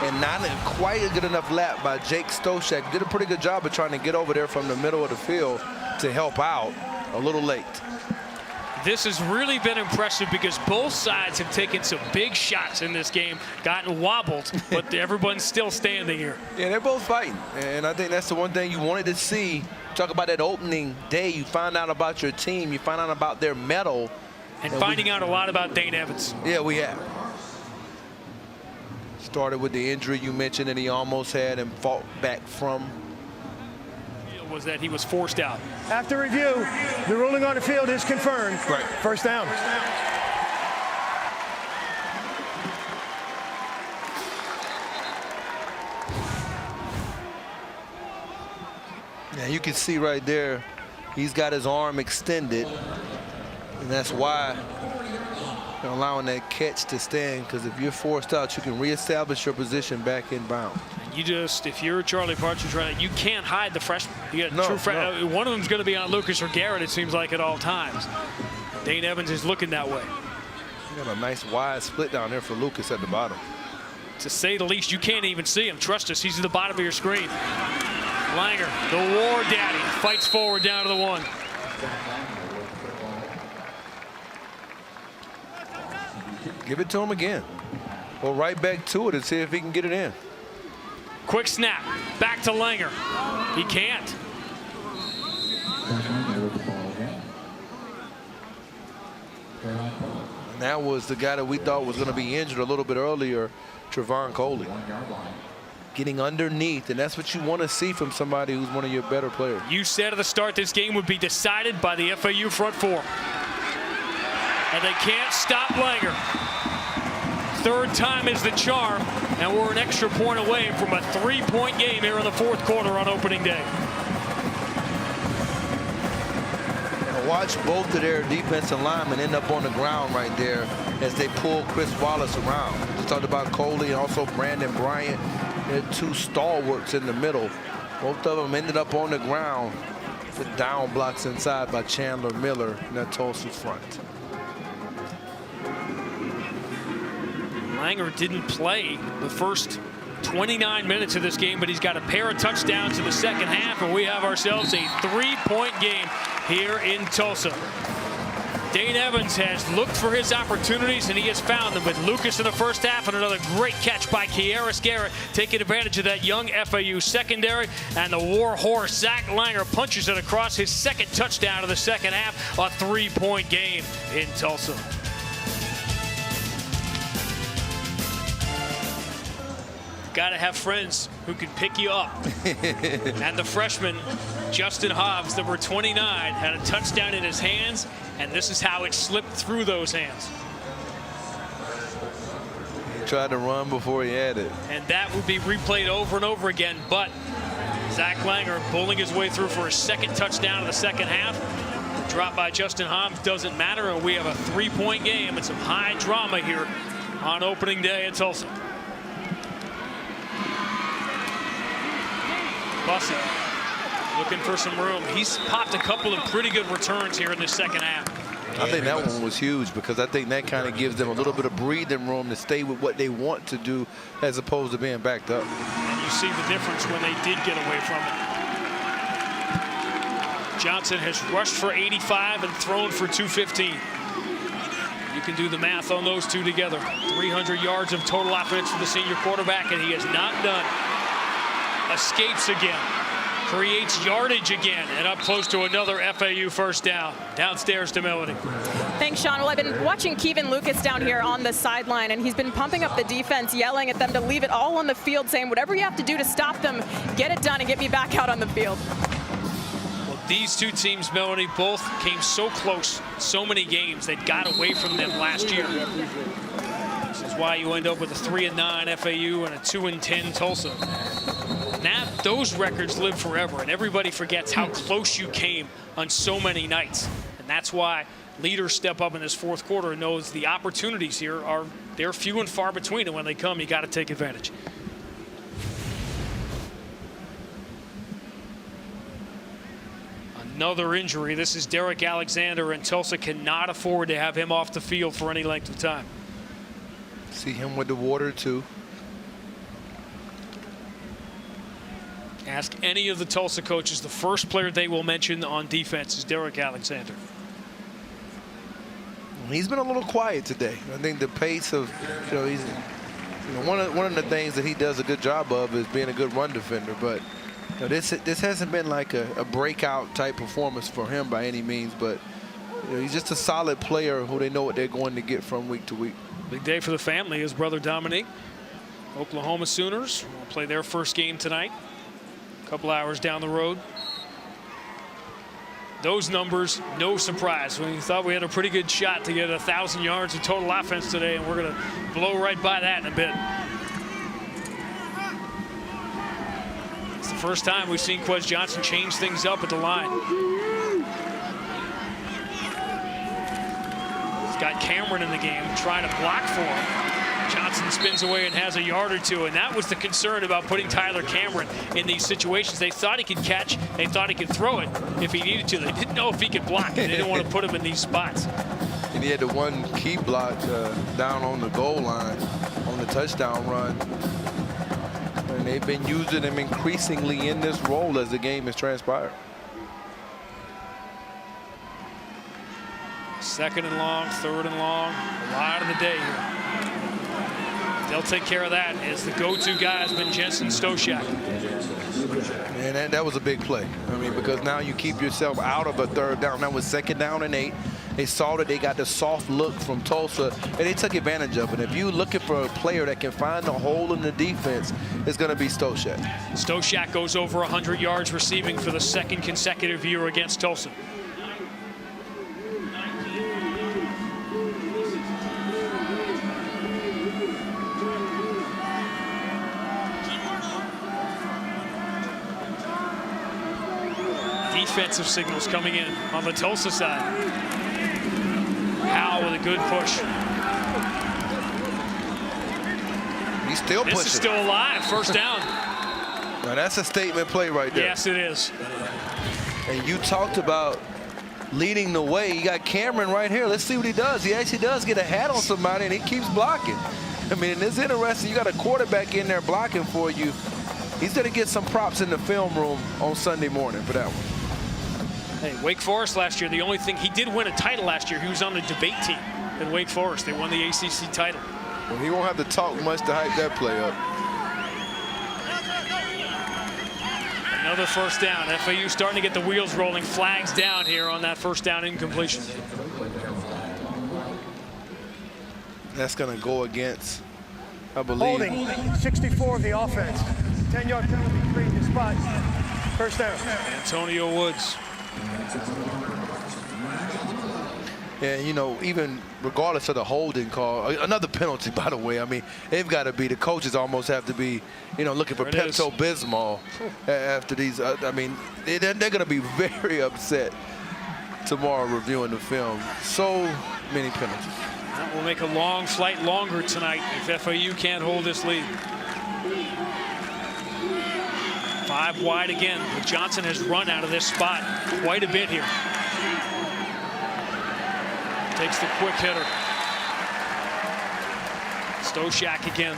And not quite a good enough lap by Jake Stoshak. Did a pretty good job of trying to get over there from the middle of the field to help out. A little late. This has really been impressive because both sides have taken some big shots in this game, gotten wobbled, but everyone's still standing here. Yeah, they're both fighting. And I think that's the one thing you wanted to see. Talk about that opening day. You find out about your team. You find out about their mettle. And finding out a lot about Dane Evans. Yeah, we have. Started with the injury you mentioned that he almost had and fought back from. Was that he was forced out. After review, the ruling on the field is confirmed. Right. 1st down. Yeah, you can see right there, he's got his arm extended, and that's why they're allowing that catch to stand, because if you're forced out, you can reestablish your position back in bounds. You just, if you're Charlie Partridge, right, you can't hide the freshman. You got No. One of them's going to be on Lucas or Garrett, it seems like, at all times. Dane Evans is looking that way. You got a nice wide split down there for Lucas at the bottom. To say the least, you can't even see him. Trust us, he's at the bottom of your screen. Langer, the war daddy, fights forward down to the 1. Give it to him again. Go right back to it and see if he can get it in. Quick snap, back to Langer. He can't. And that was the guy that we thought was going to be injured a little bit earlier, Trevon Coley. Getting underneath, and that's what you want to see from somebody who's one of your better players. You said at the start this game would be decided by the FAU front 4. And they can't stop Langer. 3rd time is the charm, and we're an extra point away from a 3-point game here in the 4th quarter on opening day. Now watch both of their defensive linemen end up on the ground right there as they pull Chris Wallace around. We talked about Coley and also Brandon Bryant. They're 2 stalwarts in the middle. Both of them ended up on the ground. The down blocks inside by Chandler Miller in that Tulsa front. Langer didn't play the first 29 minutes of this game, but he's got a pair of touchdowns in the second half, and we have ourselves a 3-point game here in Tulsa. Dane Evans has looked for his opportunities, and he has found them with Lucas in the first half and another great catch by Kieris Garrett, taking advantage of that young FAU secondary. And the war horse, Zach Langer, punches it across, his second touchdown of the second half, a 3-point game in Tulsa. Got to have friends who can pick you up. And the freshman, Justin Hobbs, number 29, had a touchdown in his hands, and this is how it slipped through those hands. He tried to run before he had it. And that would be replayed over and over again, but Zach Langer pulling his way through for his second touchdown of the second half. The drop by Justin Hobbs doesn't matter, and we have a 3-point game and some high drama here on opening day at Tulsa. Bussey looking for some room. He's popped a couple of pretty good returns here in the second half. I think that one was huge because I think that kind of gives them a little bit of breathing room to stay with what they want to do as opposed to being backed up. And you see the difference when they did get away from it. Johnson has rushed for 85 and thrown for 215. You can do the math on those two together. 300 yards of total offense for the senior quarterback, and he has not done. Escapes again, creates yardage again, and up close to another FAU first down. Downstairs to Melody. Thanks, Sean. Well, I've been watching Kevin Lucas down here on the sideline, and he's been pumping up the defense, yelling at them to leave it all on the field, saying whatever you have to do to stop them, get it done and get me back out on the field. Well, these two teams, Melody, both came so close, so many games. They got away from them last year. This is why you end up with a 3-9 FAU and a 2-10 Tulsa. Now those records live forever, and everybody forgets how close you came on so many nights. And that's why leaders step up in this fourth quarter and knows the opportunities here they're few and far between, and when they come, you got to take advantage. Another injury. This is Derek Alexander, and Tulsa cannot afford to have him off the field for any length of time. See him with the water too. Ask any of the Tulsa coaches, the first player they will mention on defense is Derek Alexander. He's been a little quiet today. I think the pace of, he's, one of the things that he does a good job of is being a good run defender. But this hasn't been like a breakout type performance for him by any means. But he's just a solid player who they know what they're going to get from week to week. Big day for the family. His brother Dominique, Oklahoma Sooners, will play their first game tonight. Couple hours down the road. Those numbers, no surprise. We thought we had a pretty good shot to get 1,000 yards of total offense today, and we're going to blow right by that in a bit. It's the first time we've seen Quez Johnson change things up at the line. He's got Cameron in the game, trying to block for him. Johnson spins away and has a yard or two, and that was the concern about putting Tyler Cameron in these situations. They thought he could catch, they thought he could throw it if he needed to. They didn't know if he could block it. They didn't want to put him in these spots. And he had the one key block down on the goal line on the touchdown run. And they've been using him increasingly in this role as the game has transpired. Second and long, third and long, a lot of the day here. They'll take care of that as the go-to guy has been Jensen Stoshak. And that was a big play. I mean, because now you keep yourself out of a third down. That was 2nd down and 8. They saw that they got the soft look from Tulsa, and they took advantage of it. If you're looking for a player that can find the hole in the defense, it's going to be Stoshak. Stoshak goes over 100 yards receiving for the second consecutive year against Tulsa. Defensive signals coming in on the Tulsa side. Howell with a good push. He's still pushing. This is still alive. First down. Now that's a statement play right there. Yes, it is. And you talked about leading the way. You got Cameron right here. Let's see what he does. He actually does get a hat on somebody, and he keeps blocking. I mean, it's interesting. You got a quarterback in there blocking for you. He's going to get some props in the film room on Sunday morning for that one. Hey, Wake Forest last year, the only thing, he did win a title last year. He was on the debate team at Wake Forest. They won the ACC title. Well, he won't have to talk much to hype that play up. Another first down. FAU starting to get the wheels rolling. Flags down here on that first down incompletion. That's going to go against, I believe. Holding 64 of the offense. 10-yard penalty, creating the spot. First down. Antonio Woods. And, you know, even regardless of the holding call, another penalty, by the way. I mean, they've got to be, the coaches almost have to be, you know, looking for Pepto-Bismol after these. I mean, they're going to be very upset tomorrow reviewing the film. So many penalties. That will make a long flight longer tonight if FAU can't hold this lead. 5 wide again, but Johnson has run out of this spot quite a bit here. Takes the quick hitter. Stoshak again.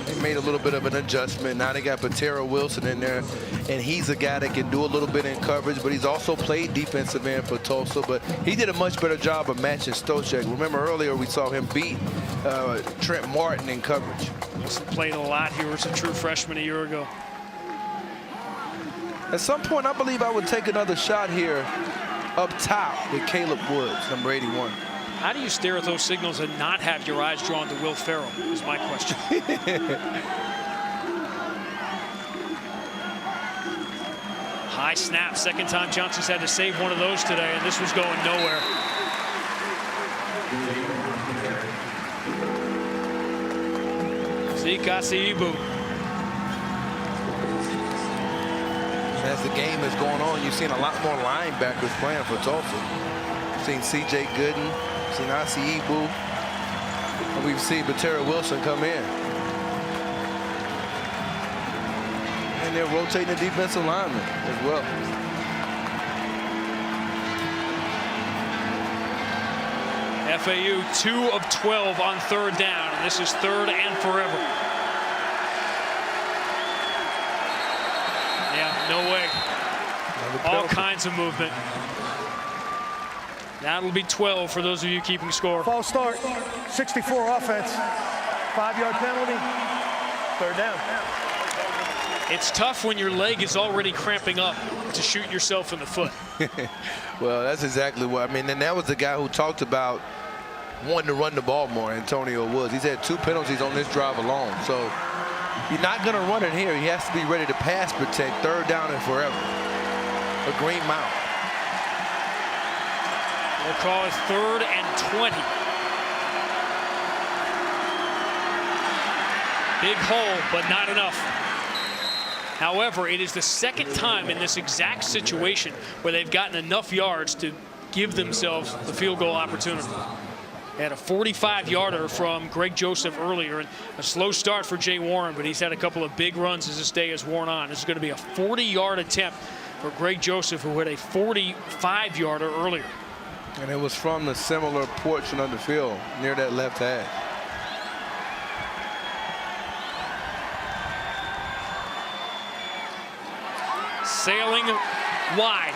They made a little bit of an adjustment. Now they got Patera Wilson in there, and he's a guy that can do a little bit in coverage, but he's also played defensive end for Tulsa, but he did a much better job of matching Stoshak. Remember earlier we saw him beat Trent Martin in coverage. Wilson played a lot. He was a true freshman a year ago. At some point, I believe I would take another shot here up top with Caleb Woods, number 81. How do you stare at those signals and not have your eyes drawn to Will Ferrell, is my question. High snap, second time Johnson's had to save one of those today, and this was going nowhere. Zeke Asiibu. As the game is going on, you've seen a lot more linebackers playing for Tulsa. You've seen C.J. Gooden, seen Asiibu, and we've seen Patera Wilson come in. And they're rotating the defensive linemen as well. FAU 2 of 12 on third down, and this is third and forever. No way. All kinds of movement. That'll be 12 for those of you keeping score. False start. 64 offense. 5-yard penalty. Third down. It's tough when your leg is already cramping up to shoot yourself in the foot. Well, that's exactly what I mean. And that was the guy who talked about wanting to run the ball more, Antonio Woods. He's had 2 penalties on this drive alone. So you're not going to run it here. He has to be ready to pass protect. Third down and forever. A green mount. They'll call it 3rd and 20. Big hole, but not enough. However, it is the second time in this exact situation where they've gotten enough yards to give themselves the field goal opportunity. They had a 45-yarder from Greg Joseph earlier, and a slow start for Jay Warren, but he's had a couple of big runs as this day has worn on. This is going to be a 40-yard attempt for Greg Joseph, who had a 45-yarder earlier. And it was from the similar portion of the field near that left hash. Sailing wide.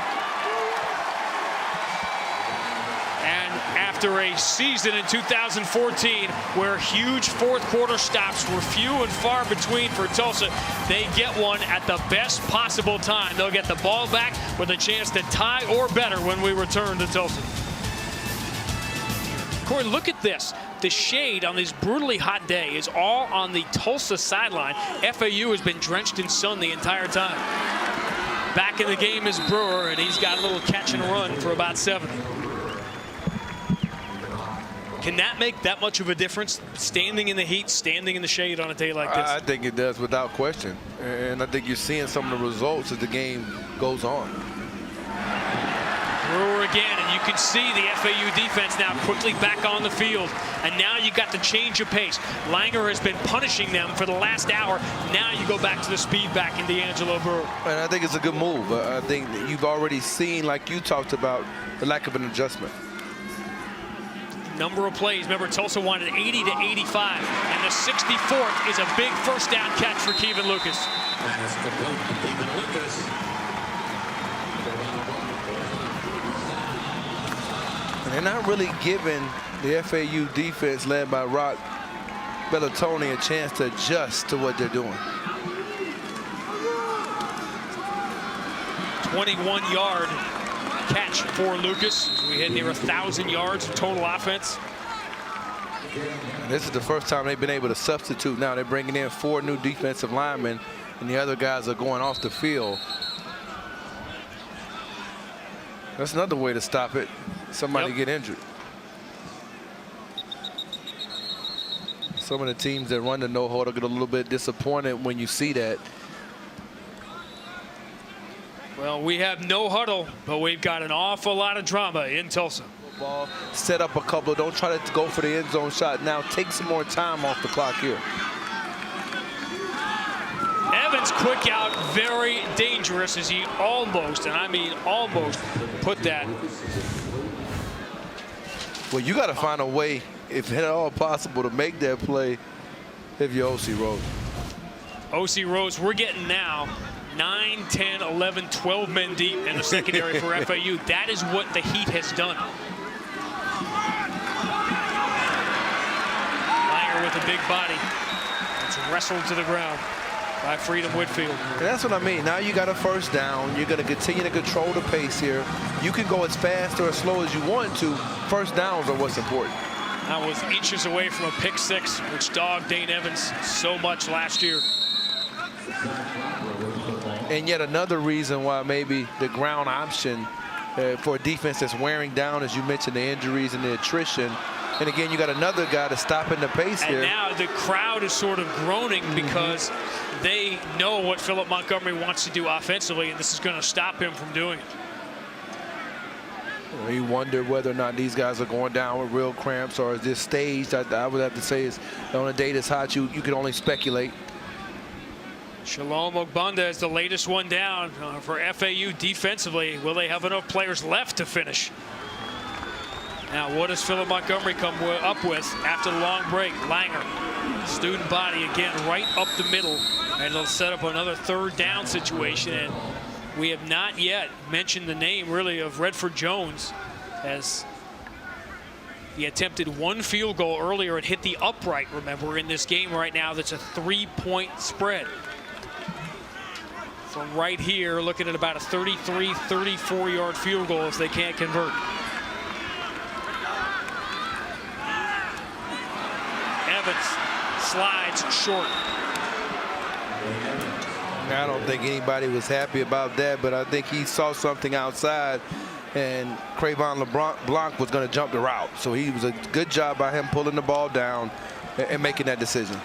And after a season in 2014 where huge fourth quarter stops were few and far between for Tulsa, they get one at the best possible time. They'll get the ball back with a chance to tie or better when we return to Tulsa. Corey, look at this. The shade on this brutally hot day is all on the Tulsa sideline. FAU has been drenched in sun the entire time. Back in the game is Brewer, and he's got a little catch and run for about 7. Can that make that much of a difference, standing in the heat, standing in the shade on a day like this? I think it does without question. And I think you're seeing some of the results as the game goes on. Brewer again, and you can see the FAU defense now quickly back on the field. And now you got the change of pace. Langer has been punishing them for the last hour. Now you go back to the speed back in D'Angelo Brewer. And I think it's a good move. I think that you've already seen, like you talked about, the lack of an adjustment. Number of plays. Remember, Tulsa wanted 80 to 85. And the 64th is a big first down catch for Kevin Lucas. And they're not really giving the FAU defense led by Rock Bellatoni a chance to adjust to what they're doing. 21-yard catch for Lucas. We hit near 1,000 yards of total offense. This is the first time they've been able to substitute. Now they're bringing in 4 new defensive linemen, and the other guys are going off the field. That's another way to stop it. Somebody get injured. Some of the teams that run the no huddle get a little bit disappointed when you see that. Well, we have no huddle, but we've got an awful lot of drama in Tulsa. Ball, set up a couple. Don't try to go for the end zone shot. Now take some more time off the clock here. Evans quick out, very dangerous as he almost, and I mean almost, put that. Well, you got to find a way, if at all possible, to make that play if you're O.C. Rose. O.C. Rose, we're getting now 9, 10, 11, 12 men deep in the secondary for FAU. That is what the Heat has done. Langer with a big body. It's wrestled to the ground by Freedom Whitfield. And that's what I mean. Now you got a first down. You're going to continue to control the pace here. You can go as fast or as slow as you want to. First downs are what's important. That was inches away from a pick 6, which dogged Dane Evans so much last year. And yet another reason why maybe the ground option for a defense that's wearing down, as you mentioned, the injuries and the attrition. And again, you got another guy that's stopping the pace here. And now the crowd is sort of groaning because they know what Philip Montgomery wants to do offensively, and this is going to stop him from doing it. You wonder whether or not these guys are going down with real cramps, or is this staged? I would have to say is on a day that's hot, you can only speculate. Shalom Ogbunda is the latest one down for FAU defensively. Will they have enough players left to finish? Now, what does Philip Montgomery come up with after the long break? Langer, student body again, right up the middle, and it'll set up another third down situation. And we have not yet mentioned the name, really, of Redford Jones, as he attempted 1 field goal earlier and hit the upright, remember, in this game right now. That's a 3-point spread. From right here, looking at about a 33, 34-yard field goal if they can't convert. Evans slides short. I don't think anybody was happy about that, but I think he saw something outside, and Cravon LeBlanc was going to jump the route. So he was a good job by him pulling the ball down and making that decision.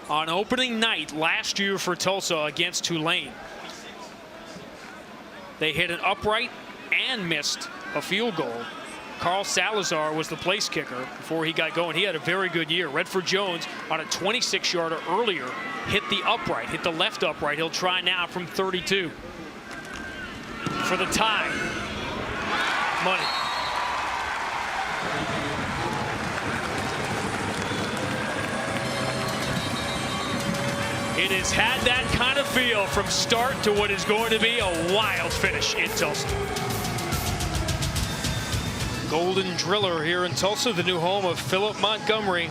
On opening night last year for Tulsa against Tulane, they hit an upright and missed a field goal. Carl Salazar was the place kicker before he got going. He had a very good year. Redford Jones on a 26-yarder earlier hit the upright, hit the left upright. He'll try now from 32 for the tie. Money. It has had that kind of feel from start to what is going to be a wild finish in Tulsa. Golden Driller here in Tulsa, the new home of Philip Montgomery.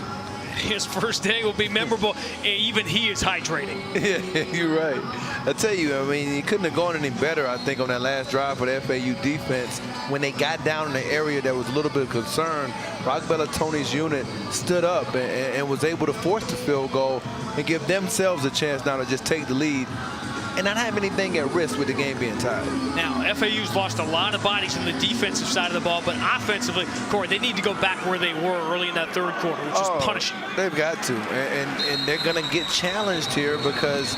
His first day will be memorable. Even he is hydrating. Yeah, you're right. I tell you, I mean, he couldn't have gone any better, I think, on that last drive for the FAU defense. When they got down in the area that was a little bit of concern, Rock Bellatoni's unit stood up and was able to force the field goal and give themselves a chance now to just take the lead and not have anything at risk with the game being tied. Now, FAU's lost a lot of bodies on the defensive side of the ball, but offensively, Corey, they need to go back where they were early in that third quarter, which is punishing. They've got to, and they're going to get challenged here because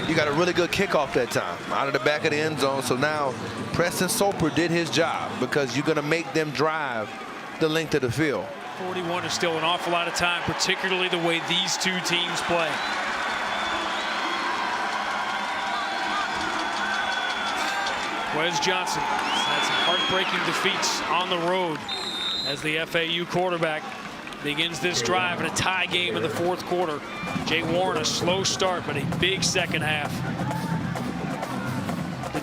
you got a really good kickoff that time out of the back of the end zone. So now Preston Soper did his job because you're going to make them drive the length of the field. 41 is still an awful lot of time, particularly the way these two teams play. Wes Johnson has had some heartbreaking defeats on the road as the FAU quarterback begins this drive in a tie game in the fourth quarter. Jay Warren, a slow start, but a big second half.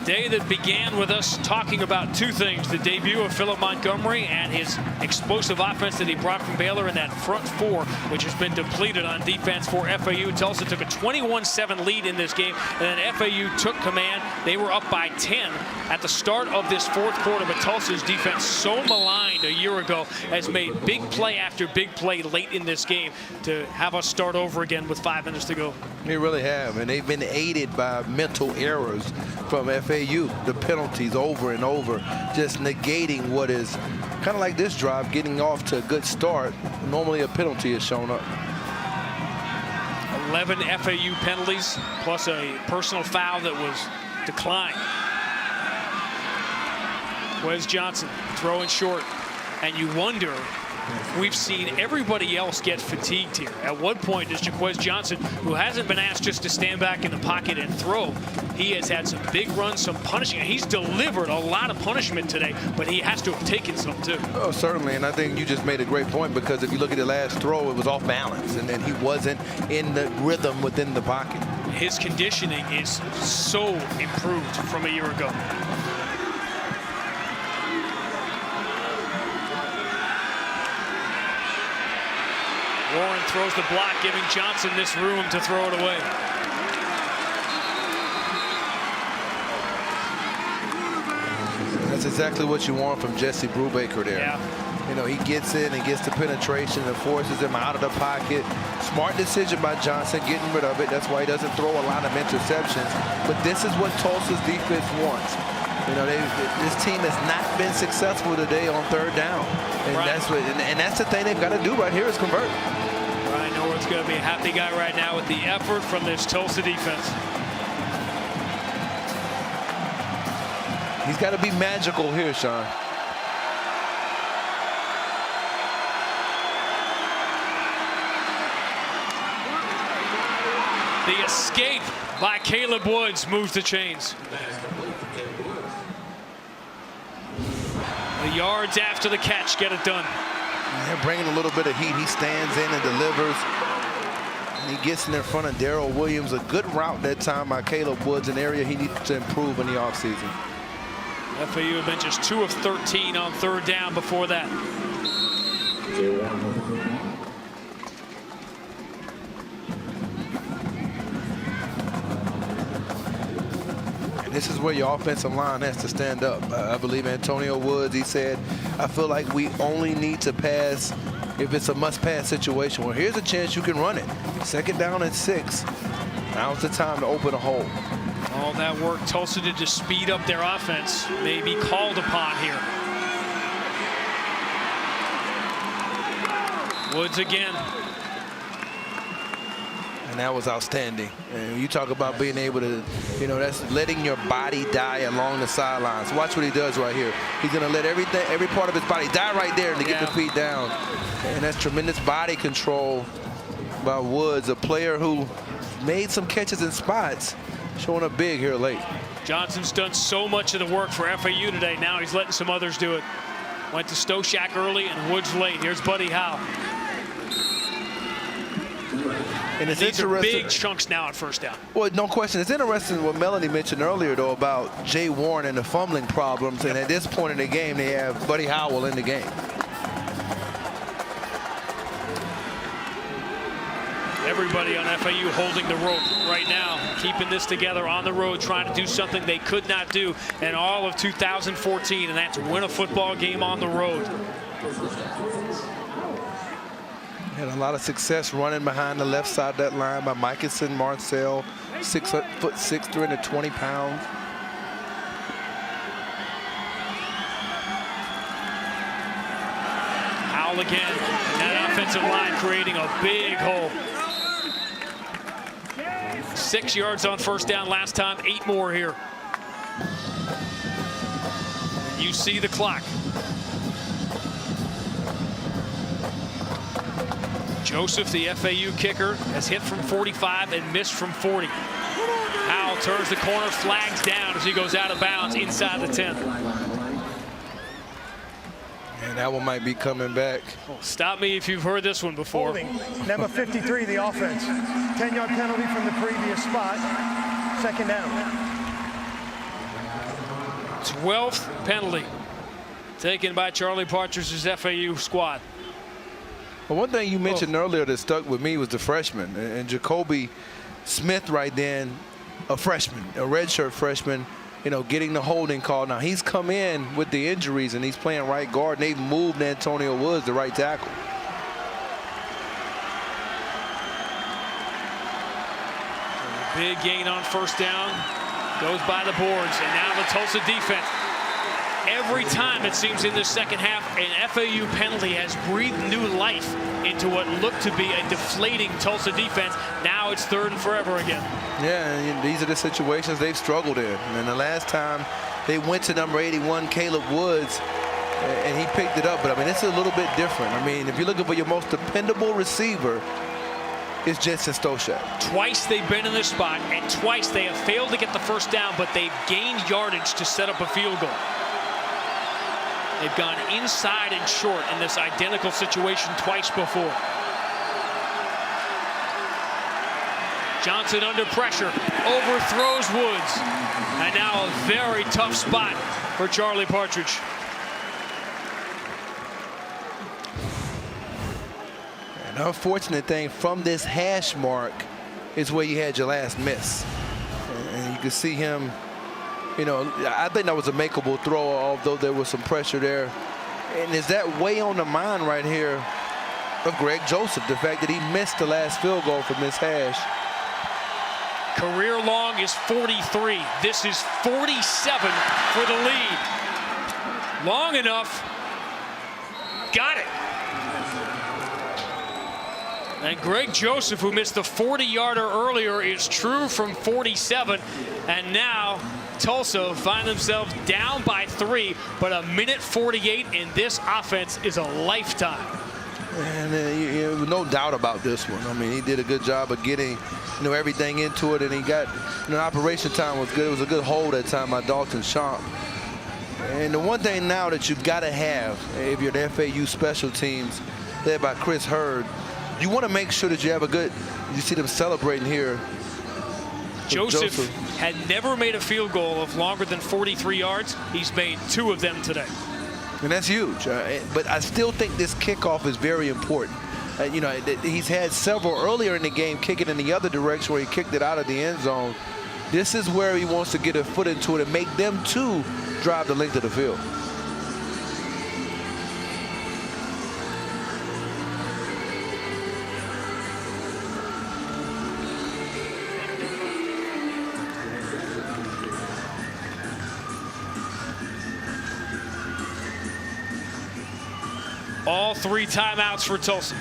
day that began with us talking about two things: the debut of Philip Montgomery and his explosive offense that he brought from Baylor in that front four, which has been depleted on defense for FAU. Tulsa took a 21-7 lead in this game, and then FAU took command. They were up by 10 at the start of this fourth quarter, but Tulsa's defense, so maligned a year ago, has made big play after big play late in this game to have us start over again with 5 minutes to go. They really have, and they've been aided by mental errors from FAU. The penalties over and over, just negating what is kind of like this drive, getting off to a good start. Normally a penalty is shown up. 11 FAU penalties, plus a personal foul that was declined. Wes Johnson throwing short, and you wonder, we've seen everybody else get fatigued here. At what point does Jaquez Johnson, who hasn't been asked just to stand back in the pocket and throw, he has had some big runs, some punishment. He's delivered a lot of punishment today, but he has to have taken some too. Oh, certainly, and I think you just made a great point, because if you look at the last throw, it was off balance, and then he wasn't in the rhythm within the pocket. His conditioning is so improved from a year ago. Warren throws the block, giving Johnson this room to throw it away. That's exactly what you want from Jesse Brubaker there. Yeah. You know, he gets in and gets the penetration and forces him out of the pocket. Smart decision by Johnson, getting rid of it. That's why he doesn't throw a lot of interceptions. But this is what Tulsa's defense wants. You know, this team has not been successful today on third down, and that's the thing they've got to do right here is convert. Ryan Norwood's going to be a happy guy right now with the effort from this Tulsa defense. He's got to be magical here, Sean. The escape by Caleb Woods moves the chains. The yards after the catch get it done. They're bringing a little bit of heat. He stands in and delivers. And he gets in there in front of Darrell Williams. A good route that time by Caleb Woods, an area he needs to improve in the offseason. FAU had been just 2 of 13 on third down before that. This is where your offensive line has to stand up. I believe Antonio Woods, he said, I feel like we only need to pass if it's a must-pass situation. Well, here's a chance you can run it. 2nd down and 6. Now's the time to open a hole. All that work Tulsa did to speed up their offense may be called upon here. Woods again. And that was outstanding. And you talk about being able to, you know, that's letting your body die along the sidelines. Watch what he does right here. He's going to let every part of his body die right there to get the feet down. And that's tremendous body control by Woods, a player who made some catches in spots, showing up big here late. Johnson's done so much of the work for FAU today. Now he's letting some others do it. Went to Stoshak early and Woods late. Here's Buddy Howe. And it's these are interesting. big chunks now at first down. Well, no question. It's interesting what Melanie mentioned earlier, though, about Jay Warren and the fumbling problems. And at this point in the game, they have Buddy Howell in the game. Everybody on FAU holding the rope right now, keeping this together on the road, trying to do something they could not do in all of 2014, and that's win a football game on the road. Had a lot of success running behind the left side of that line by Michelson Marcel, 6'6", 320 pounds. Howell again, and that offensive line creating a big hole. 6 yards on first down last time, 8 more here. You see the clock. Joseph, the FAU kicker, has hit from 45 and missed from 40. Howell turns the corner, flags down as he goes out of bounds inside the 10. And that one might be coming back. Stop me if you've heard this one before. Holding, number 53, the offense. 10-yard penalty from the previous spot. 2nd down. 12th penalty taken by Charlie Partridge's FAU squad. Well, one thing you mentioned earlier that stuck with me was the freshman, and Jacoby Smith right then, a freshman, a redshirt freshman, you know, getting the holding call. Now he's come in with the injuries and he's playing right guard, and they've moved Antonio Woods to right tackle. Big gain on first down, goes by the boards, and now the Tulsa defense. Every time it seems in this second half, an FAU penalty has breathed new life into what looked to be a deflating Tulsa defense. Now it's 3rd and forever again. Yeah, and these are the situations they've struggled in. And the last time they went to number 81, Caleb Woods, and he picked it up. But I mean, it's a little bit different. I mean, if you're looking for your most dependable receiver, it's Jensen Stoshak. Twice they've been in this spot, and twice they have failed to get the first down, but they've gained yardage to set up a field goal. They've gone inside and short in this identical situation twice before. Johnson under pressure, overthrows Woods. And now a very tough spot for Charlie Partridge. An unfortunate thing from this hash mark is where you had your last miss. And you can see him, you know, I think that was a makeable throw, although there was some pressure there. And is that way on the mind right here of Greg Joseph, the fact that he missed the last field goal from this hash. Career long is 43. This is 47 for the lead. Long enough. Got it. And Greg Joseph, who missed the 40-yarder earlier, is true from 47. And now Tulsa find themselves down by 3, but a minute 48 in this offense is a lifetime. And no doubt about this one. I mean, he did a good job of getting, you know, everything into it, and he got, you know, operation time was good. It was a good hold that time by Dalton Schomp. And the one thing now that you've got to have, if you're the FAU special teams, led by Chris Hurd, you want to make sure that you have a good, you see them celebrating here. Joseph had never made a field goal of longer than 43 yards. He's made 2 of them today. And that's huge. But I still think this kickoff is very important. You know, he's had several earlier in the game kicking in the other direction where he kicked it out of the end zone. This is where he wants to get a foot into it and make them too drive the length of the field. All 3 timeouts for Tulsa.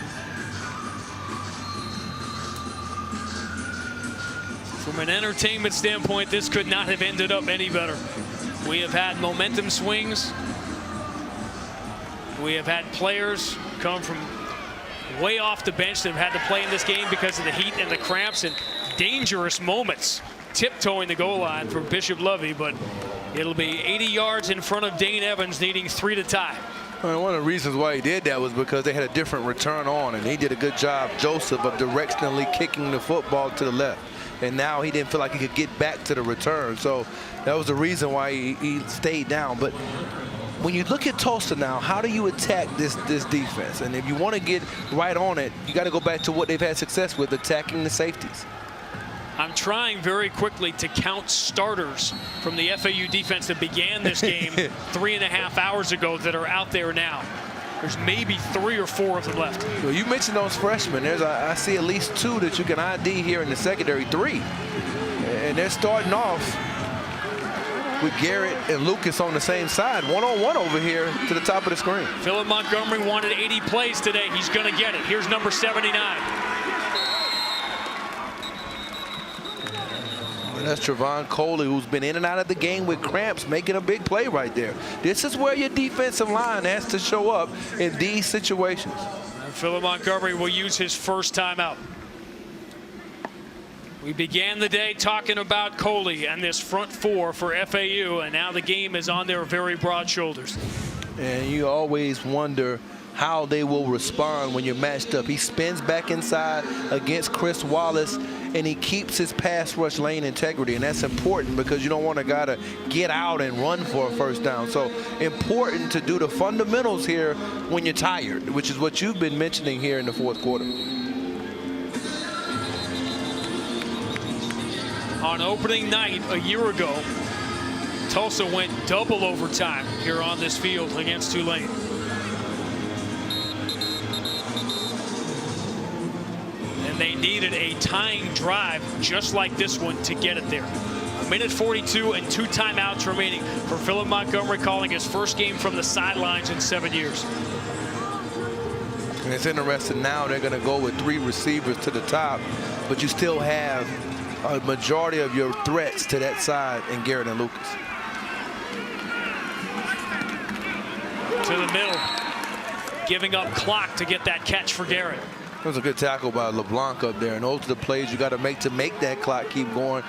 From an entertainment standpoint, this could not have ended up any better. We have had momentum swings. We have had players come from way off the bench that have had to play in this game because of the heat and the cramps, and dangerous moments tiptoeing the goal line for Bishop Lovey, but it'll be 80 yards in front of Dane Evans, needing 3 to tie. Well, one of the reasons why he did that was because they had a different return on, and he did a good job, Joseph, of directionally kicking the football to the left. And now he didn't feel like he could get back to the return. So that was the reason why he stayed down. But when you look at Tulsa now, how do you attack this defense? And if you want to get right on it, you got to go back to what they've had success with, attacking the safeties. I'm trying very quickly to count starters from the FAU defense that began this game 3.5 hours ago that are out there now. There's maybe 3 or 4 of them left. Well, you mentioned those freshmen. I see at least 2 that you can ID here in the secondary, 3. And they're starting off with Garrett and Lucas on the same side, one-on-one over here to the top of the screen. Philip Montgomery wanted 80 plays today. He's going to get it. Here's number 79. And that's Trevon Coley, who's been in and out of the game with cramps, making a big play right there. This is where your defensive line has to show up in these situations. And Philip Montgomery will use his first timeout. We began the day talking about Coley and this front 4 for FAU, and now the game is on their very broad shoulders. And you always wonder how they will respond when you're matched up. He spins back inside against Chris Wallace, and he keeps his pass rush lane integrity, and that's important because you don't want a guy to get out and run for a first down. So important to do the fundamentals here when you're tired, which is what you've been mentioning here in the fourth quarter. On opening night a year ago, Tulsa went double overtime here on this field against Tulane. And they needed a tying drive just like this one to get it there. 1:42 and 2 timeouts remaining for Philip Montgomery, calling his first game from the sidelines in 7 years. And it's interesting now they're going to go with 3 receivers to the top, but you still have a majority of your threats to that side in Garrett and Lucas. To the middle, giving up clock to get that catch for Garrett. That was a good tackle by LeBlanc up there, and those are the plays you got to make that clock keep going.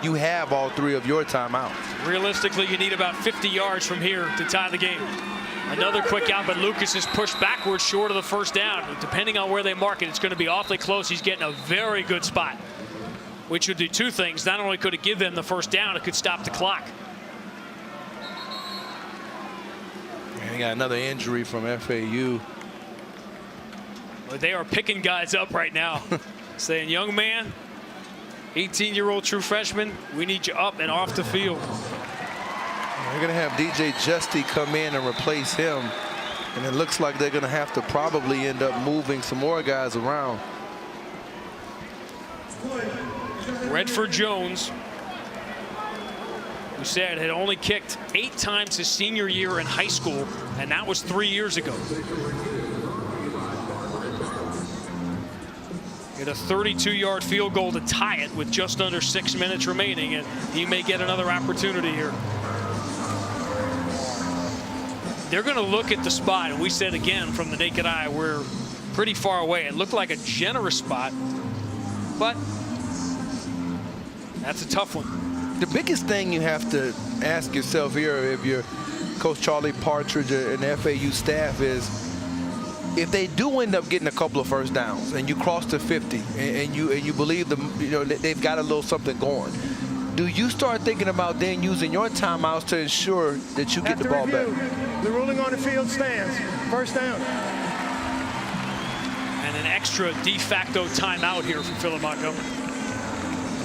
You have all 3 of your timeouts. Realistically, you need about 50 yards from here to tie the game. Another quick out, but Lucas is pushed backwards short of the first down. Depending on where they mark it, it's going to be awfully close. He's getting a very good spot, which would do 2 things. Not only could it give them the first down, it could stop the clock. And he got another injury from FAU. But they are picking guys up right now, saying, young man, 18-year-old true freshman, we need you up and off the field. They're going to have DJ Justy come in and replace him. And it looks like they're going to have to probably end up moving some more guys around. Redford Jones, who said had only kicked 8 times his senior year in high school, and that was 3 years ago. Get a 32-yard field goal to tie it with just under 6 minutes remaining, and he may get another opportunity here. They're going to look at the spot, and we said again from the naked eye, we're pretty far away. It looked like a generous spot, but that's a tough one. The biggest thing you have to ask yourself here, if you're Coach Charlie Partridge and the FAU staff, is if they do end up getting a couple of first downs and you cross the 50 and you believe them, you know, they've got a little something going, do you start thinking about then using your timeouts to ensure that you get the ball back? The ruling on the field stands. First down. And an extra de facto timeout here from Philip Montgomery.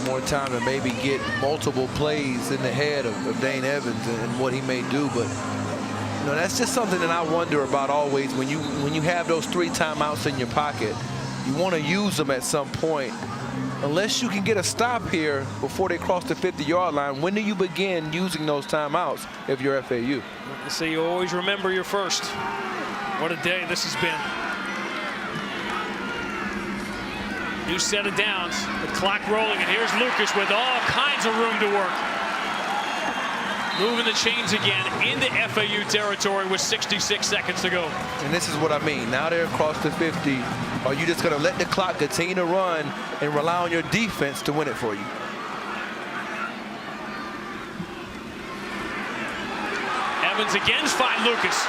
More time to maybe get multiple plays in the head of Dane Evans and what he may do, but you know, that's just something that I wonder about always. When you have those 3 timeouts in your pocket, you want to use them at some point. Unless you can get a stop here before they cross the 50-yard line, when do you begin using those timeouts if you're FAU? So you always remember your first. What a day this has been. New set of downs, the clock rolling, and here's Lucas with all kinds of room to work. Moving the chains again into FAU territory with 66 seconds to go. And this is what I mean. Now they're across the 50. Are you just going to let the clock continue to run and rely on your defense to win it for you? Evans again finds Lucas.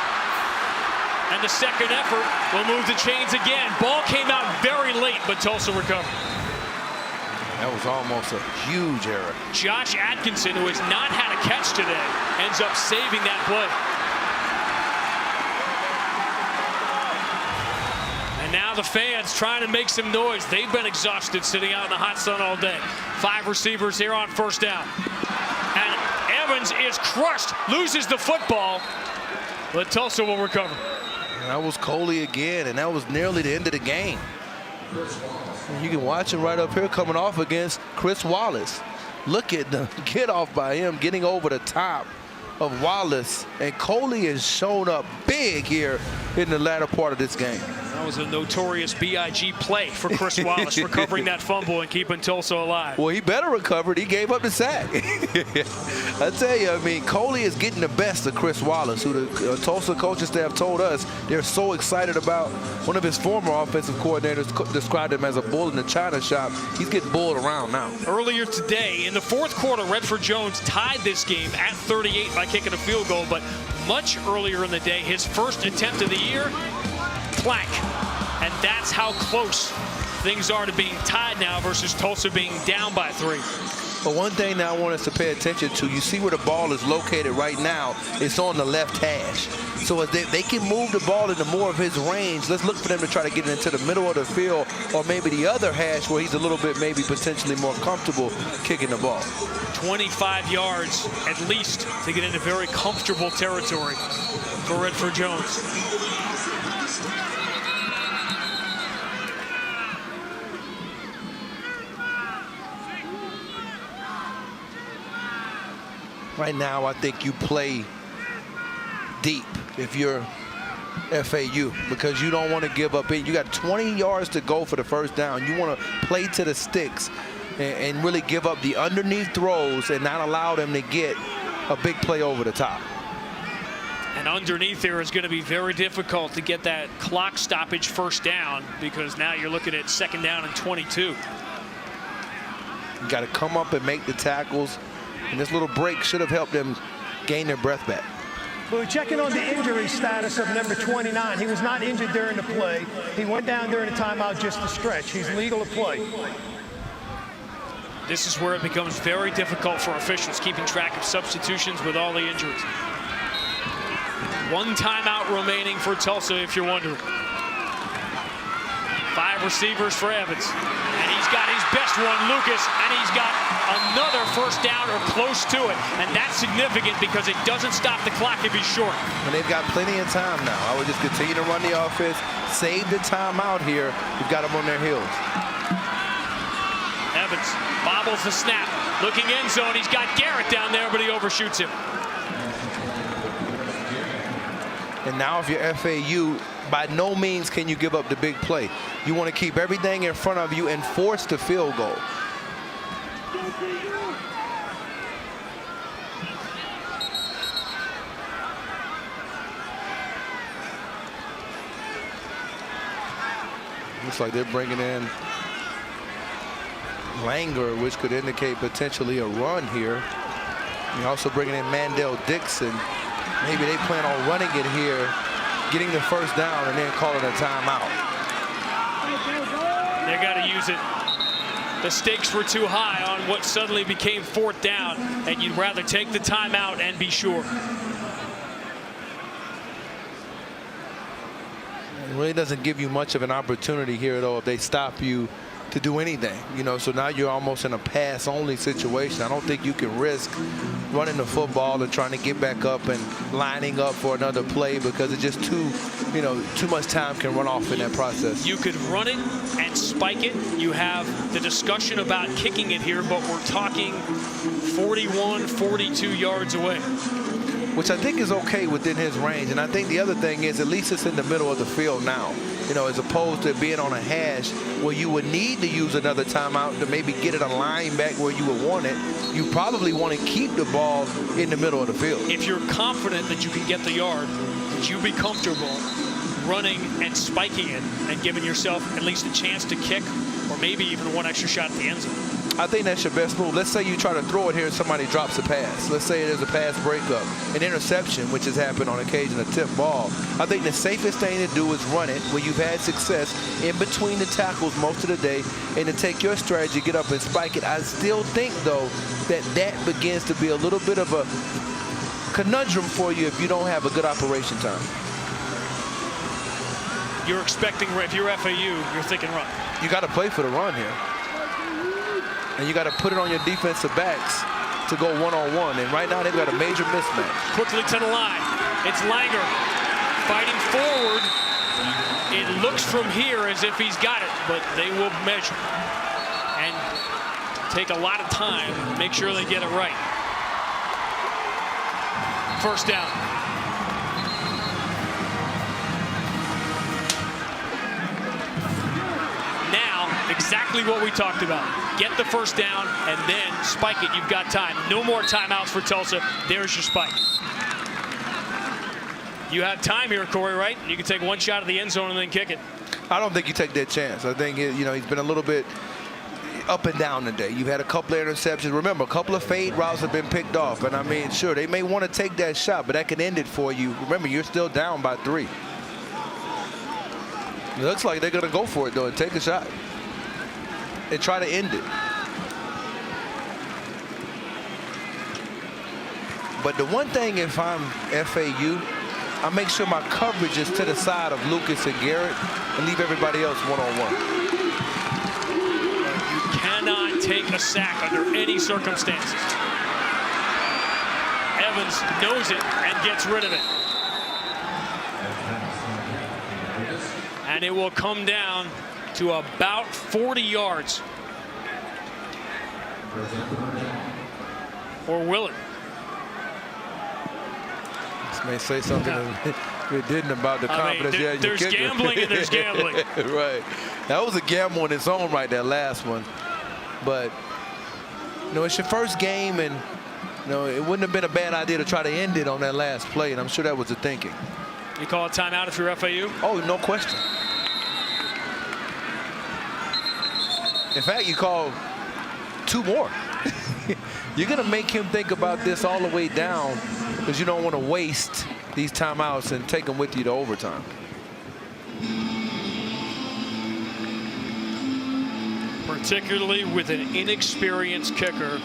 And the second effort will move the chains again. Ball came out very late, but Tulsa recovered. That was almost a huge error. Josh Atkinson, who has not had a catch today, ends up saving that play. And now the fans trying to make some noise. They've been exhausted sitting out in the hot sun all day. 5 receivers here on first down. And Evans is crushed, loses the football, but Tulsa will recover. And that was Coley again, and that was nearly the end of the game. And you can watch him right up here coming off against Chris Wallace. Look at the get off by him, getting over the top of Wallace. And Coley has shown up big here in the latter part of this game. That was a notorious BIG play for Chris Wallace, recovering that fumble and keeping Tulsa alive. Well, he better recover it. He gave up the sack. I tell you, I mean, Coley is getting the best of Chris Wallace, who the Tulsa coaching staff told us they're so excited about. One of his former offensive coordinators described him as a bull in the china shop. He's getting bulled around now. Earlier today, in the fourth quarter, Redford Jones tied this game at 38 by kicking a field goal, but much earlier in the day, his first attempt of the year, plank. And that's how close things are to being tied now versus Tulsa being down by 3. But one thing that I want us to pay attention to, you see where the ball is located right now, it's on the left hash. So as they can move the ball into more of his range, let's look for them to try to get it into the middle of the field or maybe the other hash where he's a little bit maybe potentially more comfortable kicking the ball. 25 yards at least to get into very comfortable territory for Redford Jones. Right now, I think you play deep if you're FAU because you don't want to give up. You got 20 yards to go for the first down. You want to play to the sticks and really give up the underneath throws and not allow them to get a big play over the top. And underneath there is going to be very difficult to get that clock stoppage first down because now you're looking at 2nd down and 22. You got to come up and make the tackles. And this little break should have helped them gain their breath back. We're checking on the injury status of number 29. He was not injured during the play. He went down during the timeout just to stretch. He's legal to play. This is where it becomes very difficult for officials, keeping track of substitutions with all the injuries. 1 timeout remaining for Tulsa, if you're wondering. 5 receivers for Evans. And he's got his best one, Lucas, and he's got another first down or close to it. And that's significant because it doesn't stop the clock if he's short. And they've got plenty of time now. I would just continue to run the offense, save the timeout here. You've got them on their heels. Evans bobbles the snap, looking end zone. He's got Garrett down there, but he overshoots him. And now if you're FAU, by no means can you give up the big play. You want to keep everything in front of you and force the field goal. Looks like they're bringing in Langer, which could indicate potentially a run here. You're also bringing in Mandel Dixon. Maybe they plan on running it here, getting the first down, and then calling a timeout. They got to use it. The stakes were too high on what suddenly became 4th down, and you'd rather take the timeout and be sure. It really doesn't give you much of an opportunity here, though, if they stop you to do anything, you know, so now you're almost in a pass-only situation. I don't think you can risk running the football and trying to get back up and lining up for another play because it's just too much time can run off in that process. You could run it and spike it. You have the discussion about kicking it here, but we're talking 41, 42 yards away. Which I think is okay within his range. And I think the other thing is at least it's in the middle of the field now, you know, as opposed to being on a hash where you would need to use another timeout to maybe get it aligned back where you would want it. You probably want to keep the ball in the middle of the field. If you're confident that you can get the yard, would you be comfortable running and spiking it and giving yourself at least a chance to kick or maybe even one extra shot at the end zone? I think that's your best move. Let's say you try to throw it here and somebody drops a pass. Let's say there's a pass breakup, an interception, which has happened on occasion, a tip ball. I think the safest thing to do is run it where you've had success in between the tackles most of the day and to take your strategy, get up and spike it. I still think, though, that begins to be a little bit of a conundrum for you if you don't have a good operation time. You're expecting, if you're FAU, you're thinking run. You got to play for the run here. And you got to put it on your defensive backs to go one-on-one. And right now they've got a major mismatch. Quickly to the line. It's Langer fighting forward. It looks from here as if he's got it, but they will measure and take a lot of time, make sure they get it right. First down. Now, exactly what we talked about. Get the first down and then spike it. You've got time. No more timeouts for Tulsa. There's your spike. You have time here, Corey, right? You can take one shot at the end zone and then kick it. I don't think you take that chance. I think, you know, he's been a little bit up and down today. You've had a couple of interceptions. Remember, a couple of fade routes have been picked off. And, I mean, sure, they may want to take that shot, but that can end it for you. Remember, you're still down by 3. It looks like they're going to go for it, though, and take a shot. and try to end it. But the one thing, if I'm FAU, I make sure my coverage is to the side of Lucas and Garrett and leave everybody else one-on-one. You cannot take a sack under any circumstances. Evans knows it and gets rid of it. And it will come down to about 40 yards. Or will it? This may say something it didn't about the confidence. Yeah, there's gambling and there's gambling. Right. That was a gamble on its own right, that last one. But, you know, it's your first game, and, you know, it wouldn't have been a bad idea to try to end it on that last play, and I'm sure that was the thinking. You call a timeout if you're FAU? Oh, no question. In fact, you call 2 more. You're going to make him think about this all the way down because you don't want to waste these timeouts and take them with you to overtime. Particularly with an inexperienced kicker,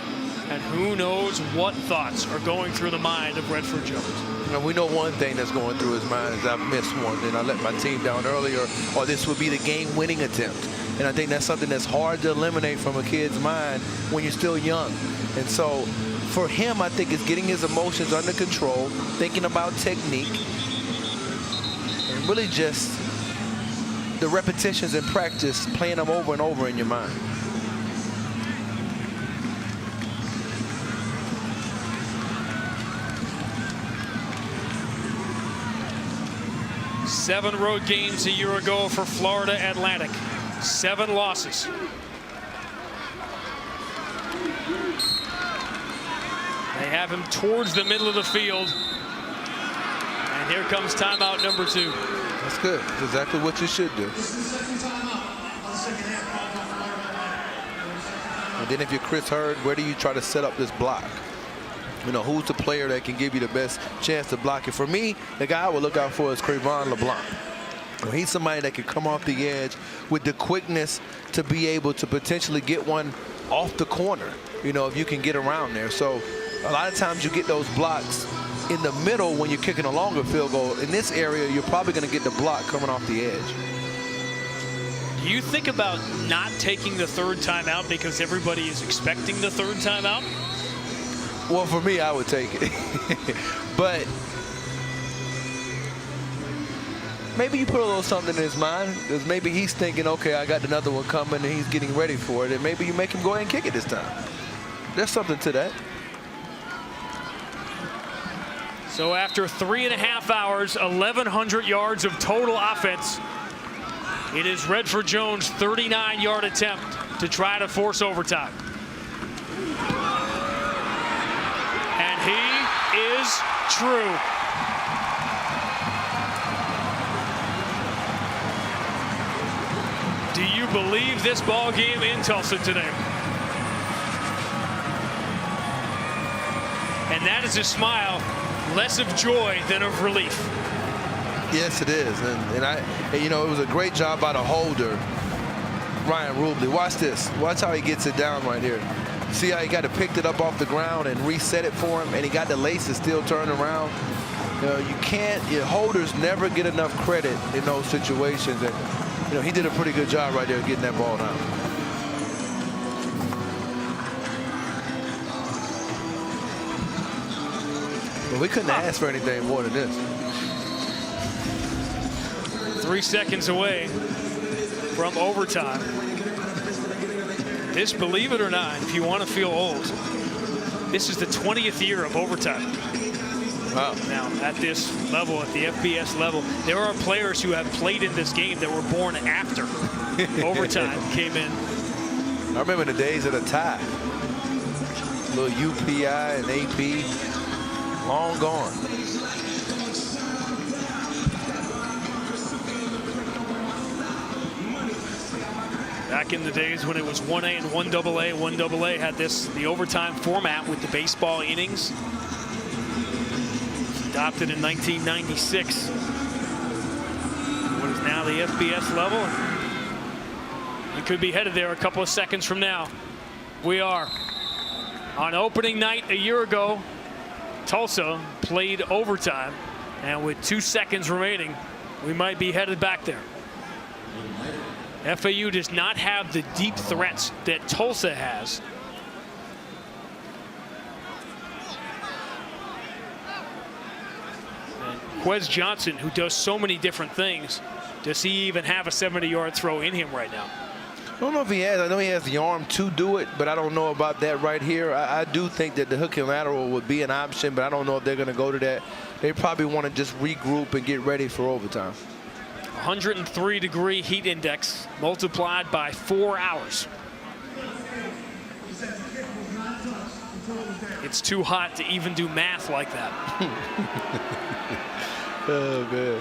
and who knows what thoughts are going through the mind of Redford Jones. And we know one thing that's going through his mind is I've missed one, and I let my team down earlier, or this would be the game-winning attempt. And I think that's something that's hard to eliminate from a kid's mind when you're still young. And so for him, I think it's getting his emotions under control, thinking about technique, and really just the repetitions in practice, playing them over and over in your mind. Seven road games a year ago for Florida Atlantic. 7 losses. They have him towards the middle of the field. And here comes timeout number 2. That's good. That's exactly what you should do. And then if you're Chris Hurd, where do you try to set up this block? You know, who's the player that can give you the best chance to block it? For me, the guy I would look out for is Crevon LeBlanc. He's somebody that can come off the edge with the quickness to be able to potentially get one off the corner, you know, if you can get around there. So a lot of times you get those blocks in the middle when you're kicking a longer field goal. In this area, you're probably going to get the block coming off the edge. Do you think about not taking the 3rd timeout because everybody is expecting the 3rd timeout? Well, for me, I would take it. But maybe you put a little something in his mind, because maybe he's thinking, okay, I got another one coming, and he's getting ready for it, and maybe you make him go ahead and kick it this time. There's something to that. So after 3.5 hours, 1,100 yards of total offense, it is Redford Jones' 39-yard attempt to try to force overtime. And he is true. Do you believe this ball game in Tulsa today? And that is a smile, less of joy than of relief. Yes, it is. And you know, it was a great job by the holder, Ryan Rubley. Watch this. Watch how he gets it down right here. See how he got it, picked it up off the ground and reset it for him, and he got the laces still turned around. You know, you can't, your holders never get enough credit in those situations. And, you know, he did a pretty good job right there getting that ball down. But we couldn't ask for anything more than this. 3 seconds away from overtime. This, believe it or not, if you want to feel old, this is the 20th year of overtime. Wow. Now, at this level, at the FBS level, there are players who have played in this game that were born after overtime came in. I remember the days of the tie. Little UPI and AP, long gone. Back in the days when it was 1A and 1AA, 1AA had the overtime format with the baseball innings. Adopted in 1996. What is now the FBS level. You could be headed there a couple of seconds from now. We are. On opening night a year ago, Tulsa played overtime, and with 2 seconds remaining, we might be headed back there. FAU does not have the deep threats that Tulsa has. And Quez Johnson, who does so many different things, does he even have a 70-yard throw in him right now? I don't know if he has. I know he has the arm to do it, but I don't know about that right here. I do think that the hook and lateral would be an option, but I don't know if they're going to go to that. They probably want to just regroup and get ready for overtime. 103-degree heat index multiplied by 4 hours. It's too hot to even do math like that. Oh, man.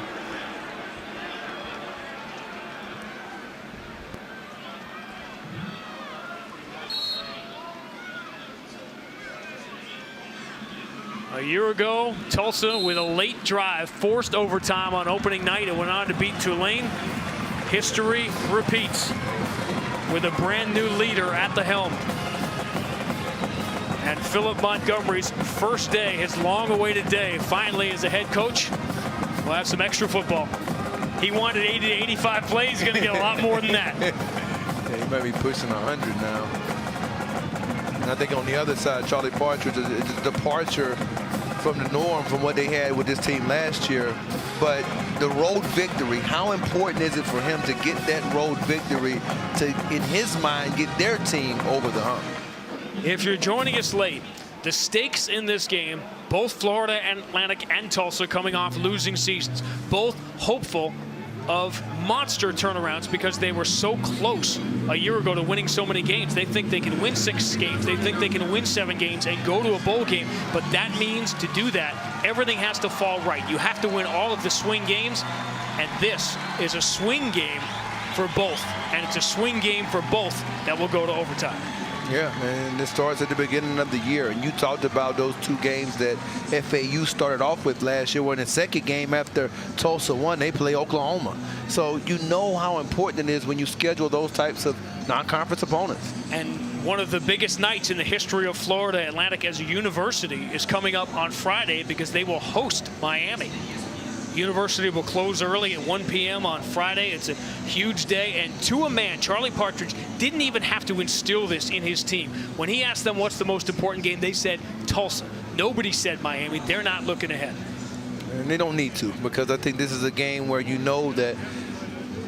A year ago, Tulsa, with a late drive, forced overtime on opening night and went on to beat Tulane. History repeats with a brand new leader at the helm. And Philip Montgomery's first day, his long-awaited day, finally as a head coach, will have some extra football. He wanted 80 to 85 plays. He's going to get a lot more than that. Yeah, he might be pushing 100 now. And I think on the other side, Charlie Partridge is a departure from the norm from what they had with this team last year. But the road victory, how important is it for him to get that road victory to, in his mind, get their team over the hump? If you're joining us late, the stakes in this game, both Florida Atlantic and Tulsa coming off losing seasons, both hopeful of monster turnarounds because they were so close a year ago to winning so many games. They think they can win 6 games. They think they can win 7 games and go to a bowl game. But that means to do that, everything has to fall right. You have to win all of the swing games. And this is a swing game for both. And it's a swing game for both that will go to overtime. Yeah, and it starts at the beginning of the year. And you talked about those 2 games that FAU started off with last year. When the second game after Tulsa won, they play Oklahoma. So you know how important it is when you schedule those types of non-conference opponents. And one of the biggest nights in the history of Florida Atlantic as a university is coming up on Friday because they will host Miami. University will close early at 1 p.m. on Friday. It's a huge day. And to a man, Charlie Partridge didn't even have to instill this in his team. When he asked them what's the most important game, they said Tulsa. Nobody said Miami. They're not looking ahead. And they don't need to, because I think this is a game where you know that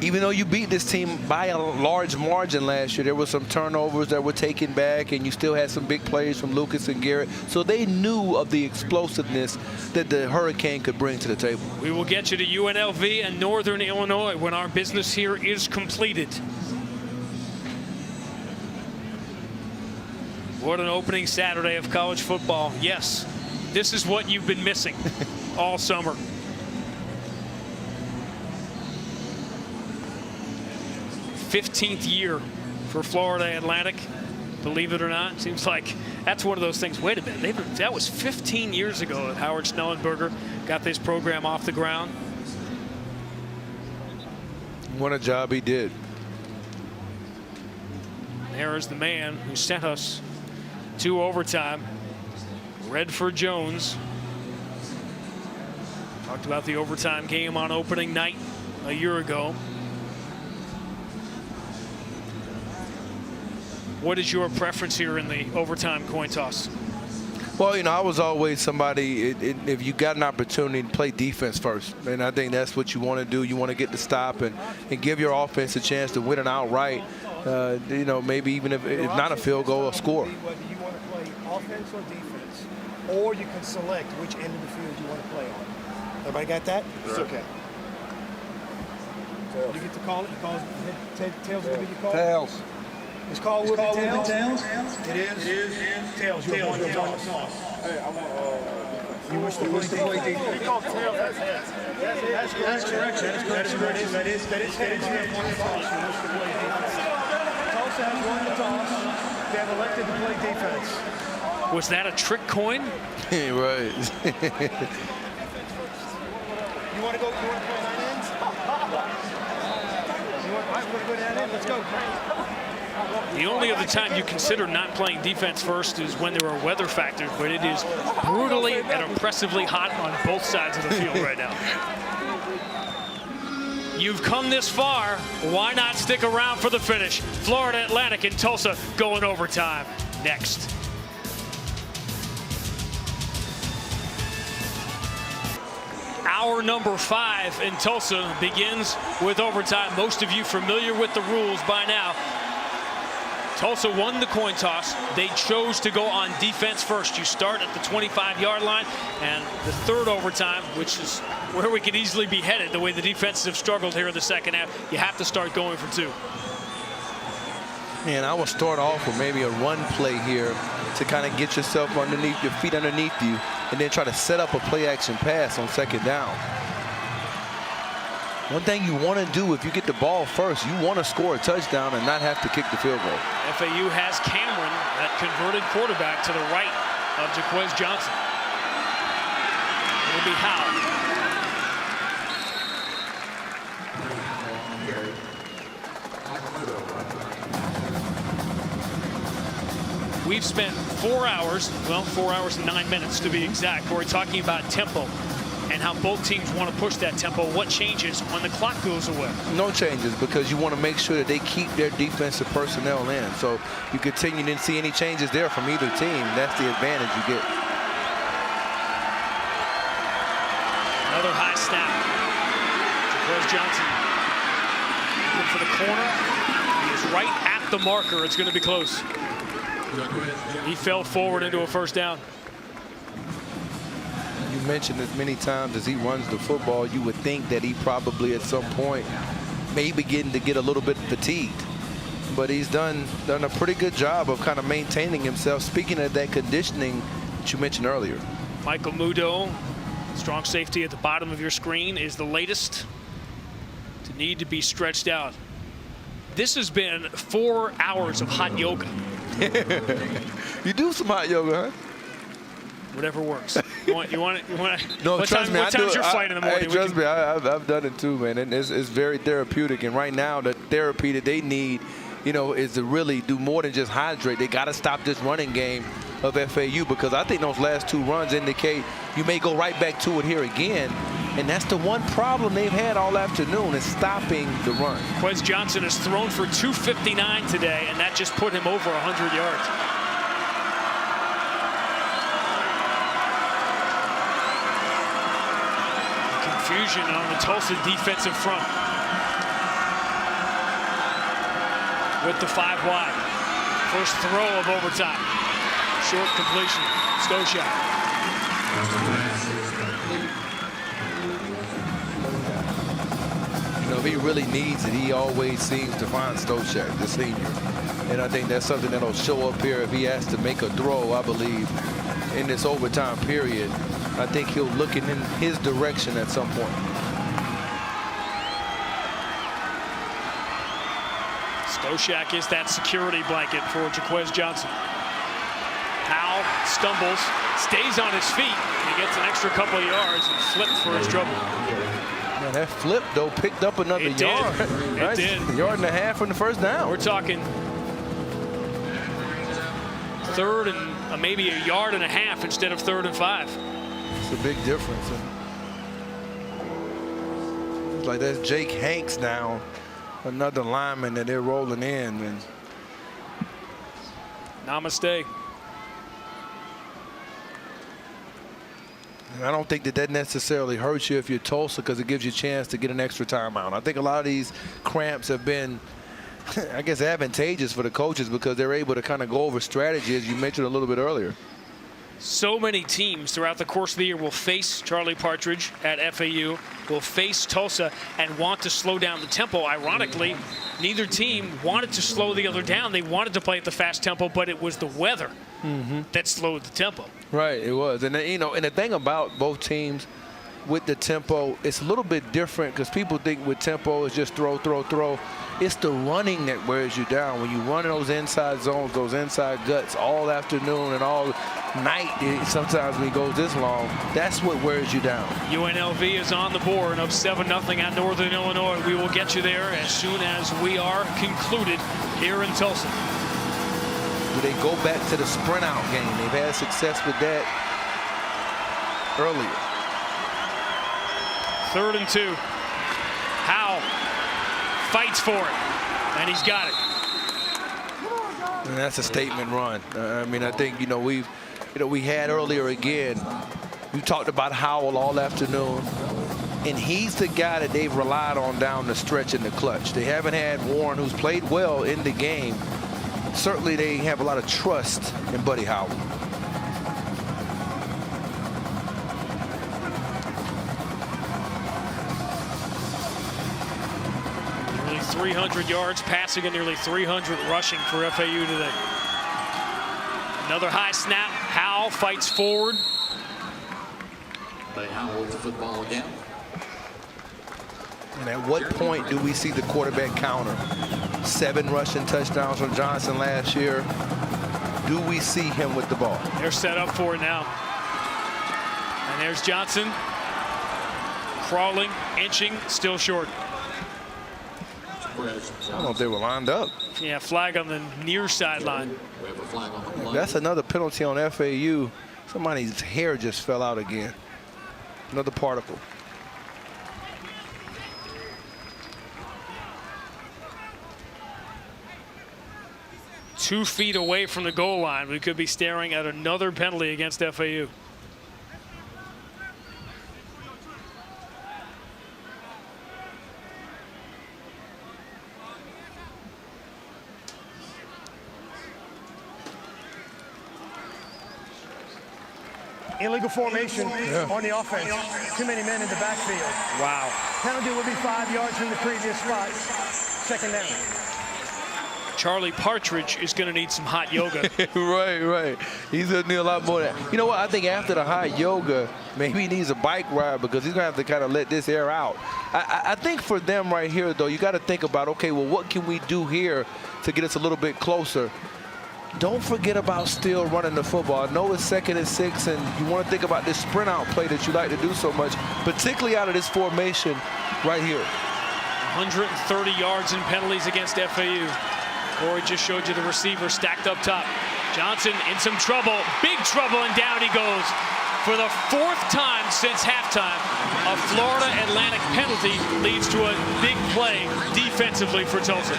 even though you beat this team by a large margin last year, there were some turnovers that were taken back, and you still had some big plays from Lucas and Garrett. So they knew of the explosiveness that the Hurricane could bring to the table. We will get you to UNLV and Northern Illinois when our business here is completed. What an opening Saturday of college football. Yes, this is what you've been missing all summer. 15th year for Florida Atlantic, believe it or not. Seems like that's one of those things. Wait a minute, that was 15 years ago that Howard Schnellenberger got this program off the ground. What a job he did. There is the man who sent us to overtime, Redford Jones. Talked about the overtime game on opening night a year ago. What is your preference here in the overtime coin toss? Well, you know, I was always somebody, if you got an opportunity to play defense first, and I think that's what you want to do. You want to get the stop and give your offense a chance to win it outright. You know, maybe even if not a field goal, a score. Whether you want to play offense or defense, or you can select which end of the field you want to play on. Everybody got that? It's okay. Tails. You get to call it. You call it. Tails is going to be called. Tails. It's called with tails. It is. Tails. You're one to toss. Hey, I want. You wish to play defense. He called tails. That's heads. That's correct. That is heads. You have one to toss. You wish to play defense. Tulsa has one to toss. They have elected to play defense. Was that a trick coin? Right. You want to go? You want to play 9 ends? right, we're going to go down in. Let's go. The only other time you consider not playing defense first is when there are weather factors, but it is brutally and oppressively hot on both sides of the field right now. You've come this far. Why not stick around for the finish? Florida Atlantic and Tulsa going overtime next. Hour number 5 in Tulsa begins with overtime. Most of you familiar with the rules by now. Tulsa won the coin toss. They chose to go on defense first. You start at the 25-yard line, and the third overtime, which is where we could easily be headed, the way the defenses have struggled here in the second half, you have to start going for 2. Man, I will start off with maybe a run play here to kind of get yourself underneath, your feet underneath you, and then try to set up a play-action pass on second down. One thing you want to do if you get the ball first, you want to score a touchdown and not have to kick the field goal. FAU has Cameron, that converted quarterback, to the right of Jaquez Johnson. It'll be Howell. We've spent 4 hours, well, 4 hours and 9 minutes to be exact, where we're talking about tempo and how both teams want to push that tempo. What changes when the clock goes away? No changes, because you want to make sure that they keep their defensive personnel in. So you continue to see any changes there from either team. That's the advantage you get. Another high snap. Jaquez Johnson looking for the corner. He is right at the marker. It's going to be close. He fell forward into a first down. You mentioned as many times as he runs the football, you would think that he probably at some point may begin to get a little bit fatigued. But he's done a pretty good job of kind of maintaining himself. Speaking of that conditioning that you mentioned earlier. Michael Mudo, strong safety at the bottom of your screen, is the latest to need to be stretched out. This has been 4 hours of hot yoga. You do some hot yoga, huh? Whatever works. You want No, what trust me, what time's your flight in the morning? Hey, trust me, I've done it too, man. And it's very therapeutic. And right now, the therapy that they need, you know, is to really do more than just hydrate. They got to stop this running game of FAU, because I think those last 2 runs indicate you may go right back to it here again. And that's the one problem they've had all afternoon, is stopping the run. Jaquez Johnson has thrown for 259 today, and that just put him over 100 yards. Confusion on the Tulsa defensive front with the 5 wide. First throw of overtime. Short completion. Stoshak. You know, if he really needs it, he always seems to find Stoshak, the senior. And I think that's something that'll show up here if he has to make a throw, I believe, in this overtime period. I think he'll look in his direction at some point. Stoshak is that security blanket for Jaquez Johnson. Howell stumbles, stays on his feet. He gets an extra couple of yards and flipped for his trouble. Man, that flip, though, picked up another yard. It did. A yard and a half from the first down. We're talking third and maybe a yard and a half instead of 3rd and 5. It's a big difference. It's like that's Jake Hanks now, another lineman that they're rolling in. And Namaste. I don't think that necessarily hurts you if you're Tulsa, because it gives you a chance to get an extra timeout. I think a lot of these cramps have been, I guess, advantageous for the coaches, because they're able to kind of go over strategy, as you mentioned a little bit earlier. So many teams throughout the course of the year will face Charlie Partridge at FAU, will face Tulsa, and want to slow down the tempo. Ironically, neither team wanted to slow the other down. They wanted to play at the fast tempo, but it was the weather that slowed the tempo. Right, it was. And, you know, and the thing about both teams with the tempo, it's a little bit different, because people think with tempo it's just throw, throw, throw. It's the running that wears you down. When you run in those inside zones, those inside guts all afternoon and all night, sometimes when he goes this long, that's what wears you down. UNLV is on the board of 7-0 at Northern Illinois. We will get you there as soon as we are concluded here in Tulsa. Do they go back to the sprint out game? They've had success with that earlier. 3rd and 2. Howe fights for it, and he's got it. And that's a statement run. I mean, I think, we had earlier again, we talked about Howell all afternoon, and he's the guy that they've relied on down the stretch in the clutch. They haven't had Warren, who's played well in the game. Certainly they have a lot of trust in Buddy Howell. Nearly 300 yards passing and nearly 300 rushing for FAU today. Another high snap. Howell fights forward. They Howell with the football again. And at what point do we see the quarterback counter? 7 rushing touchdowns from Johnson last year. Do we see him with the ball? They're set up for it now. And there's Johnson. Crawling, inching, still short. I don't know if they were lined up. Yeah, flag on the near sideline. We have a flag on the play. That's another penalty on FAU. Somebody's hair just fell out again. Another particle. Two feet away from the goal line. We could be staring at another penalty against FAU. Illegal formation on the offense. Too many men in the backfield. Wow. Penalty will be 5 yards from the previous spot. 2nd down. Charlie Partridge is going to need some hot yoga. Right. He's going to need a lot more of that. You know what? I think after the hot yoga, maybe he needs a bike ride because he's going to have to kind of let this air out. I think for them right here, though, you got to think about, okay, well, what can we do here to get us a little bit closer? Don't forget about still running the football. I know it's 2nd and 6, and you want to think about this sprint out play that you like to do so much, particularly out of this formation right here. 130 yards in penalties against FAU. Corey just showed you the receiver stacked up top. Johnson in some trouble, big trouble, and down he goes. For the 4th time since halftime, a Florida Atlantic penalty leads to a big play defensively for Tulsa.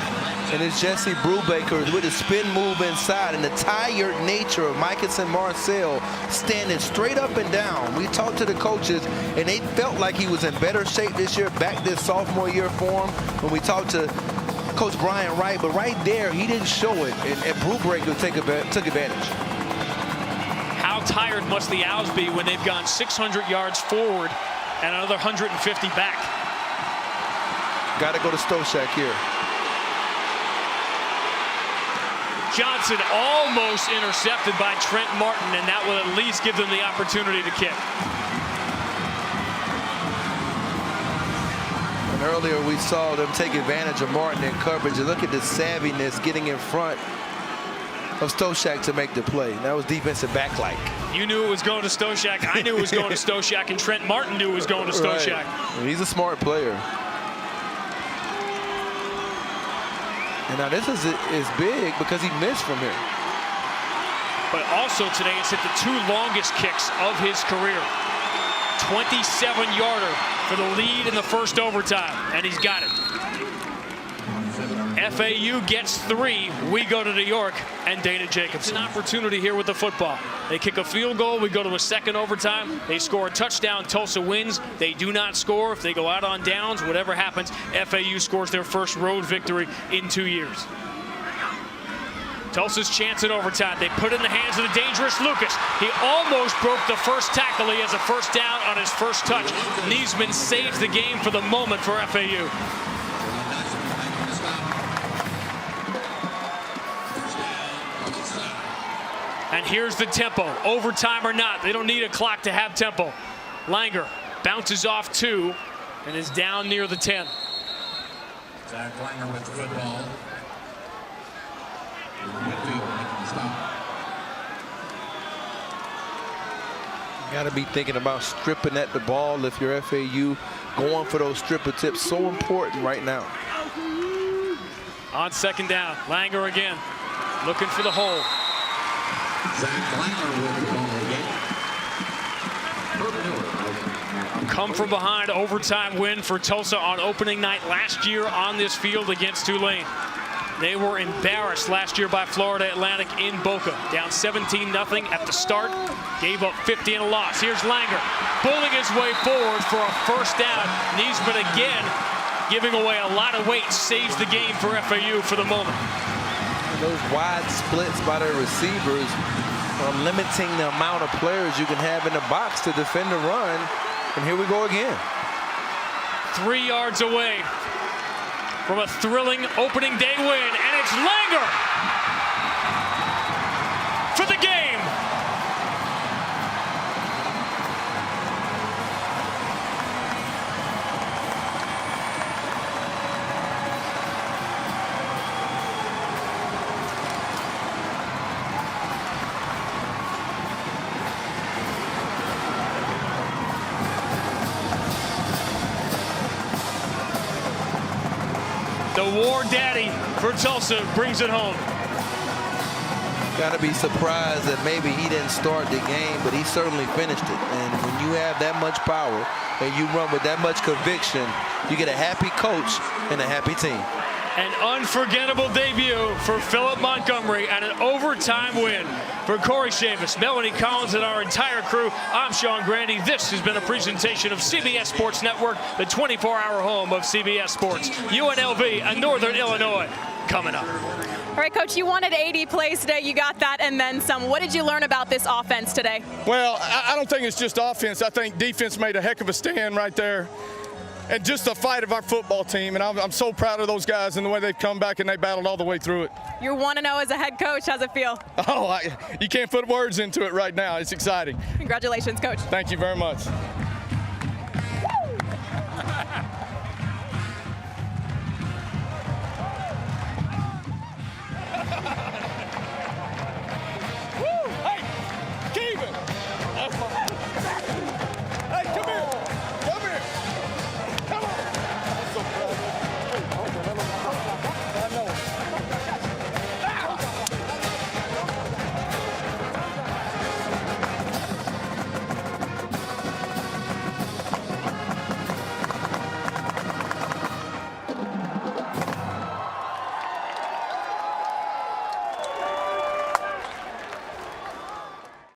And it's Jesse Brubaker with a spin move inside and the tired nature of Micus and Marcel standing straight up and down. We talked to the coaches, and they felt like he was in better shape this year, back this sophomore year for him. When we talked to Coach Brian Wright, but right there, he didn't show it, and Brubaker took advantage. How tired must the Owls be when they've gone 600 yards forward and another 150 back? Got to go to Stoshak here. Johnson almost intercepted by Trent Martin, and that will at least give them the opportunity to kick. And earlier we saw them take advantage of Martin in coverage. And look at the savviness getting in front of Stoshak to make the play. That was defensive back-like. You knew it was going to Stoshak. I knew it was going to Stoshak, and Trent Martin knew it was going to Stoshak. Right. He's a smart player. And now this is big because he missed from here. But also today, it's hit the 2 longest kicks of his career. 27-yarder for the lead in the first overtime, and he's got it. FAU gets 3. We go to New York, and Dana Jacobs. An opportunity here with the football. They kick a field goal. We go to a 2nd overtime. They score a touchdown. Tulsa wins. They do not score. If they go out on downs, whatever happens, FAU scores their first road victory in 2 years. Tulsa's chance at overtime. They put it in the hands of the dangerous Lucas. He almost broke the first tackle. He has a first down on his first touch. Niesman saves the game for the moment for FAU. And here's the tempo. Overtime or not, they don't need a clock to have tempo. Langer bounces off 2 and is down near the 10. Zach Langer with the football. Whitfield making the stop. Got to be thinking about stripping at the ball if you're FAU. Going for those stripper tips, so important right now. On second down, Langer again, looking for the hole. Zach Langer with the ball again. Come from behind overtime win for Tulsa on opening night last year on this field against Tulane. They were embarrassed last year by Florida Atlantic in Boca. Down 17-0 at the start. Gave up 50 in a loss. Here's Langer pulling his way forward for a first down. Niesman again giving away a lot of weight. Saves the game for FAU for the moment. Those wide splits by their receivers are limiting the amount of players you can have in the box to defend the run. And here we go again. 3 yards away from a thrilling opening day win, and it's Langer for the game. The war daddy for Tulsa brings it home. Got to be surprised that maybe he didn't start the game, but he certainly finished it. And when you have that much power and you run with that much conviction, you get a happy coach and a happy team. An unforgettable debut for Philip Montgomery and an overtime win for Corey Chavis, Melanie Collins, and our entire crew. I'm Sean Grandy. This has been a presentation of CBS Sports Network, the 24-hour home of CBS Sports. UNLV and Northern Illinois coming up. All right, Coach, you wanted 80 plays today. You got that and then some. What did you learn about this offense today? Well, I don't think it's just offense. I think defense made a heck of a stand right there. And just the fight of our football team. And I'm so proud of those guys and the way they've come back and they battled all the way through it. You're 1-0 as a head coach. How's it feel? Oh, you can't put words into it right now. It's exciting. Congratulations, Coach. Thank you very much.